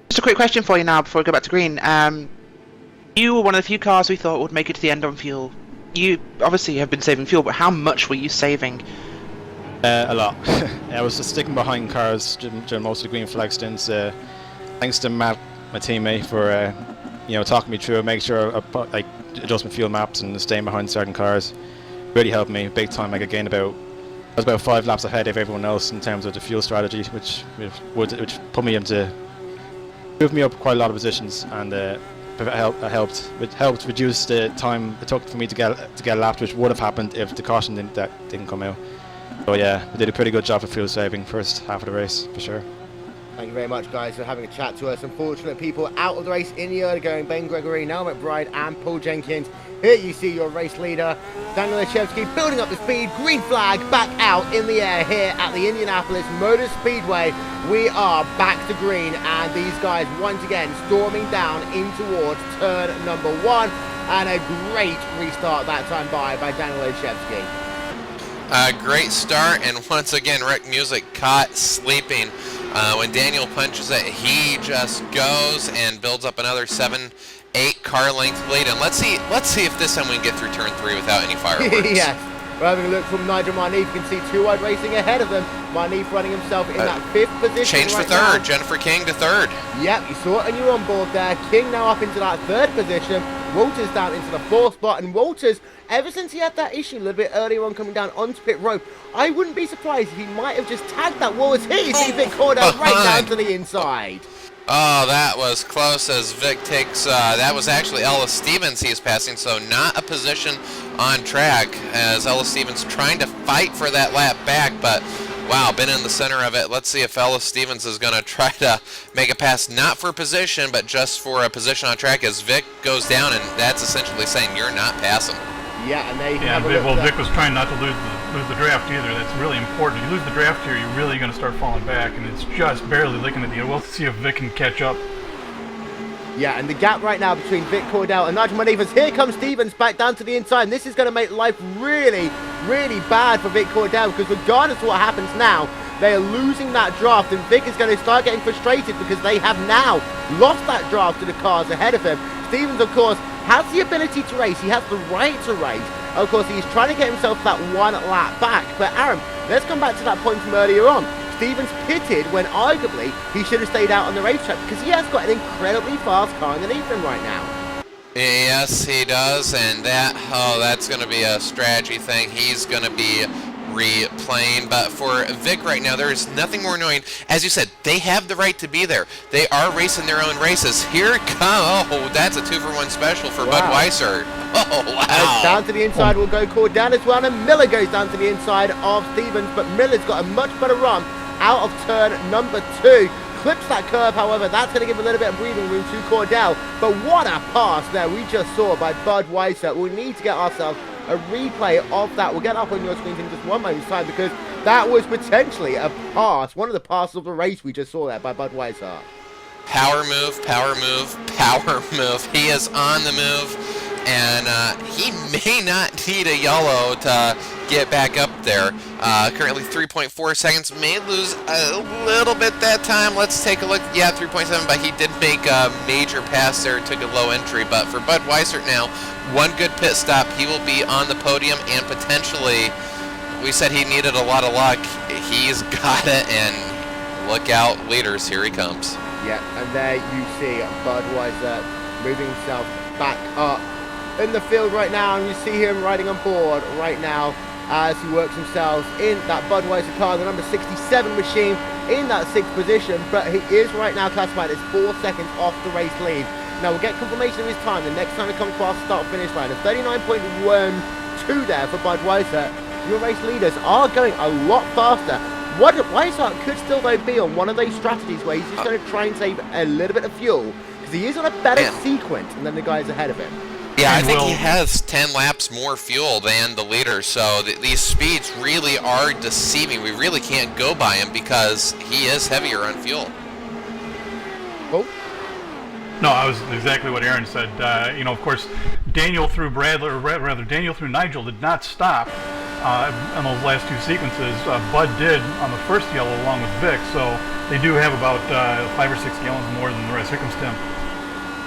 Just a quick question for you now before we go back to green. You were one of the few cars we thought would make it to the end on fuel. You obviously have been saving fuel, but how much were you saving? A lot. I was just sticking behind cars during most of the green flag stints. Thanks to Matt, my teammate, for you know, talking me through it, make sure I adjust my fuel maps and staying behind certain cars. Really helped me big time. Like, I was about 5 laps ahead of everyone else in terms of the fuel strategy, which put me moved me up quite a lot of positions, and it helped reduce the time it took for me to get lapped, which would have happened if the caution didn't come out. So yeah, we did a pretty good job of fuel saving first half of the race for sure. Thank you very much, guys, for having a chat to us. Unfortunate people out of the race in the early going: Ben Gregory, Noel McBride and Paul Jenkins. Here you see your race leader, Daniel ISOWC, building up the speed. Green flag back out in the air here at the Indianapolis Motor Speedway. We are back to green, and these guys once again storming down in towards turn number 1. And a great restart that time by Daniel ISOWC. Great start, and once again, Rick Music caught sleeping. When Daniel punches it, he just goes and builds up another 7-8 car length lead. And let's see if this time we can get through turn 3 without any fireworks. Yes. We're having a look from Nigel Marneef. You can see 2 wide racing ahead of them. Marneef running himself in that 5th position. Change for 3rd. Jennifer King to 3rd. Yep, you saw it and you're on board there. King now up into that 3rd position. Walters down into the 4th spot. And Walters, ever since he had that issue a little bit earlier on coming down onto pit road, I wouldn't be surprised if he might have just tagged that wall as he see Vic Cordell right down to the inside. Oh, that was close as Vic takes, that was actually Ellis Stevens he is passing, so not a position on track as Ellis Stevens trying to fight for that lap back, but wow, been in the center of it. Let's see if Ellis Stevens is going to try to make a pass, not for position, but just for a position on track as Vic goes down, and that's essentially saying you're not passing. Yeah, and they Vic was trying not to lose the draft either. That's really important. If you lose the draft here, you're really going to start falling back, and it's just barely licking at the end. We'll see if Vic can catch up. Yeah, and the gap right now between Vic Cordell and Nigel Marneef, here comes Stevens back down to the inside, and this is going to make life really, really bad for Vic Cordell, because regardless of what happens now, they are losing that draft, and Vic is going to start getting frustrated because they have now lost that draft to the cars ahead of him. Stevens, of course, has the ability to race. He has the right to race. Of course, he's trying to get himself that 1 lap back. But Aaron, let's come back to that point from earlier on. Stevens pitted when arguably he should have stayed out on the racetrack because he has got an incredibly fast car underneath him right now. Yes, he does, and that's going to be a strategy thing. He's going to be replaying, but for Vic right now, there is nothing more annoying. As you said, they have the right to be there. They are racing their own races. Here it comes. Oh, that's a 2-for-1 special for Bud Weiser. Oh, wow. Down to the inside will go Cordell as well, and Miller goes down to the inside of Stevens, but Miller's got a much better run out of turn number 2. Clips that curve, however, that's going to give a little bit of breathing room to Cordell. But what a pass there we just saw by Bud Weiser. We need to get ourselves a replay of that. We'll get up on your screens in just one moment's time because that was potentially a pass. One of the passes of the race we just saw there by Bud Weiser. Power move, power move, power move. He is on the move. And he may not need a yellow to get back up there. Currently 3.4 seconds. May lose a little bit that time. Let's take a look. Yeah, 3.7, but he did make a major pass there. Took a low entry. But for Bud Weiser now, one good pit stop. He will be on the podium and potentially, we said he needed a lot of luck. He's got it, and look out, leaders. Here he comes. Yeah, and there you see Bud Weiser moving himself back up in the field right now, and you see him riding on board right now as he works himself in that Budweiser car, the number 67 machine, in that 6th position, but he is right now classified as 4 seconds off the race lead. Now we'll get confirmation of his time the next time he comes across the start-finish line. A 39.12 there for Budweiser. Your race leaders are going a lot faster Weishart could still though be on one of those strategies where he's just going to try and save a little bit of fuel because he is on a better sequence than the guys ahead of him. Yeah, I think he has 10 laps more fuel than the leader, so these speeds really are deceiving. We really can't go by him because he is heavier on fuel. Oh. No, I was exactly what Aaron said. You know, of course, Daniel through Daniel through Nigel did not stop on those last two sequences. Bud did on the first yellow along with Vic, so they do have about 5 or 6 gallons more than the rest. Here comes Tim.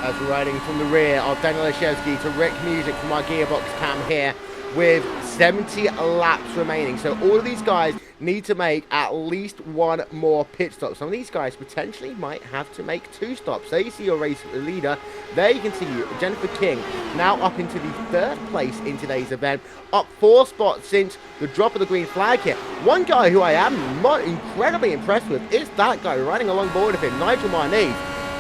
As we're riding from the rear of Daniel Olszewski to Rick Music from our gearbox cam here with 70 laps remaining. So all of these guys need to make at least one more pit stop. Some of these guys potentially might have to make 2 stops. There you see your race leader. There you can see Jennifer King now up into the 3rd place in today's event. Up 4 spots since the drop of the green flag here. One guy who I am incredibly impressed with is that guy riding along board with him, Nigel Marnese.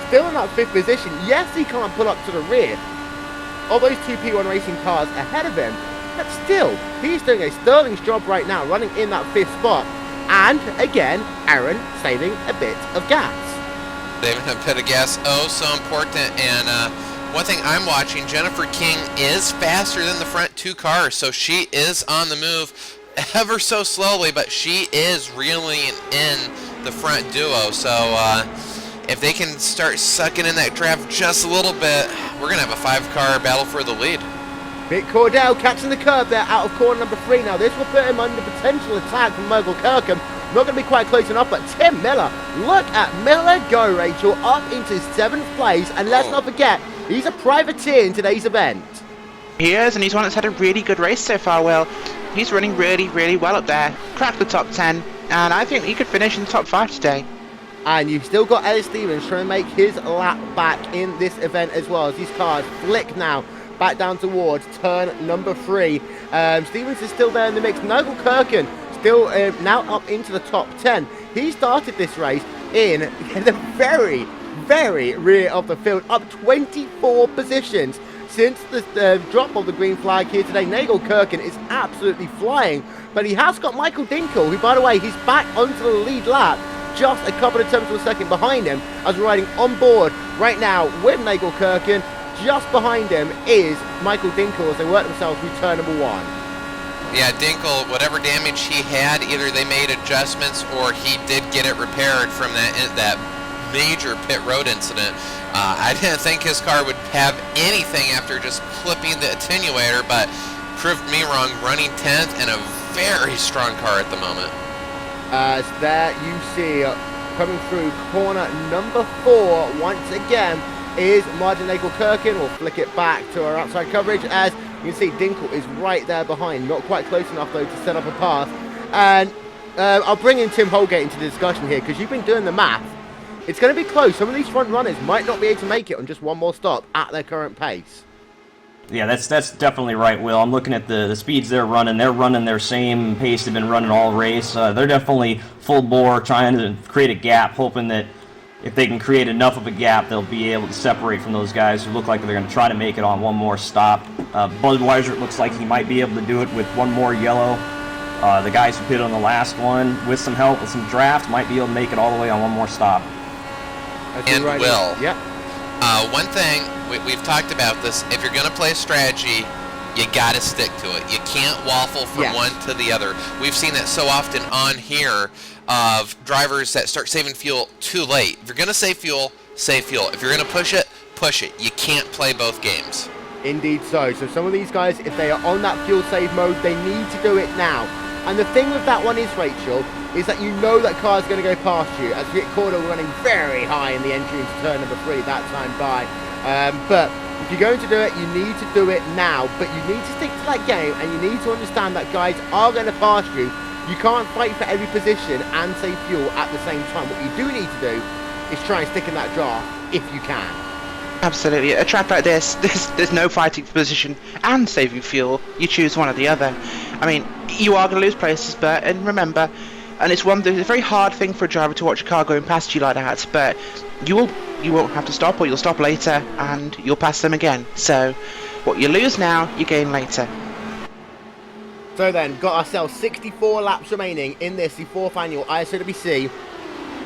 Still in that 5th position. Yes, he can't pull up to the rear of those 2 P1 racing cars ahead of him, but still, he's doing a sterling job right now, running in that 5th spot. And again, Aaron saving a bit of gas. Saving a bit of gas, oh so important. And one thing I'm watching, Jennifer King is faster than the front 2 cars, so she is on the move ever so slowly, but she is reeling in the front duo. So if they can start sucking in that draft just a little bit, we're going to have a 5-car battle for the lead. Vic Cordell catching the curb there out of corner number 3. Now this will put him under potential attack from Michael Kirkham. Not going to be quite close enough, but Tim Miller, look at Miller go, Rachel, up into 7th place. And let's not forget, he's a privateer in today's event. He is, and he's one that's had a really good race so far, Will. He's running really, really well up there. Cracked the top 10, and I think he could finish in the top 5 today. And you've still got Ellis Stevens trying to make his lap back in this event as well, as these cars flick now back down towards turn number 3. Stevens is still there in the mix. Nigel Kirkham still now up into the top 10. He started this race in the very, very rear of the field, up 24 positions since the drop of the green flag here today. Nigel Kirkham is absolutely flying, but he has got Michael Dinkle, who, by the way, he's back onto the lead lap, just a couple of tenths of a second behind him, as we're riding on board right now with Nigel Kirkham. Just behind him is Michael Dinkle as they work themselves through turn number 1. Yeah, Dinkle, whatever damage he had, either they made adjustments or he did get it repaired from that major pit road incident. I didn't think his car would have anything after just clipping the attenuator, but proved me wrong, running 10th and a very strong car at the moment. As there you see, coming through corner number 4 once again is Martin Nagel Kirkham. We'll flick it back to our outside coverage as you can see Dinkle is right there behind, not quite close enough though to set up a path. And I'll bring in Tim Holgate into the discussion here because you've been doing the math. It's going to be close. Some of these front runners might not be able to make it on just one more stop at their current pace. Yeah, that's definitely right, Will. I'm looking at the speeds they're running. They're running their same pace they've been running all race. They're definitely full bore, trying to create a gap, hoping that if they can create enough of a gap, they'll be able to separate from those guys who look like they're going to try to make it on one more stop. Budweiser, it looks like he might be able to do it with one more yellow. The guys who hit on the last one, with some help, with some draft, might be able to make it all the way on one more stop. And Will, yeah. One thing, we've talked about this, if you're going to play a strategy, you got to stick to it. You can't waffle from one to the other. We've seen that so often on here of drivers that start saving fuel too late. If you're going to save fuel, save fuel. If you're going to push it, push it. You can't play both games. Indeed so. So some of these guys, if they are on that fuel save mode, they need to do it now. And the thing with that one is, Rachel, is that you know that car is going to go past you, as Rick Cordell running very high in the entry into turn number 3 that time by. But if you're going to do it, you need to do it now. But you need to stick to that game, and you need to understand that guys are going to pass you. You can't fight for every position and save fuel at the same time. What you do need to do is try and stick in that draft if you can. Absolutely. A track like this, there's no fighting for position and saving fuel. You choose one or the other. I mean, you are going to lose places, but and remember, and it's a very hard thing for a driver to watch a car going past you like that, but you won't have to stop, or you'll stop later and you'll pass them again. So what you lose now, you gain later. So then, got ourselves 64 laps remaining in this, the 4th annual ISOWC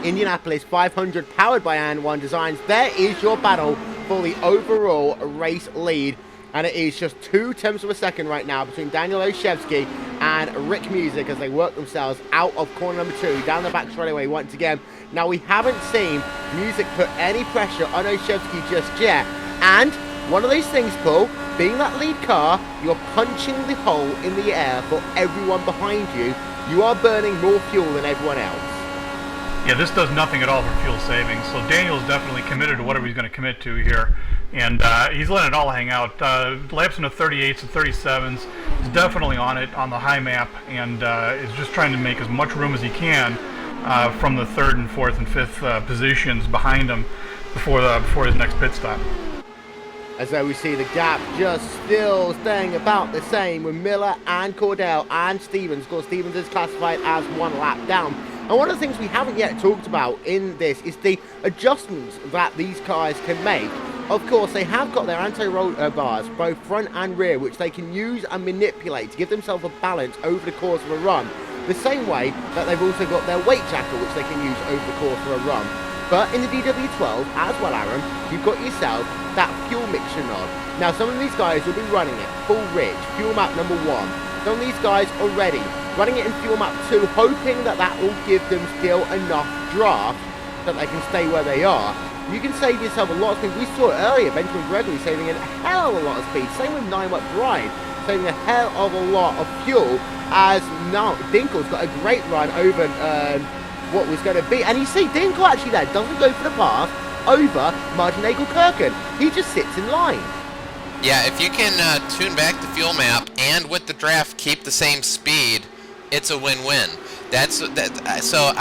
Indianapolis 500, powered by Andwerndesign. There is your battle for the overall race lead, and it is just 0.2 of a second right now between Daniel ISOWC and Rick Music as they work themselves out of corner number 2, down the back straightaway once again. Now, we haven't seen Music put any pressure on ISOWC just yet, and one of those things, Paul, being that lead car, you're punching the hole in the air for everyone behind you. You are burning more fuel than everyone else. Yeah, this does nothing at all for fuel savings, so Daniel's definitely committed to whatever he's going to commit to here, and he's letting it all hang out. Laps into 38s and 37s, he's definitely on it on the high map, and is just trying to make as much room as he can from the 3rd and 4th and 5th positions behind him before his next pit stop. As though we see the gap just still staying about the same with Miller and Cordell and Stevens. Of course, Stevens is classified as 1 lap down. And one of the things we haven't yet talked about in this is the adjustments that these cars can make. Of course, they have got their anti-roll bars, both front and rear, which they can use and manipulate to give themselves a balance over the course of a run. The same way that they've also got their weight jacker, which they can use over the course of a run. But in the DW12 as well, Aaron, you've got yourself that fuel mixture knob. Now, some of these guys will be running it full rich, fuel map number 1. Some of these guys already running it in fuel map 2, hoping that that will give them still enough draft that they can stay where they are. You can save yourself a lot of speed. We saw it earlier, Benjamin Gregory saving a hell of a lot of speed. Same with 9-Watt Bride, saving a hell of a lot of fuel, as now Dinkle's got a great run over what was going to be. And you see, Dinkle actually there doesn't go for the pass over Martin Nagel-Kirken. He just sits in line. Yeah, if you can tune back the fuel map and with the draft keep the same speed, it's a win-win. So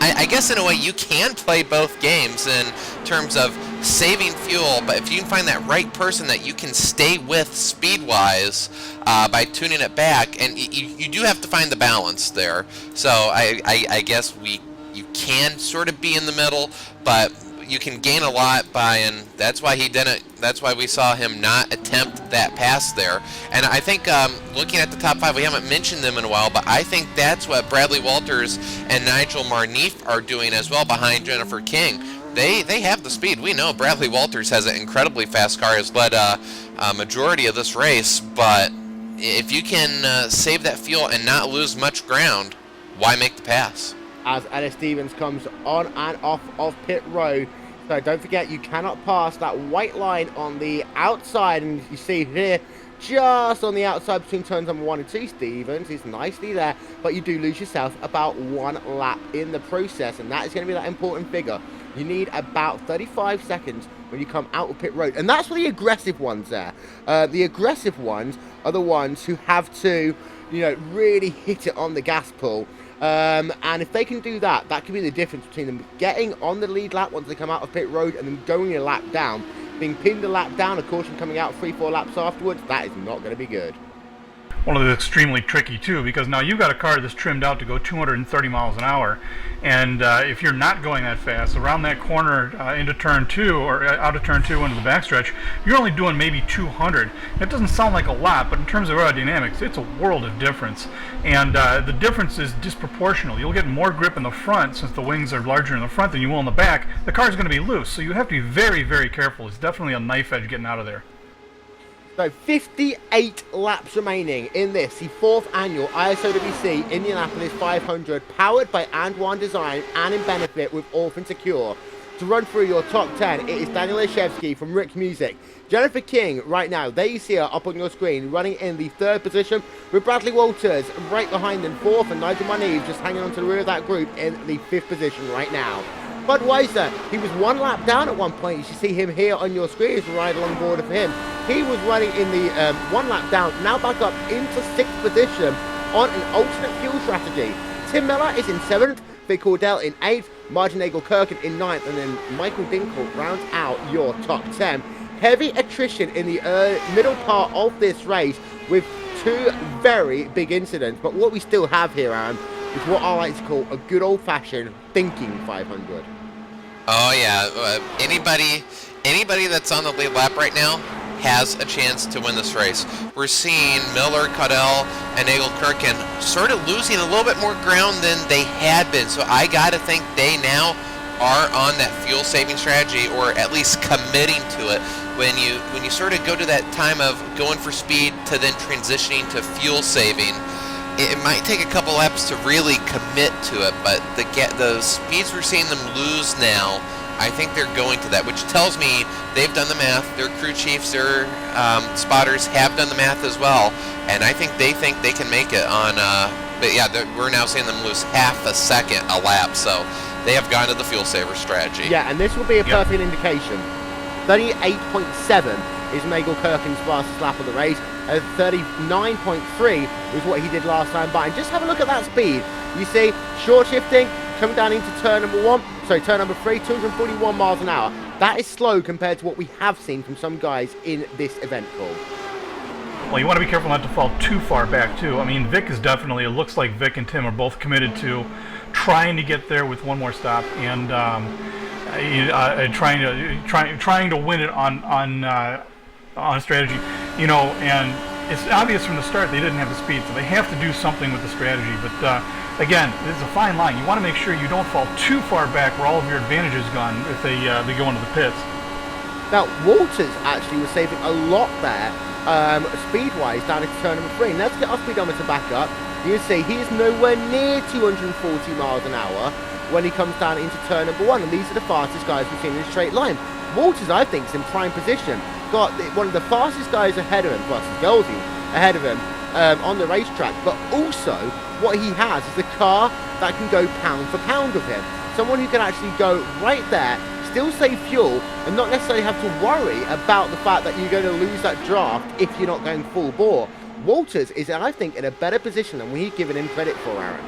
I guess in a way you can play both games in terms of saving fuel, but if you can find that right person that you can stay with speed-wise by tuning it back, and you do have to find the balance there. So I guess you can sort of be in the middle, but you can gain a lot by, and that's why he didn't. That's why we saw him not attempt that pass there. And I think looking at the top 5, we haven't mentioned them in a while, but I think that's what Bradley Walters and Nigel Marneef are doing as well behind Jennifer King. They have the speed. We know Bradley Walters has an incredibly fast car, has led a majority of this race, but if you can save that fuel and not lose much ground, why make the pass? As Ellis Stevens comes on and off of pit road. So don't forget, you cannot pass that white line on the outside, and you see here, just on the outside between turns number 1 and 2, Stevens is nicely there, but you do lose yourself about 1 lap in the process, and that is going to be that important figure. You need about 35 seconds when you come out of pit road, and that's for the aggressive ones there. The aggressive ones are the ones who have to, really hit it on the gas pull. And if they can do that, that could be the difference between them getting on the lead lap once they come out of pit road and then going a lap down. Being pinned a lap down, a caution coming out 3-4 laps afterwards, that is not going to be good. Well, it's extremely tricky too, because now you've got a car that's trimmed out to go 230 miles an hour, and if you're not going that fast around that corner into turn 2 or out of turn 2 into the backstretch, you're only doing maybe 200. That doesn't sound like a lot, but in terms of aerodynamics, it's a world of difference, and the difference is disproportional. You'll get more grip in the front since the wings are larger in the front than you will in the back. The car's going to be loose, so you have to be very, very careful. It's definitely a knife edge getting out of there. So 58 laps remaining in this, the 4th annual ISOWC Indianapolis 500, powered by Andwerndesign and in benefit with Orphan Secure. To run through your top 10, it is Daniel Ishevsky from Rick Music. Jennifer King, right now, there you see her up on your screen, running in the 3rd position, with Bradley Walters right behind in 4th, and Nigel Marneef just hanging on to the rear of that group in the 5th position right now. Budweiser, he was 1 lap down at one point. You should see him here on your screen as we ride along board of him. He was running in the 1 lap down, now back up into 6th position on an alternate fuel strategy. Tim Miller is in 7th, Vic Cordell in 8th, Martin Nagel-Kirken in 9th, and then Michael Dinkle rounds out your top 10. Heavy attrition in the middle part of this race with 2 very big incidents. But what we still have here, Aaron, is what I like to call a good old-fashioned thinking 500. Oh yeah, anybody that's on the lead lap right now has a chance to win this race. We're seeing Miller, Caudell, and Nagel-Kirkin sort of losing a little bit more ground than they had been. So I got to think they now are on that fuel saving strategy, or at least committing to it. When you sort of go to that time of going for speed to then transitioning to fuel saving, it might take a couple laps to really commit to it, but the speeds we're seeing them lose now, I think they're going to that, which tells me they've done the math. Their crew chiefs, their spotters have done the math as well, and I think they can make it on. But yeah, we're now seeing them lose half a second a lap, so they have gone to the fuel saver strategy. Yeah, and this will be a perfect indication. 38.7 is Nagel-Kirkin's fastest lap of the race. 39.3 was what he did last time by. And just have a look at that speed. You see, short shifting, coming down into turn number 3, 241 miles an hour. That is slow compared to what we have seen from some guys in this event, Paul. Well, you want to be careful not to fall too far back, too. I mean, Vic is definitely, it looks like Vic and Tim are both committed to trying to get there with one more stop, and trying to win it on strategy, you know. And it's obvious from the start they didn't have the speed, so they have to do something with the strategy. But again, it's a fine line. You want to make sure you don't fall too far back where all of your advantage is gone if they go into the pits. Now, Walters actually was saving a lot there, speed-wise, down into turn number 3. And let's get our speedometer back up. You can see he is nowhere near 240 miles an hour when he comes down into turn number 1. And these are the fastest guys we've seen in a straight line. Walters, I think, is in prime position. Got one of the fastest guys ahead of him, plus Goldie ahead of him on the racetrack. But also, what he has is a car that can go pound for pound with him. Someone who can actually go right there, still save fuel, and not necessarily have to worry about the fact that you're going to lose that draft if you're not going full bore. Walters is, I think, in a better position than we've given him credit for, Aaron.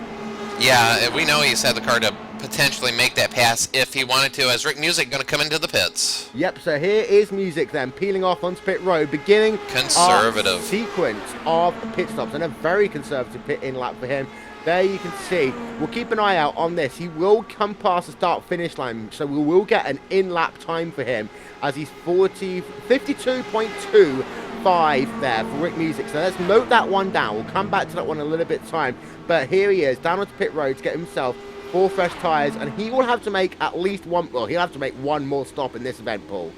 Yeah, we know he's had the car to potentially make that pass if he wanted to, as Rick Music going to come into the pits. Yep, so here is Music then, peeling off onto pit road, beginning our sequence of pit stops, and a very conservative pit in lap for him. There you can see, we'll keep an eye out on this. He will come past the start-finish line, so we will get an in-lap time for him, as he's 52.25 there for Rick Music. So let's note that one down. We'll come back to that one in a little bit of time. But here he is, down onto pit road to get himself 4 fresh tyres, and he will have to make at least one, well, he'll have to make one more stop in this event, Paul.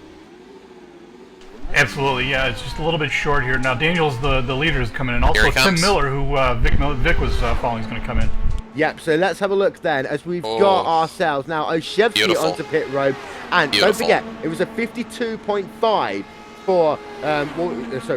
Absolutely, yeah, it's just a little bit short here. Now, Daniel's the leader is coming in. Also, Tim Miller, who Vic was following, is going to come in. Yep, so let's have a look then, as we've got ourselves now Oshevsky onto pit road. And don't forget, it was a 52.5 for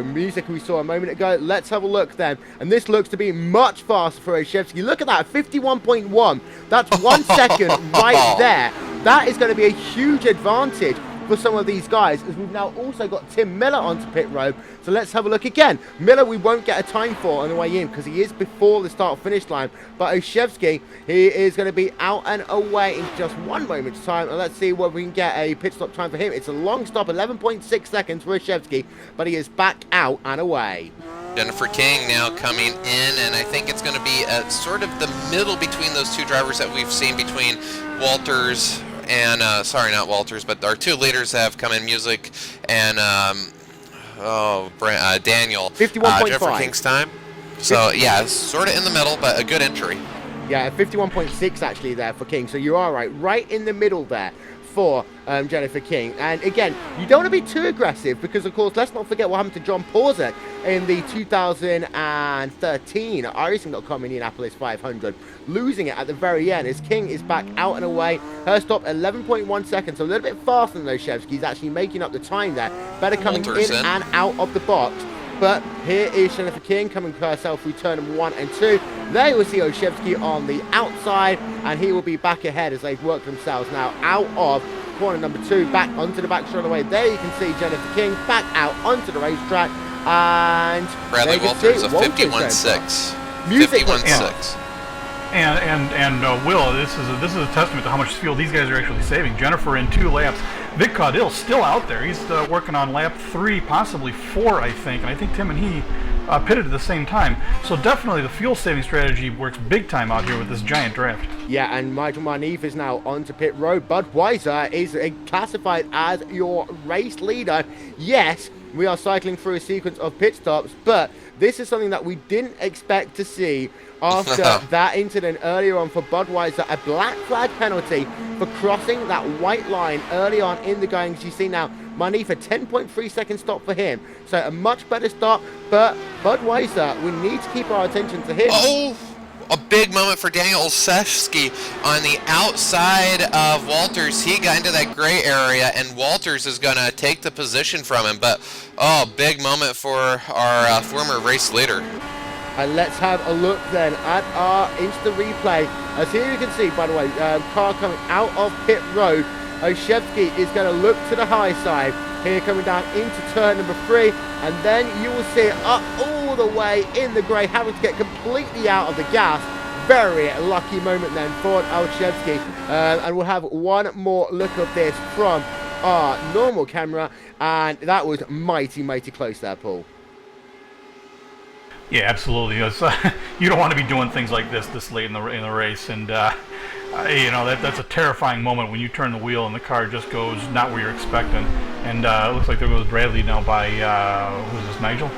Music, who we saw a moment ago. Let's have a look then, and this looks to be much faster for Oshevsky. Look at that, 51.1. That's 1 second right there. That is going to be a huge advantage for some of these guys, as we've now also got Tim Miller onto pit road. So let's have a look again. Miller we won't get a time for on the way in because he is before the start-finish line. But Oshevsky, he is going to be out and away in just 1 moment's time. And let's see whether we can get a pit stop time for him. It's a long stop, 11.6 seconds for Oshevsky, but he is back out and away. Jennifer King now coming in, and I think it's going to be sort of the middle between those two drivers that we've seen between Walters and sorry, not Walters, but our 2 leaders have come in, Music and Daniel. 51.5. Jennifer King's time. So yeah, sort of in the middle, but a good entry. Yeah, 51.6 actually there for King. So you are right in the middle there for Jennifer King. And again, you don't want to be too aggressive because, of course, let's not forget what happened to John Porzek in the 2013 iRacing.com Indianapolis 500, losing it at the very end as King is back out and away. Her stop 11.1 seconds, so a little bit faster than Oshevsky. He's actually making up the time there. Better coming in and out of the box. But here is Jennifer King coming herself through turn number 1 and 2. There you will see Oshevsky on the outside, and he will be back ahead as they've worked themselves now out of corner number 2, back onto the back straightaway. There you can see Jennifer King back out onto the racetrack, and Bradley Walters a 51.6. Music 51.6. And Will, this is a testament to how much fuel these guys are actually saving. Jennifer in 2 laps. Vic Caudill's still out there. He's working on lap 3, possibly 4, I think. And I think Tim and he pitted at the same time. So definitely the fuel saving strategy works big time out here with this giant draft. Yeah, and Michael Marneef is now onto pit road. Budweiser is classified as your race leader. Yes, we are cycling through a sequence of pit stops, but this is something that we didn't expect to see after that incident earlier on for Budweiser. A black flag penalty for crossing that white line early on in the going. As you see now, Marneef, a 10.3 second stop for him. So a much better stop, but Budweiser, we need to keep our attention to him. Oh! A big moment for Daniel ISOWC on the outside of Walters. He got into that gray area, and Walters is going to take the position from him. But, oh, big moment for our former race leader. And let's have a look then at our Insta replay. As here you can see, by the way, car coming out of pit road. Olszewski is going to look to the high side. Here coming down into turn number 3, and then you will see it up all the way in the grey, having to get completely out of the gas. Very lucky moment then for Olszewski. And we'll have one more look of this from our normal camera, and that was mighty close there, Paul. Yeah, absolutely. You don't want to be doing things like this late in the race, and you know that's a terrifying moment when you turn the wheel and the car just goes not where you're expecting. And it looks like there goes Bradley now by who's this, Nigel?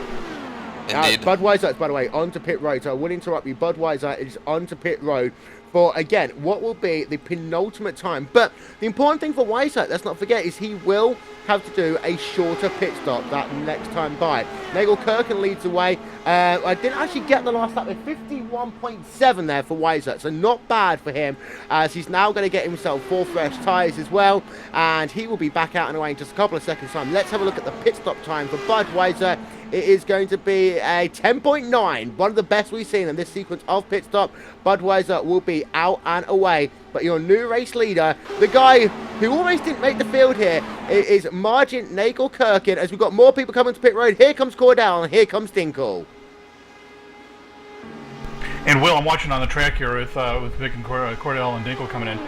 Indeed. Budweiser, by the way, onto pit road. So I will interrupt you. Budweiser is onto pit road for, again, what will be the penultimate time. But the important thing for Weiser, let's not forget, is he will have to do a shorter pit stop that next time by. Nagel Kirken leads the way. I didn't actually get the last lap with 51.7 there for Weiser, so not bad for him, as he's now going to get himself 4 fresh tyres as well, and he will be back out and away in just a couple of seconds time. Let's have a look at the pit stop time for Budweiser. It is going to be a 10.9, one of the best we've seen in this sequence of pit stop. Budweiser will be out and away, but your new race leader, the guy who almost didn't make the field here, is Margin Nagel Kirken. As we've got more people coming to pit road, here comes Cordell and here comes Dinkle. And Will, I'm watching on the track here with Vic and Cordell and Dinkle coming in.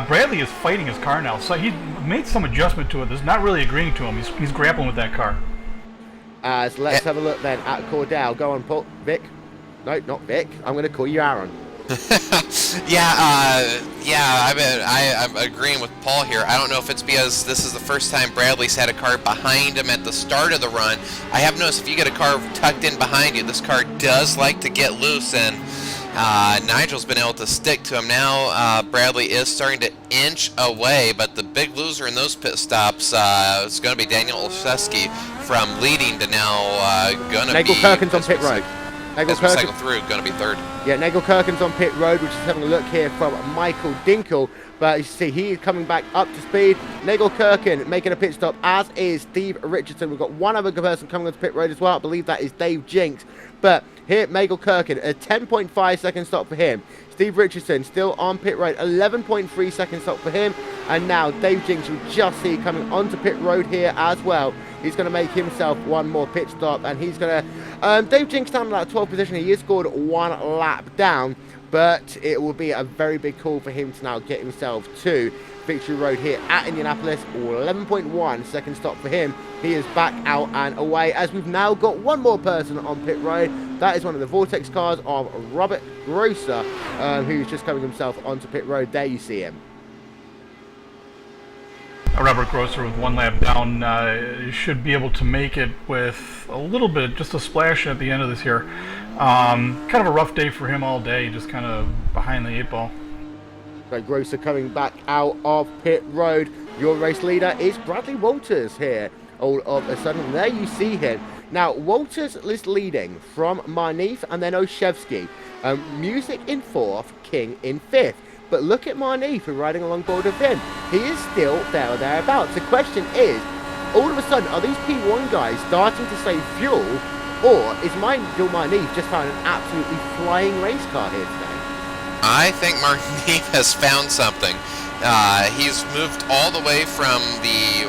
Bradley is fighting his car now, so he made some adjustment to it. That's not really agreeing to him. He's grappling with that car. So let's have a look then at Cordell. Go on, Paul. Vic. No, not Vic. I'm going to call you Aaron. I'm agreeing with Paul here. I don't know if it's because this is the first time Bradley's had a car behind him at the start of the run. I have noticed if you get a car tucked in behind you, this car does like to get loose, and Nigel's been able to stick to him now. Bradley is starting to inch away, but the big loser in those pit stops is going to be Daniel Olszewski, from leading to now going to be... Nagel Kirken's on pit road. As we cycle through, going to be third. Yeah, Nagel Kirken's on pit road, which is having a look here from Michael Dinkle. But you see, he is coming back up to speed. Nagel Kirken making a pit stop, as is Steve Richardson. We've got one other person coming onto pit road as well. I believe that is Dave Jinks. But here, Nagel Kirken, a 10.5 second stop for him. Steve Richardson still on pit road, 11.3 second stop for him. And now Dave Jinks, we just see coming onto pit road here as well. He's going to make himself one more pit stop, and he's going to... Dave Jinks down in that 12th position. He has scored one lap down, but it will be a very big call for him to now get himself to Victory Road here at Indianapolis. 11.1 second stop for him. He is back out and away, as we've now got one more person on pit road. That is one of the Vortex cars of Robert Grosser, who's just coming himself onto pit road. There you see him. Robert Grosser with 1 lap down should be able to make it with a little bit, just a splash at the end of this here. Kind of a rough day for him all day, just kind of behind the 8 ball. So Grosser coming back out of pit road. Your race leader is Bradley Walters here. All of a sudden, there you see him. Now, Walters is leading from Marneef and then Olszewski. Music in 4th, King in 5th. But look at Marneef riding along board with him. He is still there or thereabouts. The question is, all of a sudden, are these P1 guys starting to save fuel, or is Nigel Marneef just found an absolutely flying race car here today? I think Marneef has found something. He's moved all the way from the,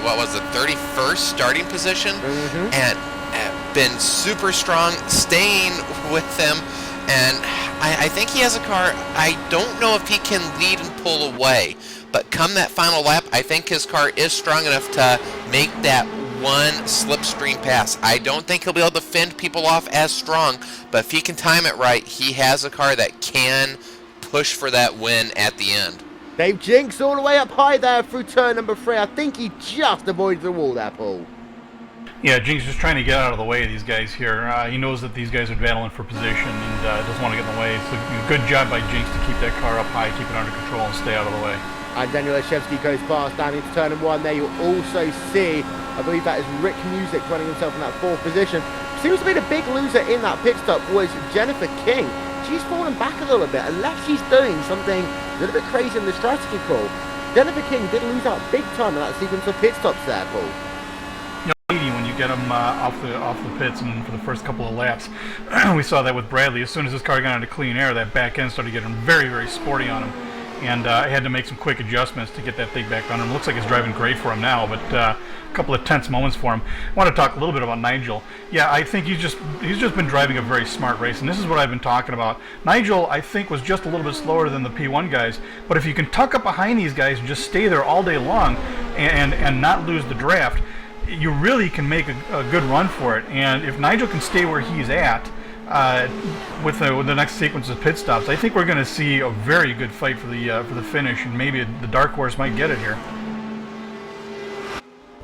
31st starting position, and been super strong, staying with them. And I think he has a car. I don't know if he can lead and pull away, but come that final lap, I think his car is strong enough to make that one slipstream pass. I don't think he'll be able to fend people off as strong, but if he can time it right, he has a car that can push for that win at the end. Dave Jinks all the way up high there through turn number 3. I think he just avoided the wall there, Paul. Yeah, Jinx just trying to get out of the way of these guys here. He knows that these guys are battling for position and doesn't want to get in the way. So good job by Jinx to keep that car up high, keep it under control, and stay out of the way. And Daniel Olszewski goes past down into turn number 1 there. You'll also see, I believe that is Rick Music running himself in that 4th position. Seems to be the big loser in that pit stop was Jennifer King. She's fallen back a little bit, unless she's doing something a little bit crazy in the strategy call. Jennifer King did lose out big time in that sequence of pit stops there, Paul. When you get him off the pits and for the first couple of laps, we saw that with Bradley. As soon as his car got into clean air, that back end started getting very, very sporty on him, and I had to make some quick adjustments to get that thing back on him. Looks like it's driving great for him now, but a couple of tense moments for him. I want to talk a little bit about Nigel. Yeah, I think he's just been driving a very smart race, and this is what I've been talking about. Nigel, I think, was just a little bit slower than the P1 guys, but if you can tuck up behind these guys and just stay there all day long and not lose the draft, you really can make a good run for it. And if Nigel can stay where he's at with the next sequence of pit stops, I think we're going to see a very good fight for the finish, and maybe the dark horse might get it here.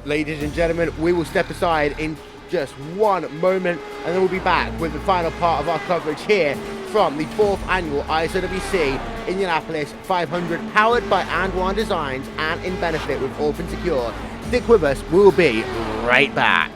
Ladies and gentlemen, we will step aside in just one moment, and then we'll be back with the final part of our coverage here from the 4th annual ISOWC Indianapolis 500, powered by Andwerndesign and in benefit with Orphan Secure. Stick with us, we'll be right back.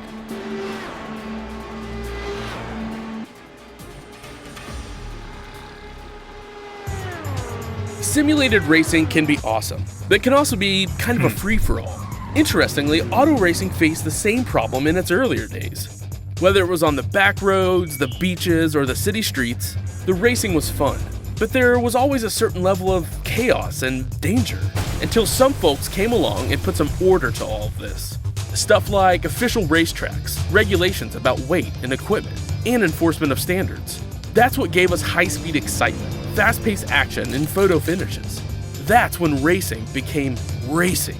Simulated racing can be awesome, but can also be kind of a free-for-all. Interestingly, auto racing faced the same problem in its earlier days. Whether it was on the back roads, the beaches, or the city streets, the racing was fun. But there was always a certain level of chaos and danger, until some folks came along and put some order to all of this. Stuff like official racetracks, regulations about weight and equipment, and enforcement of standards. That's what gave us high-speed excitement, fast-paced action, and photo finishes. That's when racing became racing.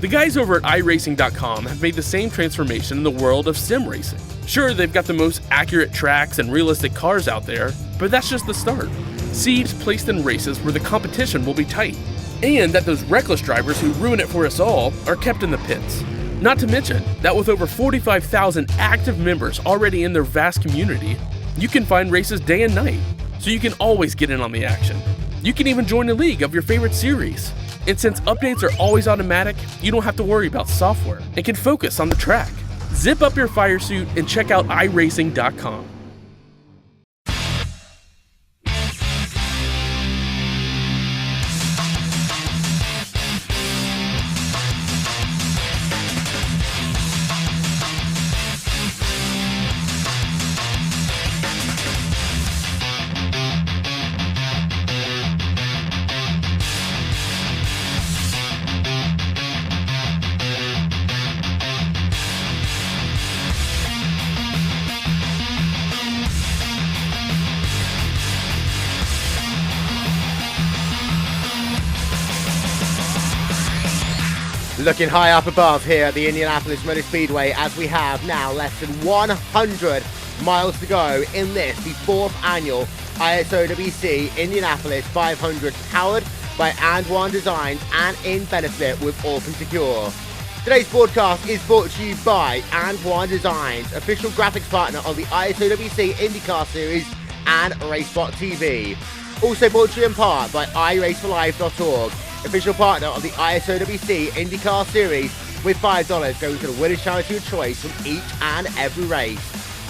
The guys over at iRacing.com have made the same transformation in the world of sim racing. Sure, they've got the most accurate tracks and realistic cars out there, but that's just the start. Seeds placed in races where the competition will be tight, and that those reckless drivers who ruin it for us all are kept in the pits. Not to mention that with over 45,000 active members already in their vast community, you can find races day and night, so you can always get in on the action. You can even join a league of your favorite series. And since updates are always automatic, you don't have to worry about software and can focus on the track. Zip up your fire suit and check out iRacing.com. Looking high up above here at the Indianapolis Motor Speedway, as we have now less than 100 miles to go in this, the 4th annual ISOWC Indianapolis 500, powered by Andwerndesign and in benefit with Orphan Secure. Today's broadcast is brought to you by Andwerndesign, official graphics partner of the ISOWC IndyCar Series and RaceSpot TV. Also brought to you in part by iRaceForLife.org, official partner of the ISOWC IndyCar Series, with $5 going to the winner's charity of choice from each and every race.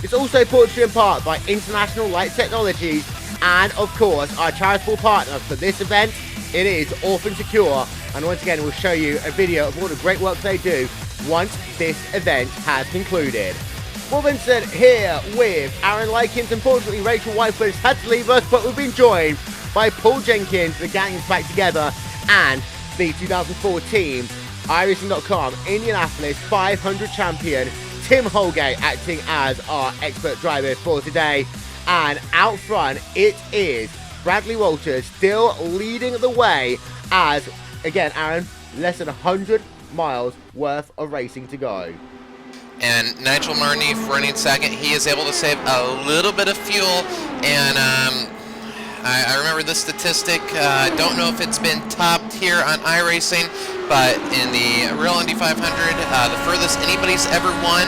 It's also brought to you in part by International Light Technologies, and of course our charitable partner for this event, it is Orphan Secure, and once again we'll show you a video of all the great work they do once this event has concluded. Well, Vincent here with Aaron Likens. Unfortunately, Rachel Whitefoot has had to leave us, but we've been joined by Paul Jenkins, the gang is back together, and the 2014 iRacing.com Indianapolis 500 champion, Tim Holgate, acting as our expert driver for today. And out front, it is Bradley Walters still leading the way as, again, Aaron, less than 100 miles worth of racing to go. And Nigel Marnief running second. He is able to save a little bit of fuel. And I remember this statistic. Don't know if it's been topped here on iRacing, but in the real Indy 500, the furthest anybody's ever won,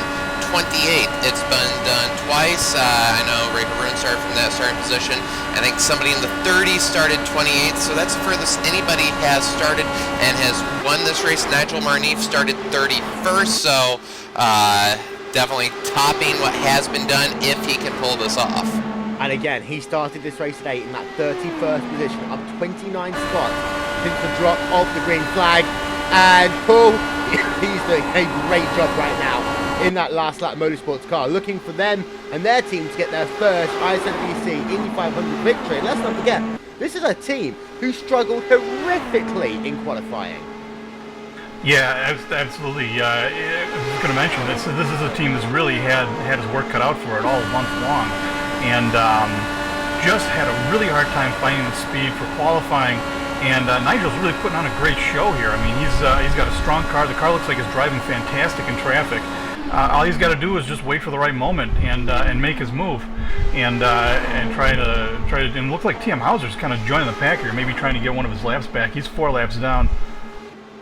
28. It's been done twice. I know Ray Haroon started from that starting position. I think somebody in the 30s started 28th, so that's the furthest anybody has started and has won this race. Nigel Marnief started 31st, so definitely topping what has been done if he can pull this off. And again, he started this race today in that 31st position, up 29 spots since the drop of the green flag. And Paul, he's doing a great job right now in that last lap Motorsports car, looking for them and their team to get their first ISOWC Indy 500 victory. And let's not forget, this is a team who struggled horrifically in qualifying. Yeah, absolutely. I was going to mention this. This is a team that's really had his work cut out for it all month long, and just had a really hard time finding the speed for qualifying. And Nigel's really putting on a great show here. I mean, he's got a strong car. The car looks like it's driving fantastic in traffic. All he's got to do is just wait for the right moment and make his move, and try to. And it looks like TM Hauser's kind of joining the pack here, maybe trying to get one of his laps back. He's 4 laps down.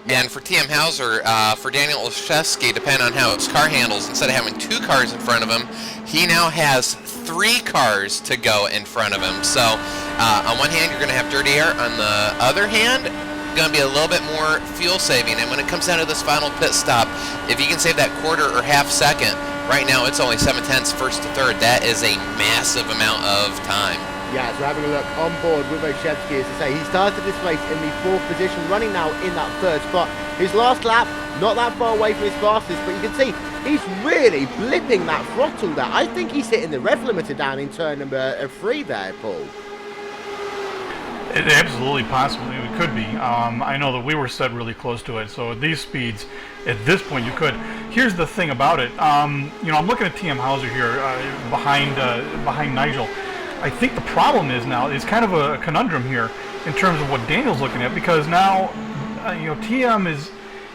And for TM Hauser, for Daniel Olszewski, depending on how his car handles, instead of having 2 cars in front of him, he now has 3 cars to go in front of him. So on one hand, you're going to have dirty air. On the other hand, going to be a little bit more fuel saving. And when it comes down to this final pit stop, if you can save that quarter or half second, right now it's only 7/10 first to third. That is a massive amount of time. Yeah, so having a look on board with Olszewski, as I say, he started this race in the 4th position, running now in that 3rd spot. His last lap, not that far away from his fastest, but you can see he's really blipping that throttle there. I think he's hitting the rev limiter down in turn number 3 there, Paul. It absolutely, possibly, it could be. I know that we were set really close to it, so at these speeds, at this point, you could. Here's the thing about it. You know, I'm looking at TM Hauser here behind Nigel. I think the problem is now is kind of a conundrum here in terms of what Daniel's looking at, because now you know, TM is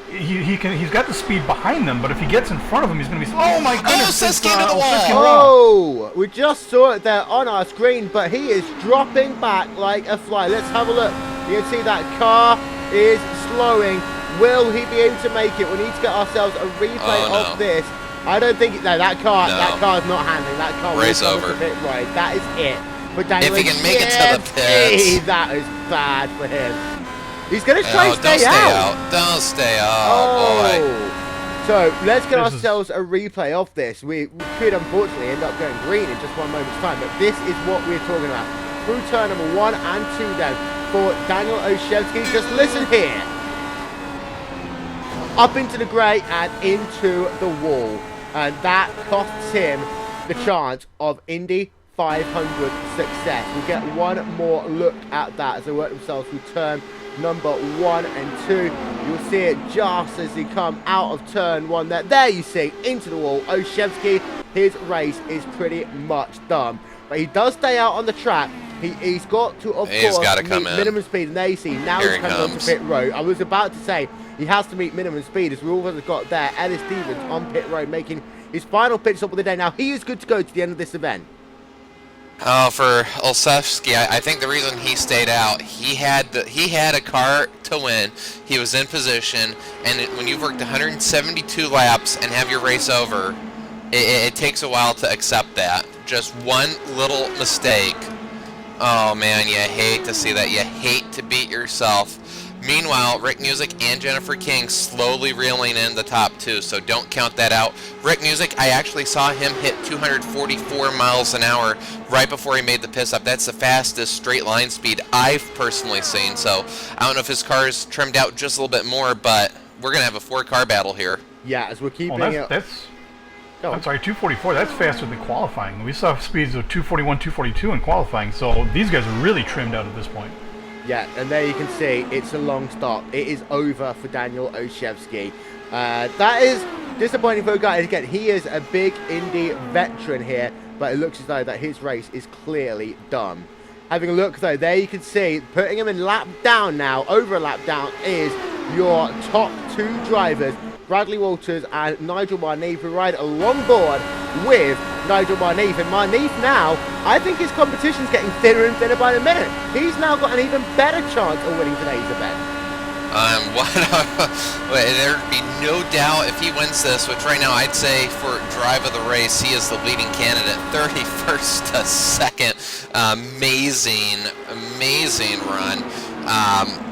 he's got the speed behind them, but if he gets in front of him, he's going to be, oh my goodness! Oh, Siski into the wall! Oh, we just saw it there on our screen, but he is dropping back like a fly. Let's have a look. You can see that car is slowing. Will he be able to make it? We need to get ourselves a replay of this. I don't think that car is not handling. That car race over. Pit road. That is it. But Daniel, if he can make it to the pits, that is bad for him. He's going to try to stay out. Don't stay out. Oh boy. So let's get ourselves a replay of this. We could unfortunately end up going green in just one moment's time, but this is what we're talking about. Through turn number 1 and 2 then for Daniel Olszewski. Just listen here. Up into the grey and into the wall. And that costs him the chance of Indy 500 success. We'll get one more look at that as they work themselves through turn number 1 and 2. You'll see it just as they come out of turn 1 there. There you see, into the wall. Olszewski, his race is pretty much done. But he does stay out on the track. He's got to, of course, meet minimum speed. And there you see, now he's coming onto pit road. I was about to say, he has to meet minimum speed, as we already got there. Ellis Stevens on pit road, making his final pit stop of the day. Now, he is good to go to the end of this event. Oh, for Olszewski, I think the reason he stayed out, he had a car to win. He was in position, and when you've worked 172 laps and have your race over, it takes a while to accept that. Just one little mistake. Oh man, you hate to see that. You hate to beat yourself. Meanwhile, Rick Music and Jennifer King slowly reeling in the top 2, so don't count that out. Rick Music, I actually saw him hit 244 miles an hour right before he made the pit stop. That's the fastest straight line speed I've personally seen, so I don't know if his car is trimmed out just a little bit more, but we're going to have a 4-car battle here. Yeah, as we're keeping I'm sorry, 244, that's faster than qualifying. We saw speeds of 241, 242 in qualifying, so these guys are really trimmed out at this point. Yeah, and there you can see it's a long stop. It is over for Daniel Olszewski. That is disappointing for a guy. Again, he is a big Indy veteran here, but it looks as though that his race is clearly done. Having a look though, there you can see, putting him in lap down now, over a lap down, is your top 2 drivers Bradley Walters and Nigel Marneef, who ride along board with Nigel Marneef. And Marneef now, I think his competition's getting thinner and thinner by the minute. He's now got an even better chance of winning today's event. There'd be no doubt if he wins this, which right now I'd say for drive of the race, he is the leading candidate, 31st to 2nd. Amazing run.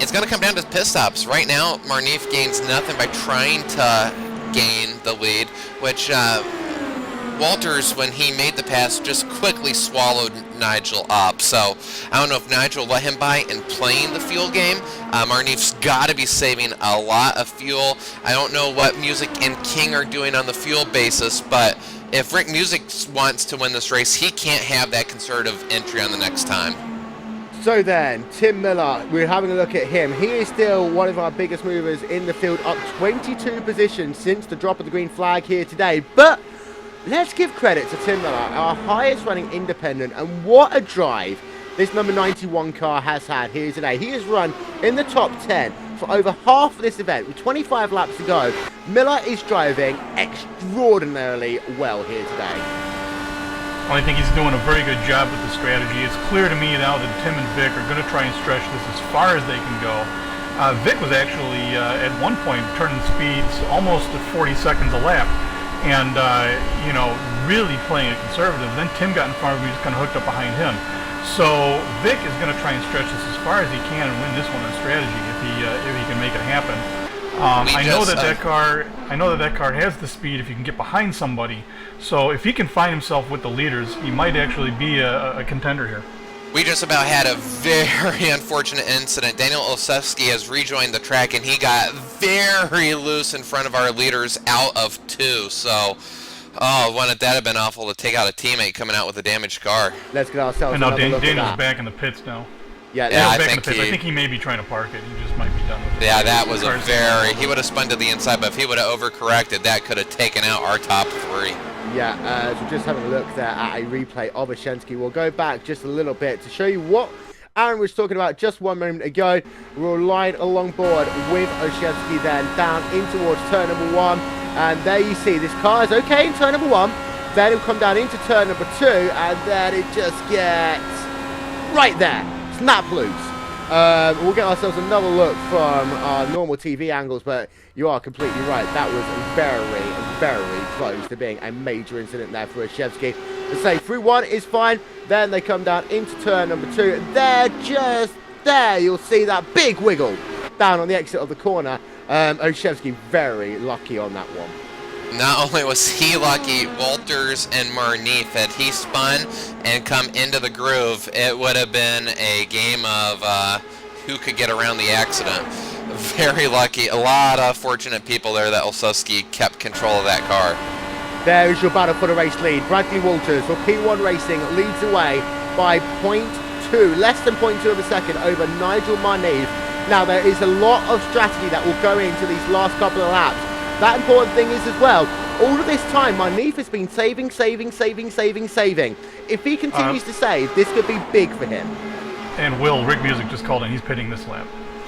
It's going to come down to pit stops. Right now, Marneef gains nothing by trying to gain the lead, which Walters, when he made the pass, just quickly swallowed Nigel up. So I don't know if Nigel let him by in playing the fuel game. Marneef's got to be saving a lot of fuel. I don't know what Music and King are doing on the fuel basis, but if Rick Music wants to win this race, he can't have that conservative entry on the next time. So then, Tim Miller, we're having a look at him. He is still one of our biggest movers in the field, up 22 positions since the drop of the green flag here today. But let's give credit to Tim Miller, our highest running independent, and what a drive this number 91 car has had here today. He has run in the top 10 for over half of this event with 25 laps to go. Miller is driving extraordinarily well here today. Well, I think he's doing a very good job with the strategy. It's clear to me now that Tim and Vic are going to try and stretch this as far as they can go. Vic was actually, at one point, turning speeds almost at 40 seconds a lap. And, you know, really playing it conservative. Then Tim got in front of me, just kind of hooked up behind him. So Vic is going to try and stretch this as far as he can and win this one on strategy if he can make it happen. I know that car has the speed if you can get behind somebody. So if he can find himself with the leaders, he might actually be a contender here. We just about had a very unfortunate incident. Daniel Olszewski has rejoined the track, and he got very loose in front of our leaders out of 2. So, wouldn't that have been awful to take out a teammate coming out with a damaged car? Let's get ourselves and now another look at Daniel's that. back in the pits now. Yeah, I think he may be trying to park it. He just might be done with it. Yeah, that was a very... He would have spun to the inside, but if he would have overcorrected, that could have taken out our top 3. Yeah, so just having a look there at a replay of Olszewski. We'll go back just a little bit to show you what Aaron was talking about just one moment ago. We'll line along board with Olszewski then down in towards turn number 1. And there you see, this car is okay in turn number 1. Then it'll come down into turn number 2, and then it just gets right there. Snap loose. We'll get ourselves another look from our normal TV angles, but you are completely right. That was very, very close to being a major incident there for Olszewski. To say through 1 is fine, then they come down into turn number 2, and there, just there, you'll see that big wiggle down on the exit of the corner. Olszewski very lucky on that one. Not only was he lucky, Walters and Marneef, had he spun and come into the groove, it would have been a game of who could get around the accident. Very lucky. A lot of fortunate people there that Olszewski kept control of that car. There is your battle for the race lead. Bradley Walters for P1 Racing leads away by 0.2, less than 0.2 of a second over Nigel Marneef. Now, there is a lot of strategy that will go into these last couple of laps. That important thing is as well, all of this time, Marneef has been saving. If he continues to save, this could be big for him. And Rick Music just called in. He's pitting this lap.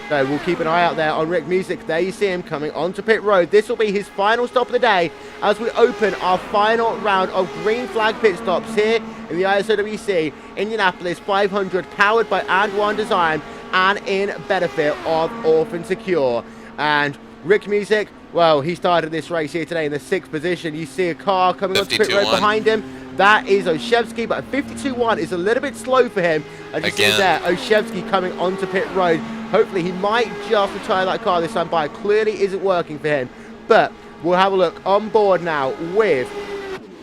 So we'll keep an eye out there on Rick Music. There you see him coming onto pit road. This will be his final stop of the day as we open our final round of green flag pit stops here in the ISOWC Indianapolis 500, powered by Andwerndesign and in benefit of Orphan Secure. And Rick Music, well, he started this race here today in the 6th position. You see a car coming onto pit road behind him. That is Olszewski, but a 52.1 is a little bit slow for him. As you see there, Olszewski coming onto pit road. Hopefully he might just retire that car this time, but it clearly isn't working for him. But we'll have a look on board now with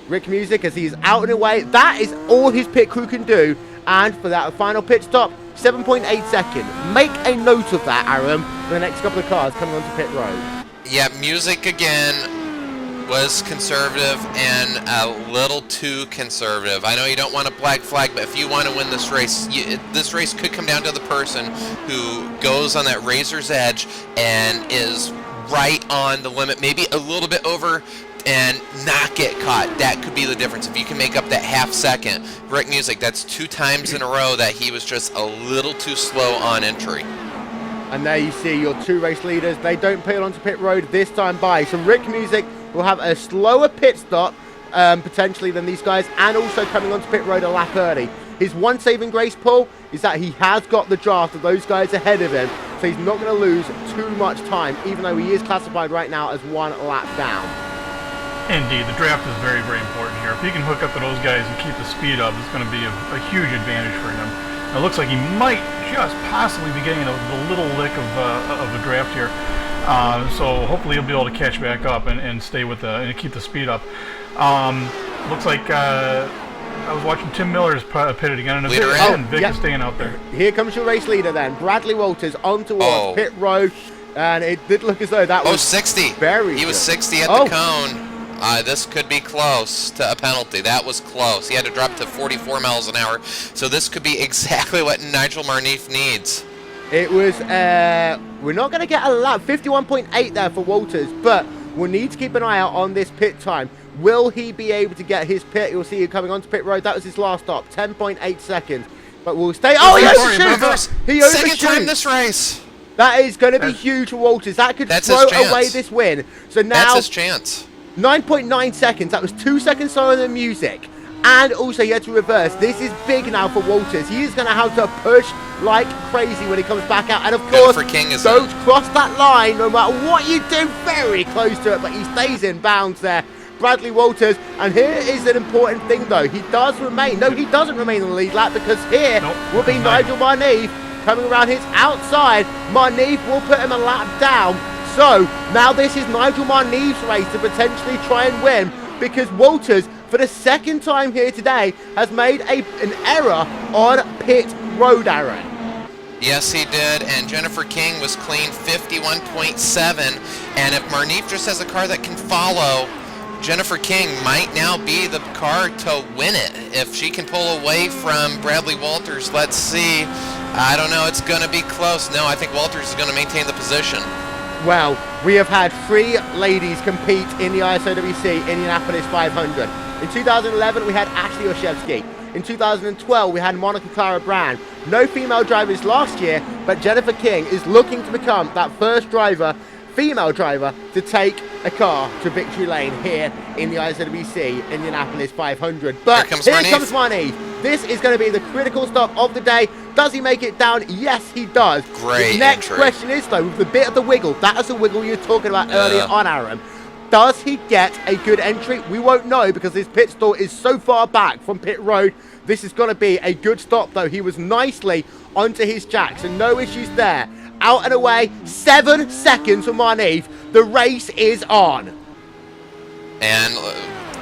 Rick Music as he's out and away. That is all his pit crew can do. And for that final pit stop, 7.8 seconds. Make a note of that, Aaron, for the next couple of cars coming onto pit road. Yeah, Music again was conservative and a little too conservative. I know you don't want a black flag, but if you want to win this race, this race could come down to the person who goes on that razor's edge and is right on the limit, maybe a little bit over, and not get caught. That could be the difference. If you can make up that half second. Rick Music, that's 2 times in a row that he was just a little too slow on entry. And there you see your 2 race leaders. They don't peel onto pit road this time by. So Rick Music will have a slower pit stop potentially than these guys, and also coming onto pit road a lap early. His one saving grace, Paul, is that he has got the draft of those guys ahead of him, so he's not going to lose too much time, even though he is classified right now as 1 lap down. Indeed, the draft is very, very important here. If he can hook up to those guys and keep the speed up, it's going to be a huge advantage for him. It looks like he might just possibly be getting a little lick of a draft here. So hopefully he'll be able to catch back up and stay with and keep the speed up. Looks like I was watching Tim Miller's pitted again, and Vic is staying out there. Here comes your race leader then, Bradley Walters on towards pit road, and it did look as though that was 60. He was 60 at the cone. This could be close to a penalty. That was close. He had to drop to 44 miles an hour, so this could be exactly what Nigel Marneef needs. It was, we're not going to get a lap, 51.8 there for Walters, but we'll need to keep an eye out on this pit time. Will he be able to get his pit? You'll see him coming onto pit road. That was his last stop, 10.8 seconds. But we'll stay. Oh, he overshoots! He overshoots! Second time this race. That is going to be huge for Walters. That could throw away this win. So now, that's his chance. 9.9 seconds. That was 2 seconds slower than music. And also he had to reverse. This is big now for Walters. He is going to have to push like crazy when he comes back out. And of course, don't cross that line no matter what you do. Very close to it, but he stays in bounds there. Bradley Walters, and here is an important thing though. He does remain. No, he doesn't remain in the lead lap, because here will be Nigel Marneef coming around his outside. Marneef will put him a lap down. So now this is Nigel Marneef's race to potentially try and win, because Walters, for the second time here today, has made an error on pit road, Aaron. Yes, he did, and Jennifer King was clean 51.7, and if Marneef just has a car that can follow, Jennifer King might now be the car to win it. If she can pull away from Bradley Walters, let's see. I don't know, it's going to be close. No, I think Walters is going to maintain the position. Well, we have had 3 ladies compete in the ISOWC Indianapolis 500. In 2011, we had Ashley Olszewski. In 2012, we had Monica Clara Brown. No female drivers last year, but Jennifer King is looking to become that first driver, female driver, to take a car to victory lane here in the ISOWC Indianapolis 500. But here comes Marneef. This is going to be the critical stop of the day. Does he make it down? Yes, he does. Great The next question is, though, with the bit of the wiggle, that is the wiggle you were talking about earlier on, Aaron. Does he get a good entry? We won't know, because his pit stall is so far back from pit road. This is going to be a good stop, though. He was nicely onto his jack, so no issues there. Out and away, 7 seconds for Marneef. The race is on. And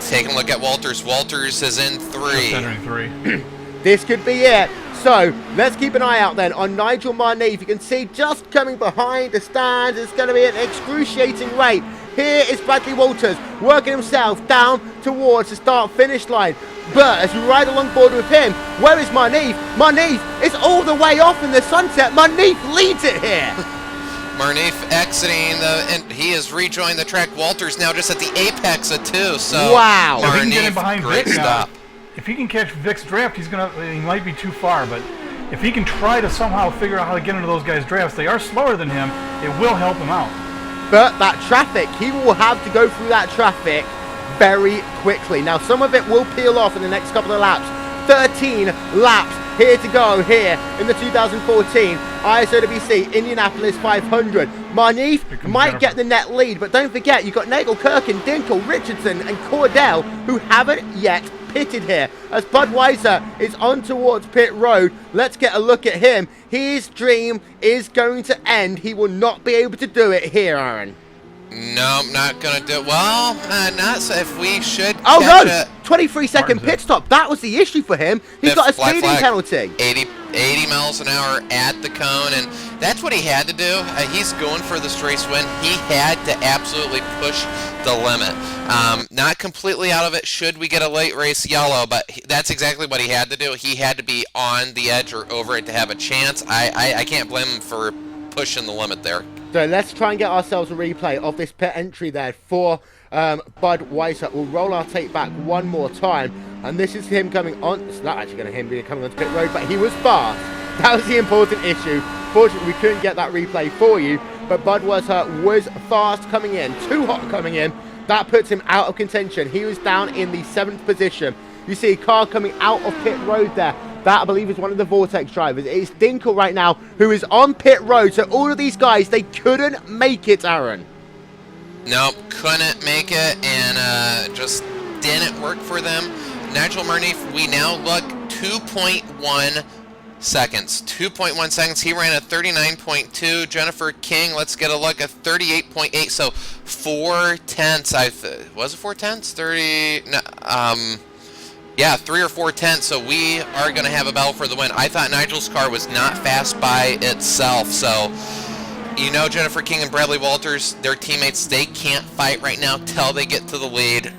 taking a look at Walters. Walters is in 3. This could be it. So let's keep an eye out then on Nigel Marneef. You can see just coming behind the stands. It's going to be an excruciating rate. Here is Bradley Walters working himself down towards the start-finish line. But as we ride along board with him, where is Marneef? Marneef is all the way off in the sunset. Marneef leads it here. Marneef exiting, and he has rejoined the track. Walters now just at the apex of 2. So wow. If he can get in behind great Vic stop. now, if he can catch Vic's draft, he might be too far. But if he can try to somehow figure out how to get into those guys' drafts, they are slower than him. It will help him out. But that traffic, he will have to go through that traffic very quickly. Now, some of it will peel off in the next couple of laps. 13 laps here to go here in the 2014 ISOWC Indianapolis 500. Marneef might get the net lead, but don't forget, you've got Nagel, Kirkin, Dinkel, Richardson, and Cordell, who haven't yet pitted here. As Budweiser is on towards pit road, let's get a look at him. His dream is going to end. He will not be able to do it here, Aaron. No, I'm not going to do it. Well, not so if we should. Oh, no! 23-second pit stop. That was the issue for him. He's got a speeding penalty. 80 miles an hour at the cone, and that's what he had to do. He's going for this race win. He had to absolutely push the limit. Not completely out of it should we get a late race yellow, but that's exactly what he had to do. He had to be on the edge or over it to have a chance. I can't blame him for pushing the limit there. So let's try and get ourselves a replay of this pit entry there for Budweiser. We'll roll our tape back one more time, and this is him coming on. It's not actually going to be coming onto pit road, but he was fast. That was the important issue Unfortunately, we couldn't get that replay for you, but Budweiser was fast coming in, too hot coming in. That puts him out of contention. He was down in the 7th position. You see a car coming out of pit road there. That, I believe, is one of the Vortex drivers. It's Dinkel right now, who is on pit road. So all of these guys, they couldn't make it, Aaron. Nope, couldn't make it, and just didn't work for them. Nigel Marneef, we now look 2.1 seconds. 2.1 seconds. He ran a 39.2. Jennifer King, let's get a look at 38.8. So 4 tenths. Was it 4 tenths? 30. No, yeah, 3 or 4 tenths. So we are going to have a battle for the win. I thought Nigel's car was not fast by itself. So, you know, Jennifer King and Bradley Walters, their teammates, they can't fight right now till they get to the lead.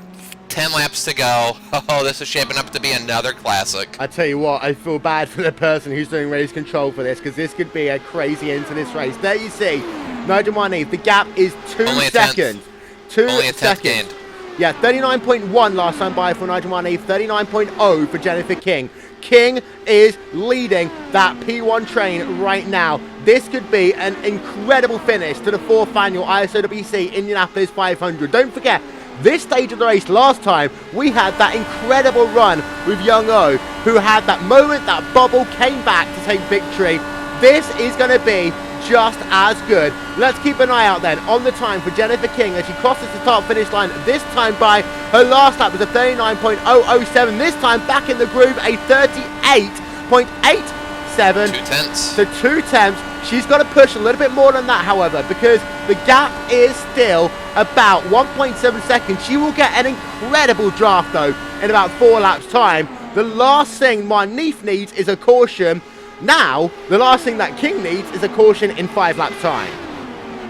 10 laps to go. Oh, this is shaping up to be another classic. I tell you what, I feel bad for the person who's doing race control for this, because this could be a crazy end to this race. There you see, Nigel Marneef, the gap is 2 seconds. 2 seconds. Yeah, 39.1 last time by for Nigel Marneef, 39.0 for Jennifer King. King is leading that P1 train right now. This could be an incredible finish to the 4th annual ISOWC Indianapolis 500. Don't forget, this stage of the race last time, we had that incredible run with Young O, who had that moment, that bubble, came back to take victory. This is going to be just as good. Let's keep an eye out then on the time for Jennifer King as she crosses the start finish line, this time by her last lap was a 39.007. This time back in the groove, a 38.87. 2 tenths. So 2 tenths. She's got to push a little bit more than that, however, because the gap is still about 1.7 seconds. She will get an incredible draft, though, in about 4 laps' time. The last thing Marneef needs is a caution. Now, the last thing that King needs is a caution in 5 laps' time.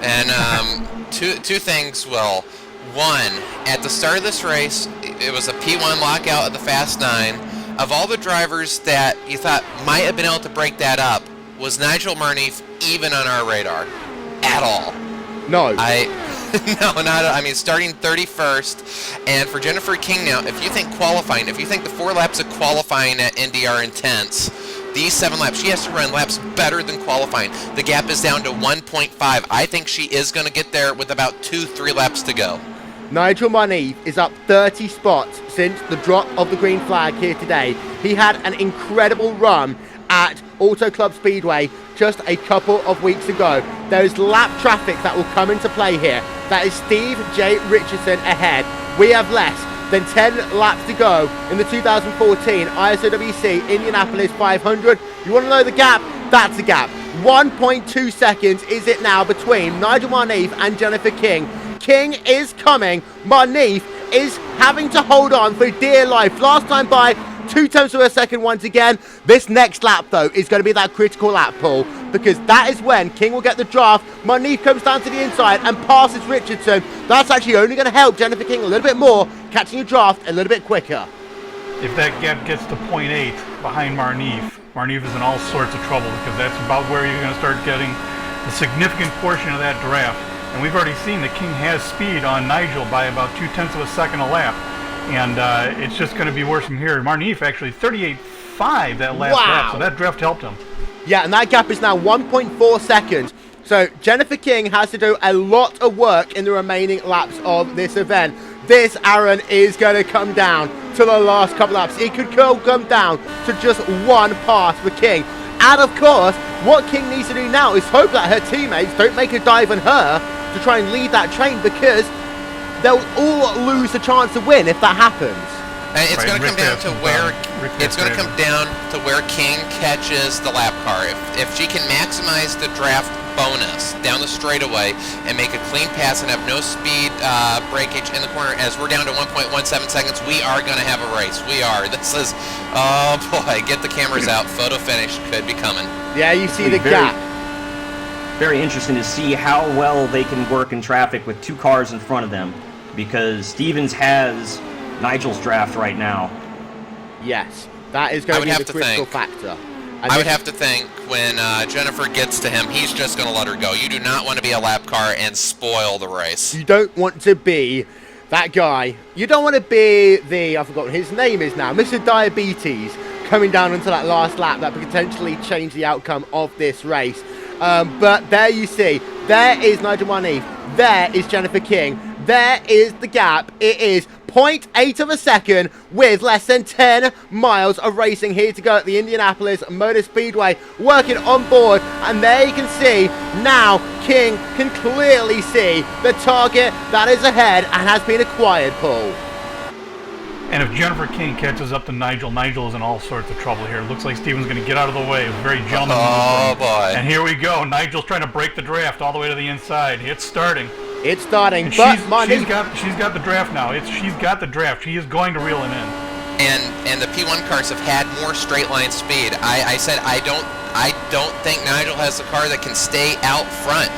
And two things, Will. One, at the start of this race, it was a P1 lockout at the Fast 9. Of all the drivers that you thought might have been able to break that up, was Nigel Marneef even on our radar at all? No. No, not. I mean, starting 31st, and for Jennifer King now, if you think qualifying, if you think the 4 laps of qualifying at Indy are intense, these 7 laps, she has to run laps better than qualifying. The gap is down to 1.5. I think she is going to get there with about 2-3 laps to go. Nigel Marneef is up 30 spots since the drop of the green flag here today. He had an incredible run at Auto Club Speedway just a couple of weeks ago. There is lap traffic that will come into play here. That is Steve J. Richardson ahead. We have less than 10 laps to go in the 2014 ISOWC Indianapolis 500. You want to know the gap? That's the gap. 1.2 seconds is it now between Nigel Marneef and Jennifer King. King is coming. Marneef is having to hold on for dear life. Last time by 2 tenths of a second once again. This next lap, though, is going to be that critical lap, Paul, because that is when King will get the draft. Marneef comes down to the inside and passes Richardson. That's actually only going to help Jennifer King a little bit more, catching a draft a little bit quicker. If that gap gets to 0.8 behind Marneef, Marneef is in all sorts of trouble, because that's about where you're going to start getting a significant portion of that draft. And we've already seen that King has speed on Nigel by about 2 tenths of a second a lap. And it's just going to be worse from here. Marneef actually 38.5 that last lap, so that draft helped him. Yeah, and that gap is now 1.4 seconds. So Jennifer King has to do a lot of work in the remaining laps of this event. This, Aaron, is going to come down to the last couple laps. It could come down to just 1 pass for King. And of course, what King needs to do now is hope that her teammates don't make a dive on her to try and lead that train, because they'll all lose the chance to win if that happens. And it's going to come down to where King catches the lap car. If she can maximize the draft bonus down the straightaway and make a clean pass and have no speed breakage in the corner, as we're down to 1.17 seconds, we are going to have a race. We are. This is, oh boy, get the cameras out. Photo finish could be coming. Yeah, you see the gap. Very interesting to see how well they can work in traffic with 2 cars in front of them, because Stevens has Nigel's draft right now. Yes, that is going to be the critical factor. I would have to think when Jennifer gets to him, he's just going to let her go. You do not want to be a lap car and spoil the race. You don't want to be that guy. You don't want to be the, I've forgotten his name is now, Mr. Diabetes, coming down into that last lap that could potentially change the outcome of this race. But there you see, there is Nigel Marneef, there is Jennifer King, there is the gap. It is 0.8 of a second with less than 10 miles of racing here to go at the Indianapolis Motor Speedway, working on board. And there you can see now King can clearly see the target that is ahead and has been acquired, Paul. And if Jennifer King catches up to Nigel, Nigel is in all sorts of trouble here. Looks like Steven's going to get out of the way. It was very gentlemanly. Oh, boy. And here we go. Nigel's trying to break the draft all the way to the inside. It's starting. It's starting, And but she's got the draft now. She's got the draft. She is going to reel him in. And the P1 cars have had more straight line speed. I said I don't think Nigel has the car that can stay out front.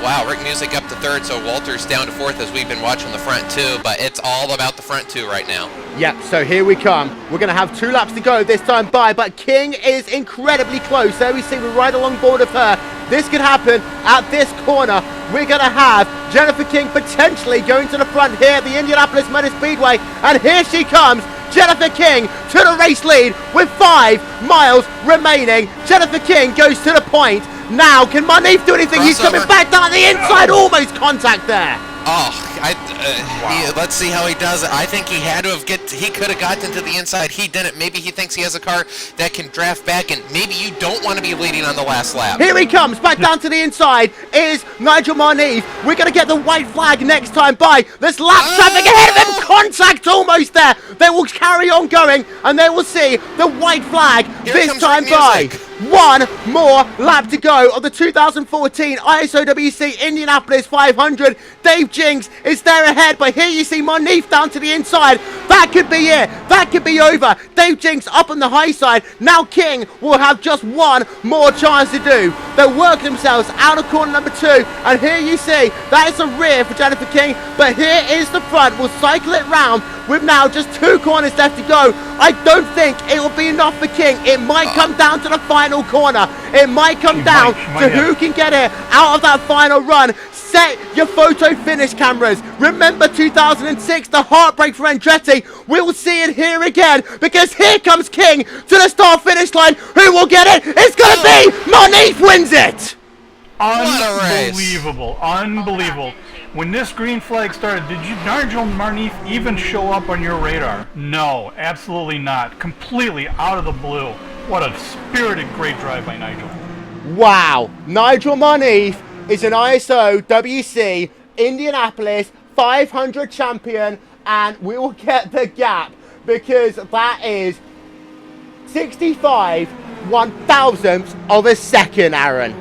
Wow, Rick Music up to third, so Walter's down to fourth as we've been watching the front two, but it's all about the front two right now. Yep, so here we come. We're going to have 2 laps to go this time by, but King is incredibly close. There we see we're right along board of her. This could happen at this corner. We're going to have Jennifer King potentially going to the front here at the Indianapolis Motor Speedway, and here she comes. Jennifer King to the race lead with 5 miles remaining. Jennifer King goes to the point. Now, can Marneef do anything? He's coming back down the inside, almost contact there. Oh, let's see how he does it. I think he had to have he could have gotten to the inside. He didn't. Maybe he thinks he has a car that can draft back, and maybe you don't want to be leading on the last lap. Here he comes, back down to the inside is Nigel Marneef. We're going to get the white flag next time by. There's lap traffic ahead of them. Contact almost there. They will carry on going, and they will see the white flag this time by. 1 more lap to go of the 2014 ISOWC Indianapolis 500. Dave Jinks is there ahead, but here you see Marneef down to the inside. That could be it. That could be over. Dave Jinks up on the high side. Now King will have just 1 more chance to do. They'll work themselves out of corner number 2, and here you see that is a rear for Jennifer King, but here is the front. We'll cycle it round with now just 2 corners left to go. I don't think it will be enough for King. It might come down to the final corner. It might come down to who can get it out of that final run. Set your photo finish cameras. Remember 2006, the heartbreak for Andretti. We will see it here again, because here comes King to the start finish line. Who will get it? It's going to be Marneef wins it. Unbelievable. Unbelievable. When this green flag started, did Nigel Marneef even show up on your radar? No, absolutely not. Completely out of the blue. What a spirited, great drive by Nigel. Wow. Nigel Marneef is an ISOWC Indianapolis 500 champion, and we will get the gap, because that is 65 1/1000ths of a second, Aaron.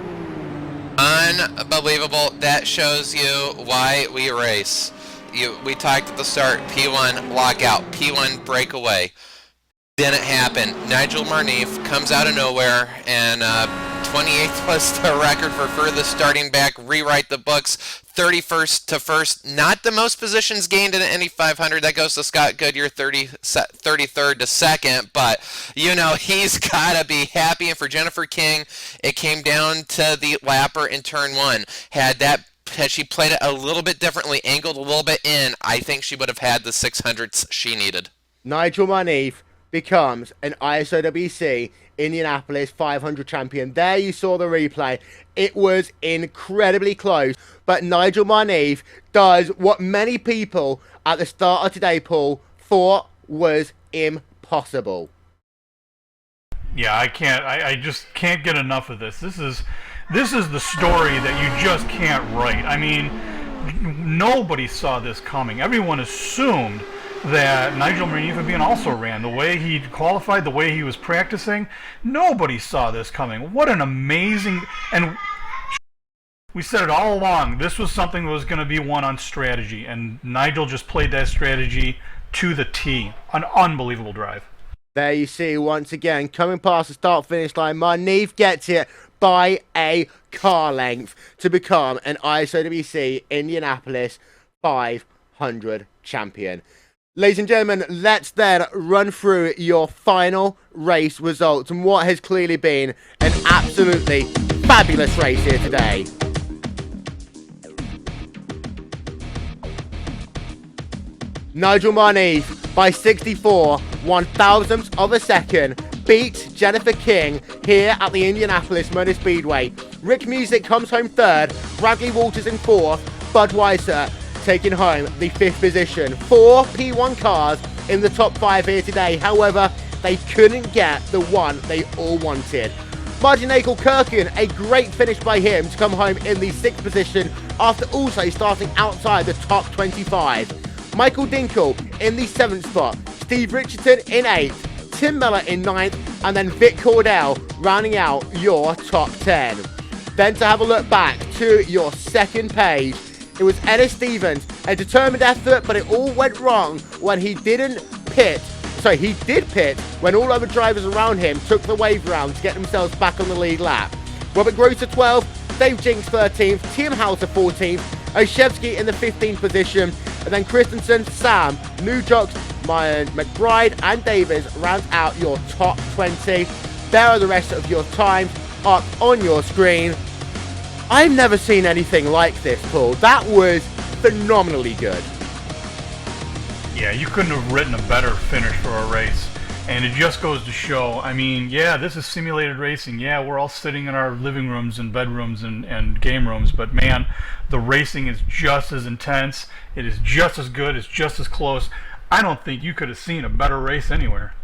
Unbelievable. That shows you why we race. We talked at the start, P1 lockout, P1 breakaway. Didn't happen. Nigel Marneef comes out of nowhere, and 28th was the record for furthest starting back. Rewrite the books. 31st to first. Not the most positions gained in an Indy 500. That goes to Scott Goodyear, 33rd to second. But, you know, he's got to be happy. And for Jennifer King, it came down to the lapper in turn 1. Had she played it a little bit differently, angled a little bit in, I think she would have had the 600s she needed. Nigel Marneef becomes an ISOWC Indianapolis 500 champion. There you saw the replay. It was incredibly close, but Nigel Marneef does what many people at the start of today, Paul, thought was impossible. Yeah, I just can't get enough of this. This is the story that you just can't write. I mean, nobody saw this coming. Everyone assumed that Nigel Marneef would be an also-ran. The way he qualified, the way he was practicing, nobody saw this coming. What an amazing... And we said it all along, this was something that was going to be won on strategy, and Nigel just played that strategy to the T. An unbelievable drive. There you see, once again, coming past the start-finish line, Marneef gets it by a car length to become an ISOWC Indianapolis 500 champion. Ladies and gentlemen, let's then run through your final race results and what has clearly been an absolutely fabulous race here today. Nigel Marneef by 64 1/1000ths of a second beat Jennifer King here at the Indianapolis Motor Speedway. Rick Music comes home third, Bradley Walters in fourth, Budweiser taking home the fifth position. 4 P1 cars in the top 5 here today. However, they couldn't get the one they all wanted. Martin Nagel-Kirkin, a great finish by him to come home in the 6th position after also starting outside the top 25. Michael Dinkel in the 7th spot, Steve Richardson in 8th, Tim Miller in 9th, and then Vic Cordell rounding out your top 10. Then to have a look back to your second page, it was Ennis Stevens, a determined effort, but it all went wrong when he didn't pit. So he did pit when all other drivers around him took the wave round to get themselves back on the lead lap. Robert Grosser 12th, Dave Jinks 13th, Tim Hauser 14th, Oshevsky in the 15th position, and then Christensen, Sam, Nujok, Mayan, McBride and Davis round out your top 20. There are the rest of your times up on your screen. I've never seen anything like this, Paul. That was phenomenally good. Yeah, you couldn't have written a better finish for a race. And it just goes to show, I mean, yeah, this is simulated racing. Yeah, we're all sitting in our living rooms and bedrooms and game rooms. But man, the racing is just as intense. It is just as good. It's just as close. I don't think you could have seen a better race anywhere.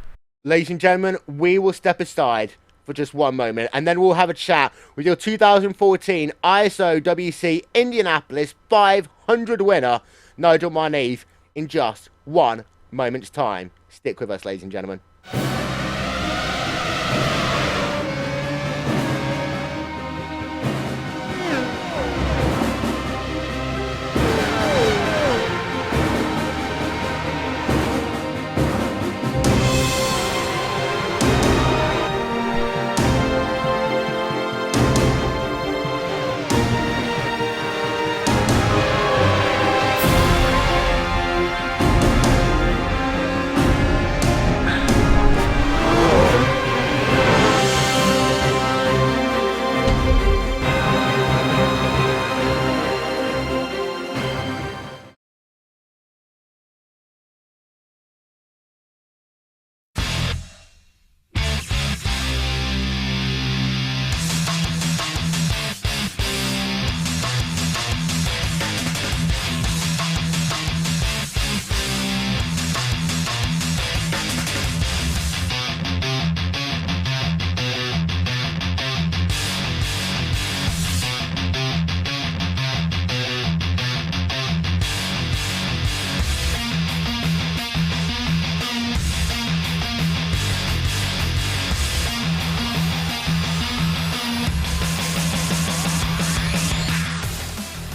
Ladies and gentlemen, we will step aside for just one moment, and then we'll have a chat with your 2014 ISOWC Indianapolis 500 winner, Nigel Marneve, in just one moment's time. Stick with us, ladies and gentlemen.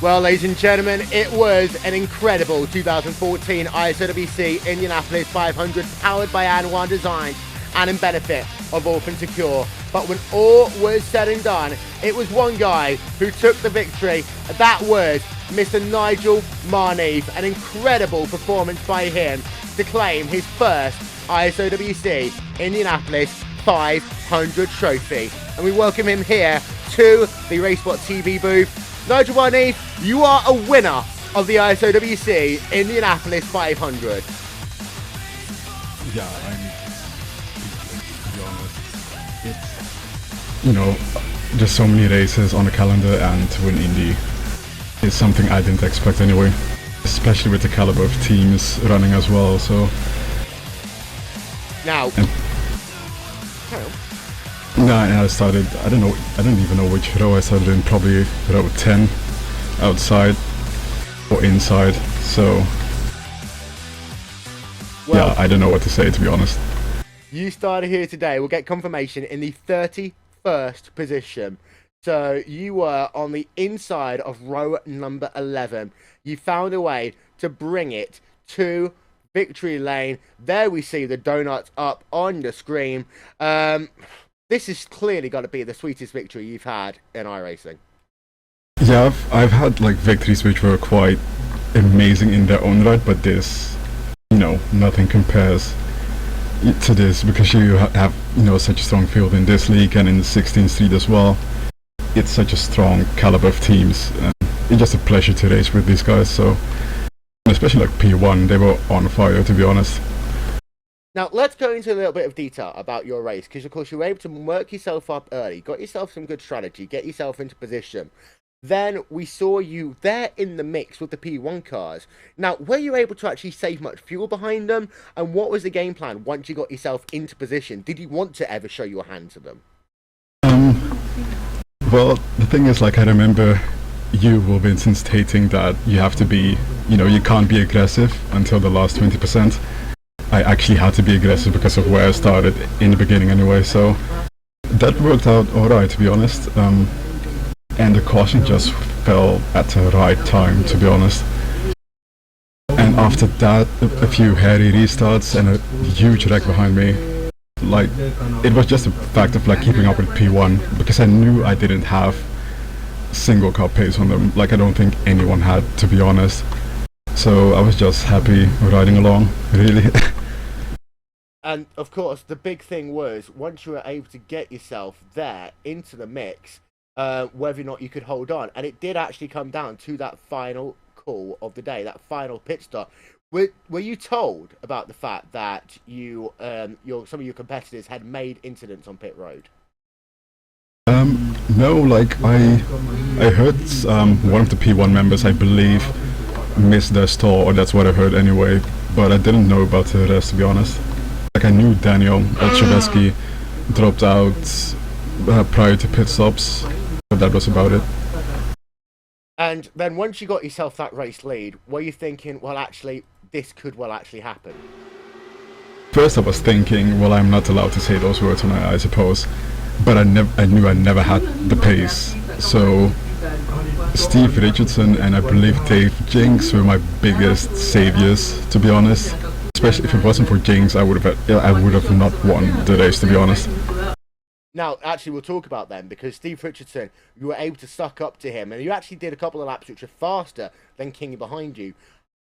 Well, ladies and gentlemen, it was an incredible 2014 ISOWC Indianapolis 500 powered by Andwerndesign and in benefit of Orphan Secure. But when all was said and done, it was one guy who took the victory. That was Mr. Nigel Marneve. An incredible performance by him to claim his first ISOWC Indianapolis 500 trophy. And we welcome him here to the RaceSpot TV booth. Nigel Marneve, you are a winner of the ISOWC Indianapolis 500. Yeah, to be honest, it's, you know, just so many races on the calendar, and to win Indy is something I didn't expect anyway, especially with the caliber of teams running as well. So now, and I started, I don't even know which row I started in, probably row 10, outside or inside, so well, yeah, I don't know what to say, to be honest. You started here today, we'll get confirmation, in the 31st position. So you were on the inside of row number 11. You found a way to bring it to victory lane. There we see the donuts up on the screen. This has clearly got to be the sweetest victory you've had in iRacing. Yeah, I've had like victories which were quite amazing in their own right, but this, you know, nothing compares to this, because you have, you know, such a strong field in this league and in the 16th Street as well. It's such a strong caliber of teams, and it's just a pleasure to race with these guys. So, especially like P1, they were on fire, to be honest. Now, let's go into a little bit of detail about your race, because, of course, you were able to work yourself up early, got yourself some good strategy, get yourself into position. Then we saw you there in the mix with the P1 cars. Now, were you able to actually save much fuel behind them? And what was the game plan once you got yourself into position? Did you want to ever show your hand to them? Well, the thing is, like, I remember you, Will Vincent, stating that you have to be, you can't be aggressive until the last 20%. I actually had to be aggressive because of where I started in the beginning anyway, so that worked out alright, to be honest. And the caution just fell at the right time, to be honest. And after that, a few hairy restarts and a huge wreck behind me. Like, it was just a fact of like keeping up with P1, because I knew I didn't have single car pace on them. Like, I don't think anyone had, to be honest. So I was just happy riding along, really. And of course, the big thing was, once you were able to get yourself there into the mix, whether or not you could hold on. And it did actually come down to that final call of the day, that final pit stop. Were you told about the fact that some of your competitors had made incidents on pit road? No, like I heard one of the P1 members, I believe, missed their stall, or that's what I heard anyway, but I didn't know about the rest, to be honest. Like, I knew Daniel Olszewski dropped out prior to pit stops, but that was about it. And then once you got yourself that race lead, were you thinking, well, actually, this could well actually happen? First I was thinking, well, I'm not allowed to say those words, I suppose, but I knew I never had the pace. So Steve Richardson and I believe Dave Jinks were my biggest saviors, to be honest. Especially if it wasn't for Jinks, I would have not won the race, to be honest. Now, actually, we'll talk about them, because Steve Richardson, you were able to suck up to him, and you actually did a couple of laps which are faster than Kingy behind you.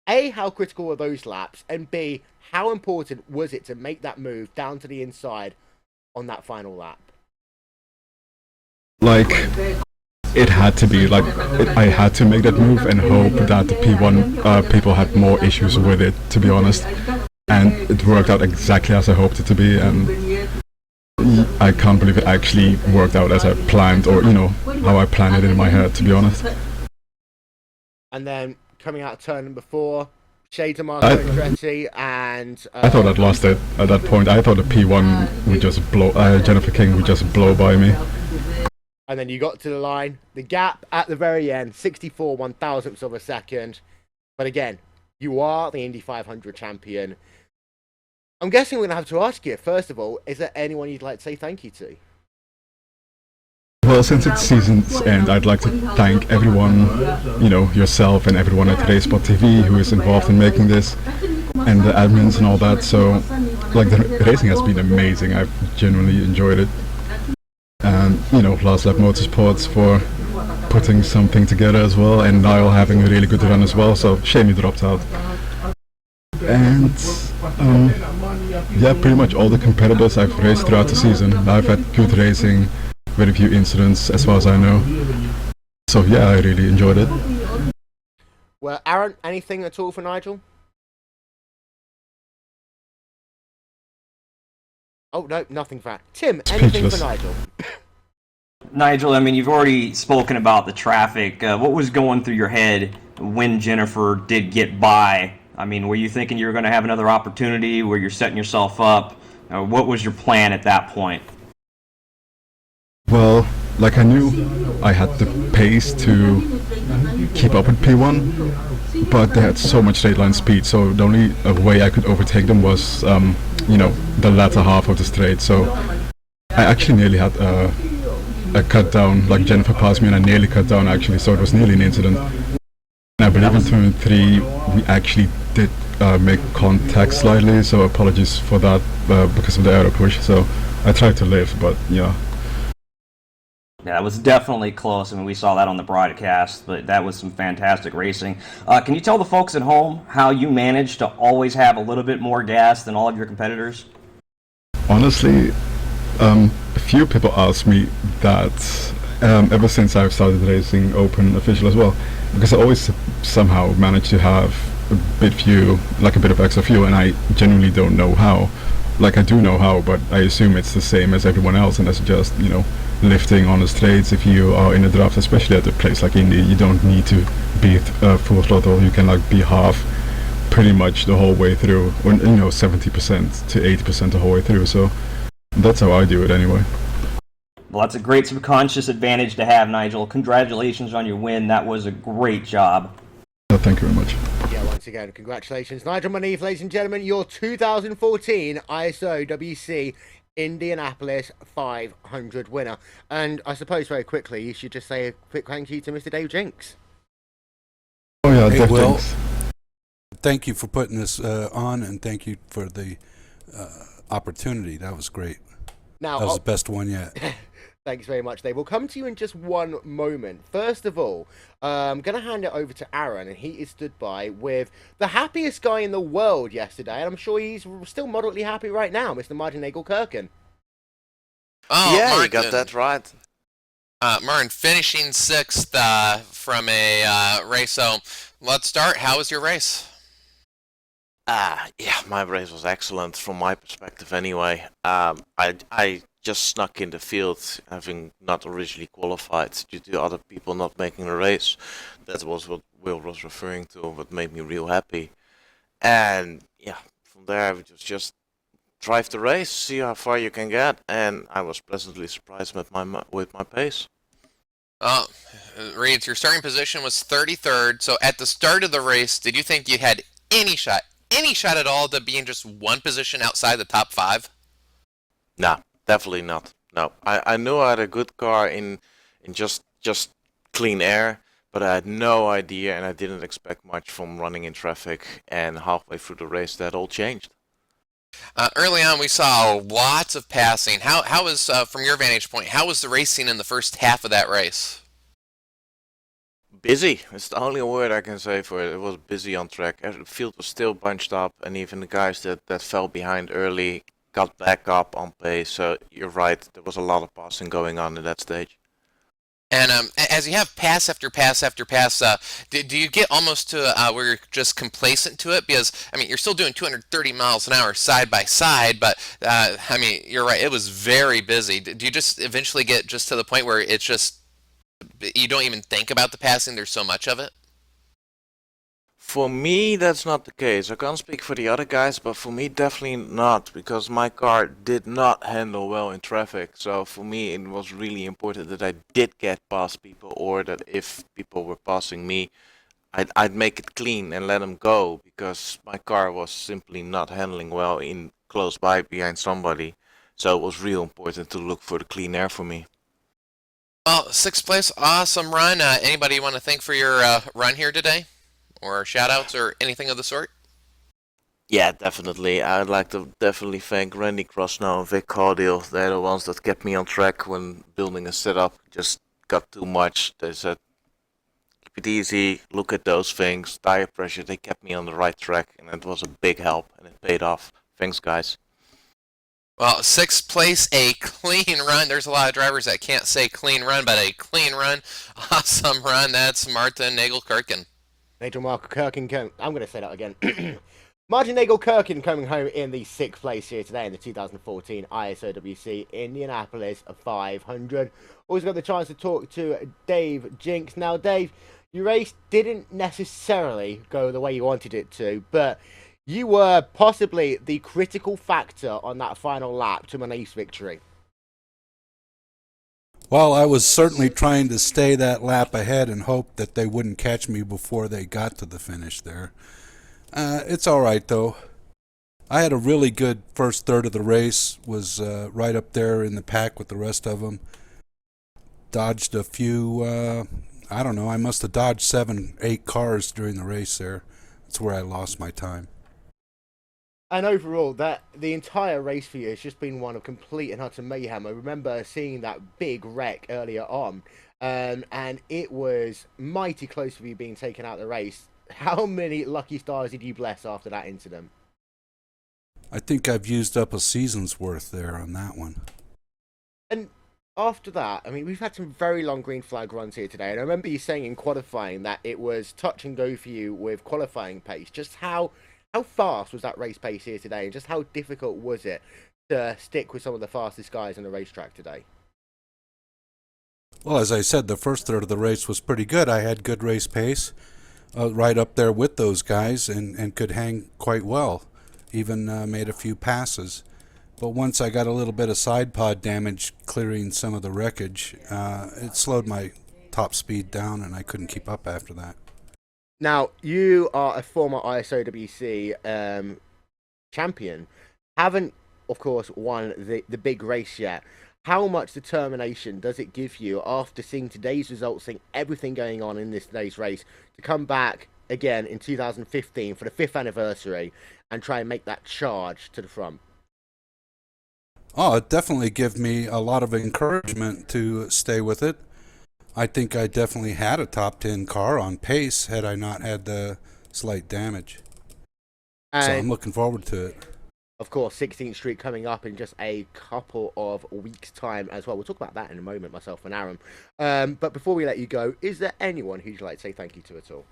A, how critical were those laps? And B, how important was it to make that move down to the inside on that final lap? Like, it had to be, like, I had to make that move and hope that the P1 people had more issues with it, to be honest. And it worked out exactly as I hoped it to be, and I can't believe it actually worked out as I planned, or, how I planned it in my head, to be honest. And then, coming out of turn number 4, Shades of Marco Andretti, and... I thought I'd lost it at that point. I thought the P1 would just blow, Jennifer King would just blow by me. And then you got to the line, the gap at the very end, 64 1,000ths of a second. But again, you are the Indy 500 champion. I'm guessing we're going to have to ask you, first of all, is there anyone you'd like to say thank you to? Well, since it's season's end, I'd like to thank everyone, yourself and everyone at RaceSpot TV who is involved in making this, and the admins and all that. So, like, the racing has been amazing. I've genuinely enjoyed it. And, Last Lap Motorsports for putting something together as well, and Niall having a really good run as well, so shame he dropped out. And, yeah, pretty much all the competitors I've raced throughout the season. I've had good racing, very few incidents as far as I know. So yeah, I really enjoyed it. Well, Aaron, anything at all for Nigel? Oh, no, nothing for that. Tim, anything for Nigel? Nigel, I mean, you've already spoken about the traffic. What was going through your head when Jennifer did get by? I mean, were you thinking you were going to have another opportunity? Were you setting yourself up? What was your plan at that point? Well, like, I knew I had the pace to keep up with P1, but they had so much straight line speed, so the only way I could overtake them was, the latter half of the straight. So I actually nearly had a cut down, like Jennifer passed me and I nearly cut down actually, so it was nearly an incident. And I believe in turn 3 we actually did make contact slightly, so apologies for that because of the aero push. So I tried to live, but yeah. Yeah, it was definitely close. I mean, we saw that on the broadcast, but that was some fantastic racing. Can you tell the folks at home how you managed to always have a little bit more gas than all of your competitors? Honestly, a few people ask me that ever since I've started racing open official as well, because I always somehow manage to have a bit of extra fuel, and I genuinely don't know how. Like, I do know how, but I assume it's the same as everyone else, and that's just, you know, lifting on the straights. If you are in a draft, especially at a place like Indy, you don't need to be full throttle. You can like be half pretty much the whole way through, or, you know, 70% to 80% the whole way through. So that's how I do it anyway. Well, that's a great subconscious advantage to have, Nigel. Congratulations on your win. That was a great job. Thank you very much. Yeah, once again, congratulations. Nigel Munif, ladies and gentlemen, your 2014 ISOWC Indianapolis 500 winner. And I suppose very quickly, you should just say a quick thank you to Mr. Dave Jinks. Oh yeah, hey, Will, Jinks. thank you for putting this on, and thank you for the opportunity. That was great. Now, that was the best one yet. Thanks very much, Dave. We'll come to you in just one moment. First of all, I'm going to hand it over to Aaron, and he is stood by with the happiest guy in the world yesterday, and I'm sure he's still moderately happy right now, Mr. Martin Nagel-Kirkin. Oh, yeah, Martin. you got that right. Martin, finishing 6th from a race. So let's start. How was your race? Yeah, my race was excellent from my perspective anyway. I just snuck in the field, having not originally qualified due to other people not making the race. That was what Will was referring to, what made me real happy. And yeah, from there I would just drive the race, see how far you can get, and I was pleasantly surprised with my pace. Reeds, your starting position was 33rd. So at the start of the race, did you think you had any shot at all to be in just one position outside the top 5? Nah, definitely not. No, I knew I had a good car in just clean air, but I had no idea, and I didn't expect much from running in traffic. And halfway through the race, that all changed. Early on, we saw lots of passing. How was, from your vantage point, how was the racing in the first half of that race? Busy. It's the only word I can say for it. It was busy on track. The field was still bunched up, and even the guys that fell behind early got back up on pace. So you're right, there was a lot of passing going on in that stage. And as you have pass after pass after pass, do you get almost to where you're just complacent to it? Because, I mean, you're still doing 230 miles an hour side by side, but, I mean, you're right, it was very busy. Do you just eventually get just to the point where it's just, you don't even think about the passing, there's so much of it? For me, that's not the case. I can't speak for the other guys, but for me, definitely not, because my car did not handle well in traffic. So for me, it was really important that I did get past people, or that if people were passing me, I'd make it clean and let them go, because my car was simply not handling well in close by behind somebody. So it was real important to look for the clean air for me. Well, 6th place, awesome run. Anybody you want to thank for your run here today? Or shout-outs or anything of the sort? Yeah, definitely. I'd like to definitely thank Randy Crosnow and Vic Caudill. They're the ones that kept me on track when building a setup just got too much. They said, keep it easy, look at those things, tire pressure. They kept me on the right track, and it was a big help, and it paid off. Thanks, guys. Well, 6th place, a clean run. There's a lot of drivers that can't say clean run, but a clean run. Awesome run. That's Martin Nagel-Kirkin. Nigel Kirkin, I'm going to say that again. Martin Nagel-Kirkin coming home in the 6th place here today in the 2014 ISOWC Indianapolis 500. Always got the chance to talk to Dave Jinks. Now, Dave, your race didn't necessarily go the way you wanted it to, but you were possibly the critical factor on that final lap to Munif's victory. Well, I was certainly trying to stay that lap ahead and hope that they wouldn't catch me before they got to the finish there. It's all right, though. I had a really good first third of the race, was right up there in the pack with the rest of them. Dodged a few, I don't know, I must have dodged 7, 8 cars during the race there. That's where I lost my time. And overall, the entire race for you has just been one of complete and utter mayhem. I remember seeing that big wreck earlier on, and it was mighty close for you being taken out of the race. How many lucky stars did you bless after that incident? I think I've used up a season's worth there on that one. And after that, I mean, we've had some very long green flag runs here today, and I remember you saying in qualifying that it was touch and go for you with qualifying pace. Just how How fast was that race pace here today, and just how difficult was it to stick with some of the fastest guys on the racetrack today? Well, as I said, the first third of the race was pretty good. I had good race pace, right up there with those guys, and could hang quite well. Even made a few passes. But once I got a little bit of side pod damage clearing some of the wreckage, it slowed my top speed down, and I couldn't keep up after that. Now, you are a former ISOWC champion. Haven't, of course, won the big race yet. How much determination does it give you after seeing today's results, seeing everything going on in today's race, to come back again in 2015 for the 5th anniversary and try and make that charge to the front? Oh, it definitely gave me a lot of encouragement to stay with it. I think I definitely had a top 10 car on pace had I not had the slight damage. So I'm looking forward to it. Of course, 16th Street coming up in just a couple of weeks' time as well. We'll talk about that in a moment, myself and Aaron. But before we let you go, is there anyone who you'd like to say thank you to at all?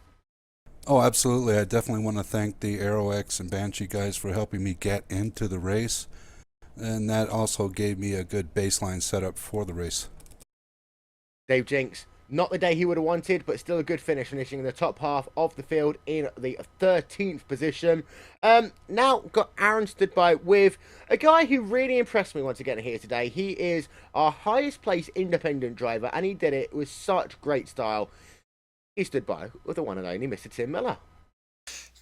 Oh, absolutely. I definitely want to thank the AeroX and Banshee guys for helping me get into the race. And that also gave me a good baseline setup for the race. Dave Jinks, not the day he would have wanted, but still a good finish, finishing in the top half of the field in the 13th position. Now got Aaron stood by with a guy who really impressed me once again here today. He is our highest placed independent driver, and he did it with such great style. He stood by with the one and only Mr. Tim Miller.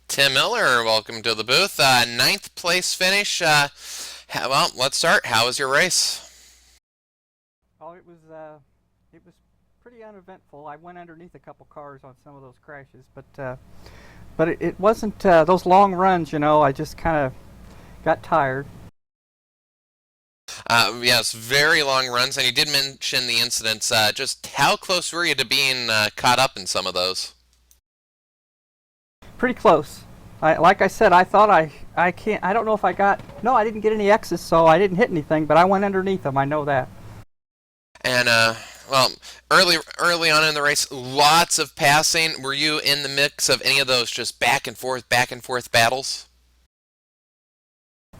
Tim Miller, welcome to the booth. 9th place finish. Well, let's start. How was your race? Oh, it was pretty uneventful. I went underneath a couple cars on some of those crashes, but it wasn't those long runs. You know, I just kind of got tired. Yes, very long runs, and you did mention the incidents. Just how close were you to being caught up in some of those? Pretty close. Like I said, I thought I don't know if I got, no, I didn't get any X's, so I didn't hit anything, but I went underneath them, I know that. And, well, early on in the race, lots of passing. Were you in the mix of any of those just back and forth battles?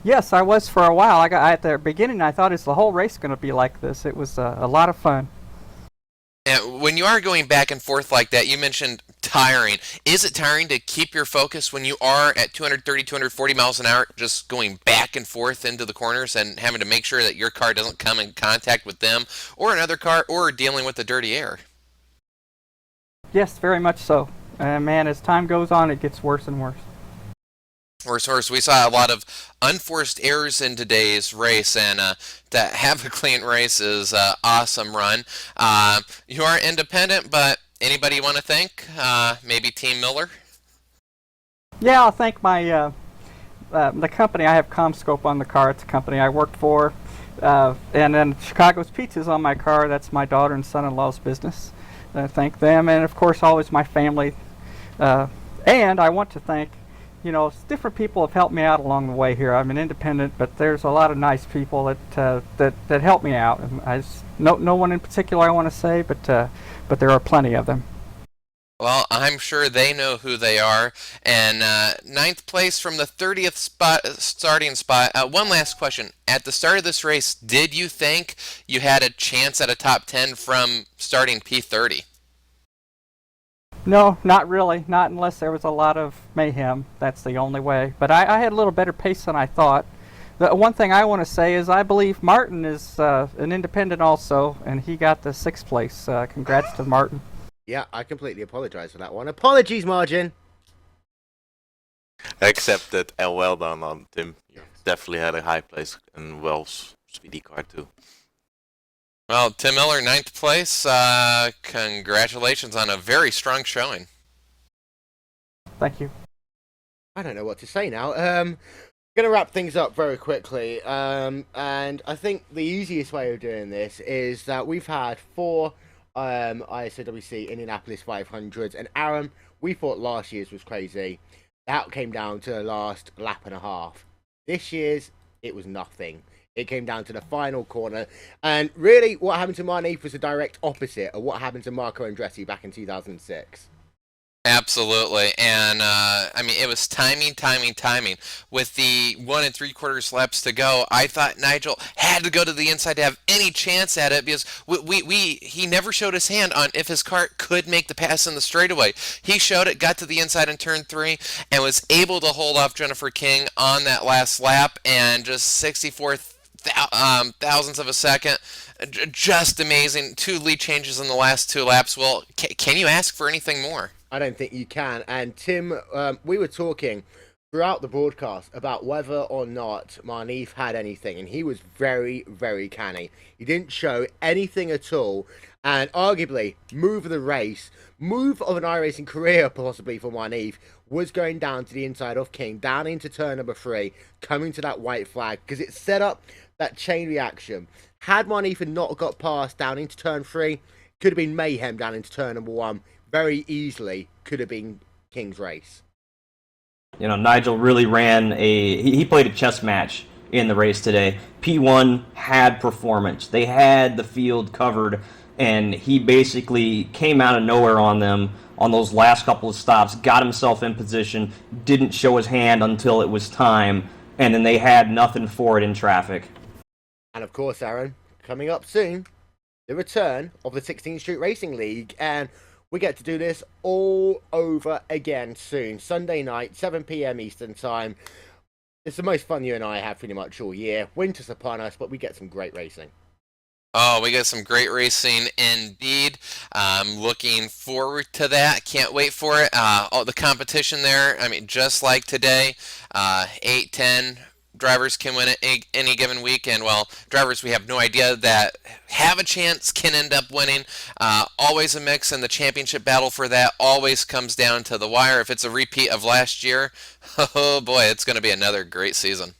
Yes, I was for a while. At the beginning, I thought, is the whole race going to be like this? It was a lot of fun. And when you are going back and forth like that, you mentioned tiring. Is it tiring to keep your focus when you are at 230, 240 miles an hour, just going back and forth into the corners and having to make sure that your car doesn't come in contact with them or another car, or dealing with the dirty air? Yes, very much so. Man, as time goes on, it gets worse and worse. Worse. We saw a lot of unforced errors in today's race, and to have a clean race is an awesome run. You are independent, but anybody you want to thank? Maybe Team Miller? Yeah, I'll thank my the company. I have ComScope on the car. It's a company I worked for. And then Chicago's Pizza's on my car. That's my daughter and son-in-law's business. Thank them, and of course always my family. And I want to thank, you know, different people have helped me out along the way here. I'm an independent, but there's a lot of nice people that help me out. And no one in particular I want to say, but there are plenty of them. Well, I'm sure they know who they are. And 9th place from the 30th starting spot. One last question. At the start of this race, did you think you had a chance at a top 10 from starting P30? No, not really. Not unless there was a lot of mayhem. That's the only way. But I had a little better pace than I thought. The one thing I want to say is I believe Martin is an independent also, and he got the 6th place. Congrats to Martin. Yeah, I completely apologize for that one. Apologies, Margin. Accepted and well done on Tim. You definitely had a high place and well speedy car too. Well, Tim Miller, 9th place. Congratulations on a very strong showing. Thank you. I don't know what to say now. Going to wrap things up very quickly. And I think the easiest way of doing this is that we've had 4 ISOWC Indianapolis 500s. And Aaron, we thought last year's was crazy. That came down to the last lap and a half. This year's, it was nothing. It came down to the final corner. And really, what happened to Marnife was the direct opposite of what happened to Marco Andretti back in 2006. Absolutely, and I mean, it was timing. With the 1 3/4 laps to go, I thought Nigel had to go to the inside to have any chance at it, because he never showed his hand on if his car could make the pass in the straightaway. He showed it, got to the inside in turn 3, and was able to hold off Jennifer King on that last lap, and just 64 thousandths of a second. Just amazing. 2 lead changes in the last 2 laps. Well, can you ask for anything more? I don't think you can. And Tim, we were talking throughout the broadcast about whether or not Marneef had anything, and he was very, very canny. He didn't show anything at all, and arguably, move of the race, move of an iRacing career possibly for Marneef, was going down to the inside of King, down into turn number 3, coming to that white flag, because it set up that chain reaction. Had Marneef not got past down into turn 3, could have been mayhem down into turn number 1. Very easily could have been King's race. You know, Nigel really ran he played a chess match in the race today. P1 had performance. They had the field covered, and he basically came out of nowhere on them on those last couple of stops, got himself in position, didn't show his hand until it was time, and then they had nothing for it in traffic. And of course, Aaron, coming up soon, the return of the 16th Street Racing League, and we get to do this all over again soon. Sunday night, 7 p.m. Eastern Time. It's the most fun you and I have pretty much all year. Winter's upon us, but we get some great racing. Oh, we got some great racing indeed. Looking forward to that. Can't wait for it. All the competition there, I mean, just like today, 8, 10 drivers can win it any given weekend. Well, drivers we have no idea that have a chance can end up winning. Always a mix, and the championship battle for that always comes down to the wire. If it's a repeat of last year, oh boy, it's going to be another great season.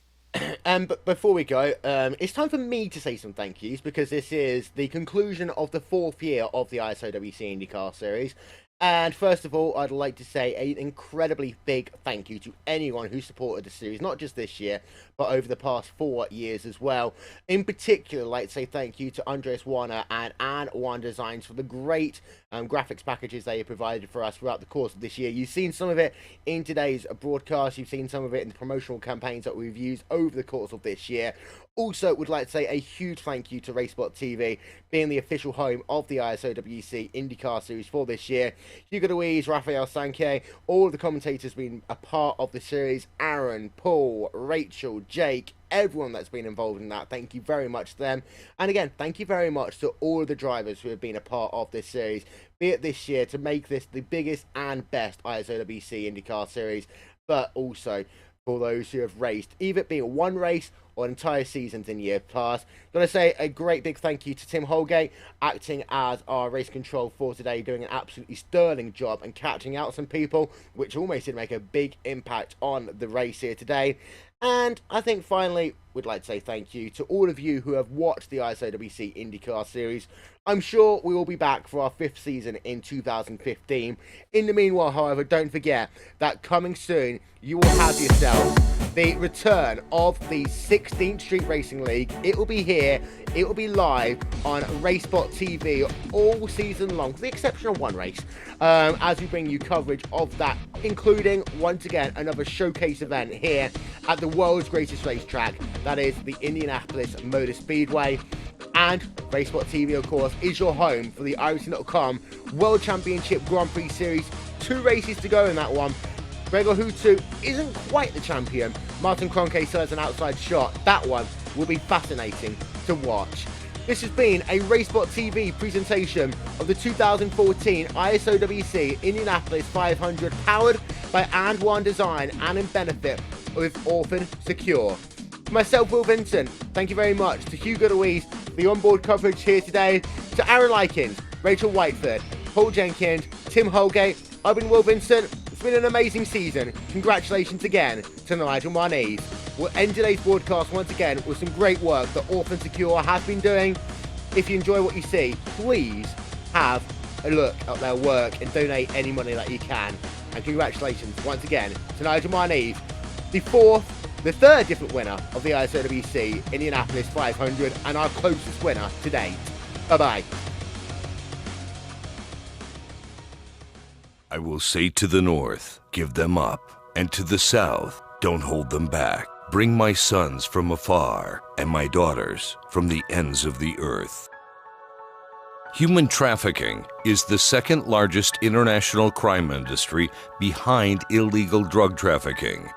But before we go, it's time for me to say some thank yous, because this is the conclusion of the 4th year of the ISOWC IndyCar Series. And first of all, I'd like to say an incredibly big thank you to anyone who supported the series, not just this year, but over the past 4 years as well. In particular, I'd like to say thank you to Andres Warner and Andwerndesign for the great graphics packages they have provided for us throughout the course of this year. You've seen some of it in today's broadcast. You've seen some of it in the promotional campaigns that we've used over the course of this year. Also, would like to say a huge thank you to RaceSpot TV, being the official home of the ISOWC IndyCar Series for this year. Hugo Louise, Raphael Sankey, all of the commentators been a part of the series. Aaron, Paul, Rachel, Jake, everyone that's been involved in that. Thank you very much to them. And again, thank you very much to all of the drivers who have been a part of this series, be it this year to make this the biggest and best ISOWC IndyCar Series, but also for those who have raced, either it be one race or entire seasons in years past. I'm going to say a great big thank you to Tim Holgate, acting as our race control for today, doing an absolutely sterling job and catching out some people, which almost did make a big impact on the race here today. And I think finally, we'd like to say thank you to all of you who have watched the ISOWC IndyCar Series. I'm sure we will be back for our 5th season in 2015. In the meanwhile, however, don't forget that coming soon, you will have yourself the return of the 16th Street Racing League. It will be here, it will be live on RaceSpot TV all season long, with the exception of one race, as we bring you coverage of that, including, once again, another showcase event here at the world's greatest racetrack, that is the Indianapolis Motor Speedway. And RaceSpot TV, of course, is your home for the iRacing.com World Championship Grand Prix Series. 2 races to go in that one. Gregor Hutu isn't quite the champion. Martin Kroenke still has an outside shot. That one will be fascinating to watch. This has been a RaceSpot TV presentation of the 2014 ISOWC Indianapolis 500, powered by Andwerndesign and in benefit with Orphan Secure. Myself, Will Vincent, thank you very much to Hugo Louise for the onboard coverage here today, to Aaron Likens, Rachel Whiteford, Paul Jenkins, Tim Holgate. I've been Will Vincent. It's been an amazing season. Congratulations again to Nigel Marneef. We'll end today's broadcast once again with some great work that Orphan Secure has been doing. If you enjoy what you see, please have a look at their work and donate any money that you can. And congratulations once again to Nigel Marneef, the third different winner of the ISOWC Indianapolis 500 and our closest winner to date. Bye-bye. I will say to the north, give them up, and to the south, don't hold them back. Bring my sons from afar, and my daughters from the ends of the earth. Human trafficking is the second largest international crime industry behind illegal drug trafficking.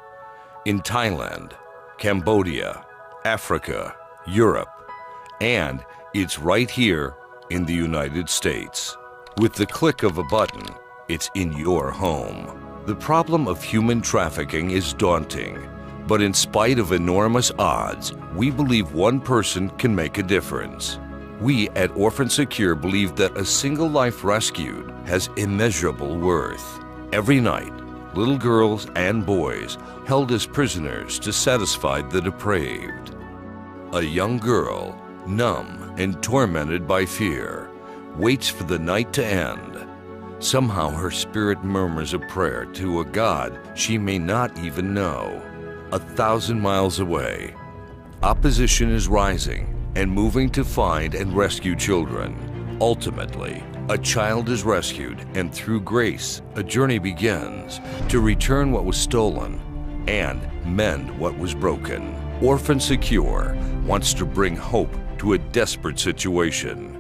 In Thailand, Cambodia, Africa, Europe, and it's right here in the United States. With the click of a button, it's in your home. The problem of human trafficking is daunting, but in spite of enormous odds, we believe one person can make a difference. We at Orphan Secure believe that a single life rescued has immeasurable worth. Every night, little girls and boys held as prisoners to satisfy the depraved. A young girl, numb and tormented by fear, waits for the night to end. Somehow her spirit murmurs a prayer to a God she may not even know. 1,000 miles away, opposition is rising and moving to find and rescue children. Ultimately, a child is rescued, and through grace, a journey begins to return what was stolen and mend what was broken. Orphan Secure wants to bring hope to a desperate situation,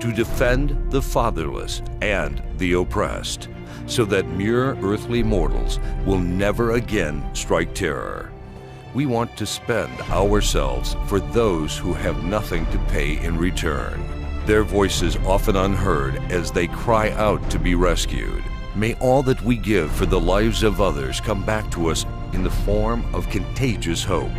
to defend the fatherless and the oppressed, so that mere earthly mortals will never again strike terror. We want to spend ourselves for those who have nothing to pay in return, their voices often unheard as they cry out to be rescued. May all that we give for the lives of others come back to us in the form of contagious hope.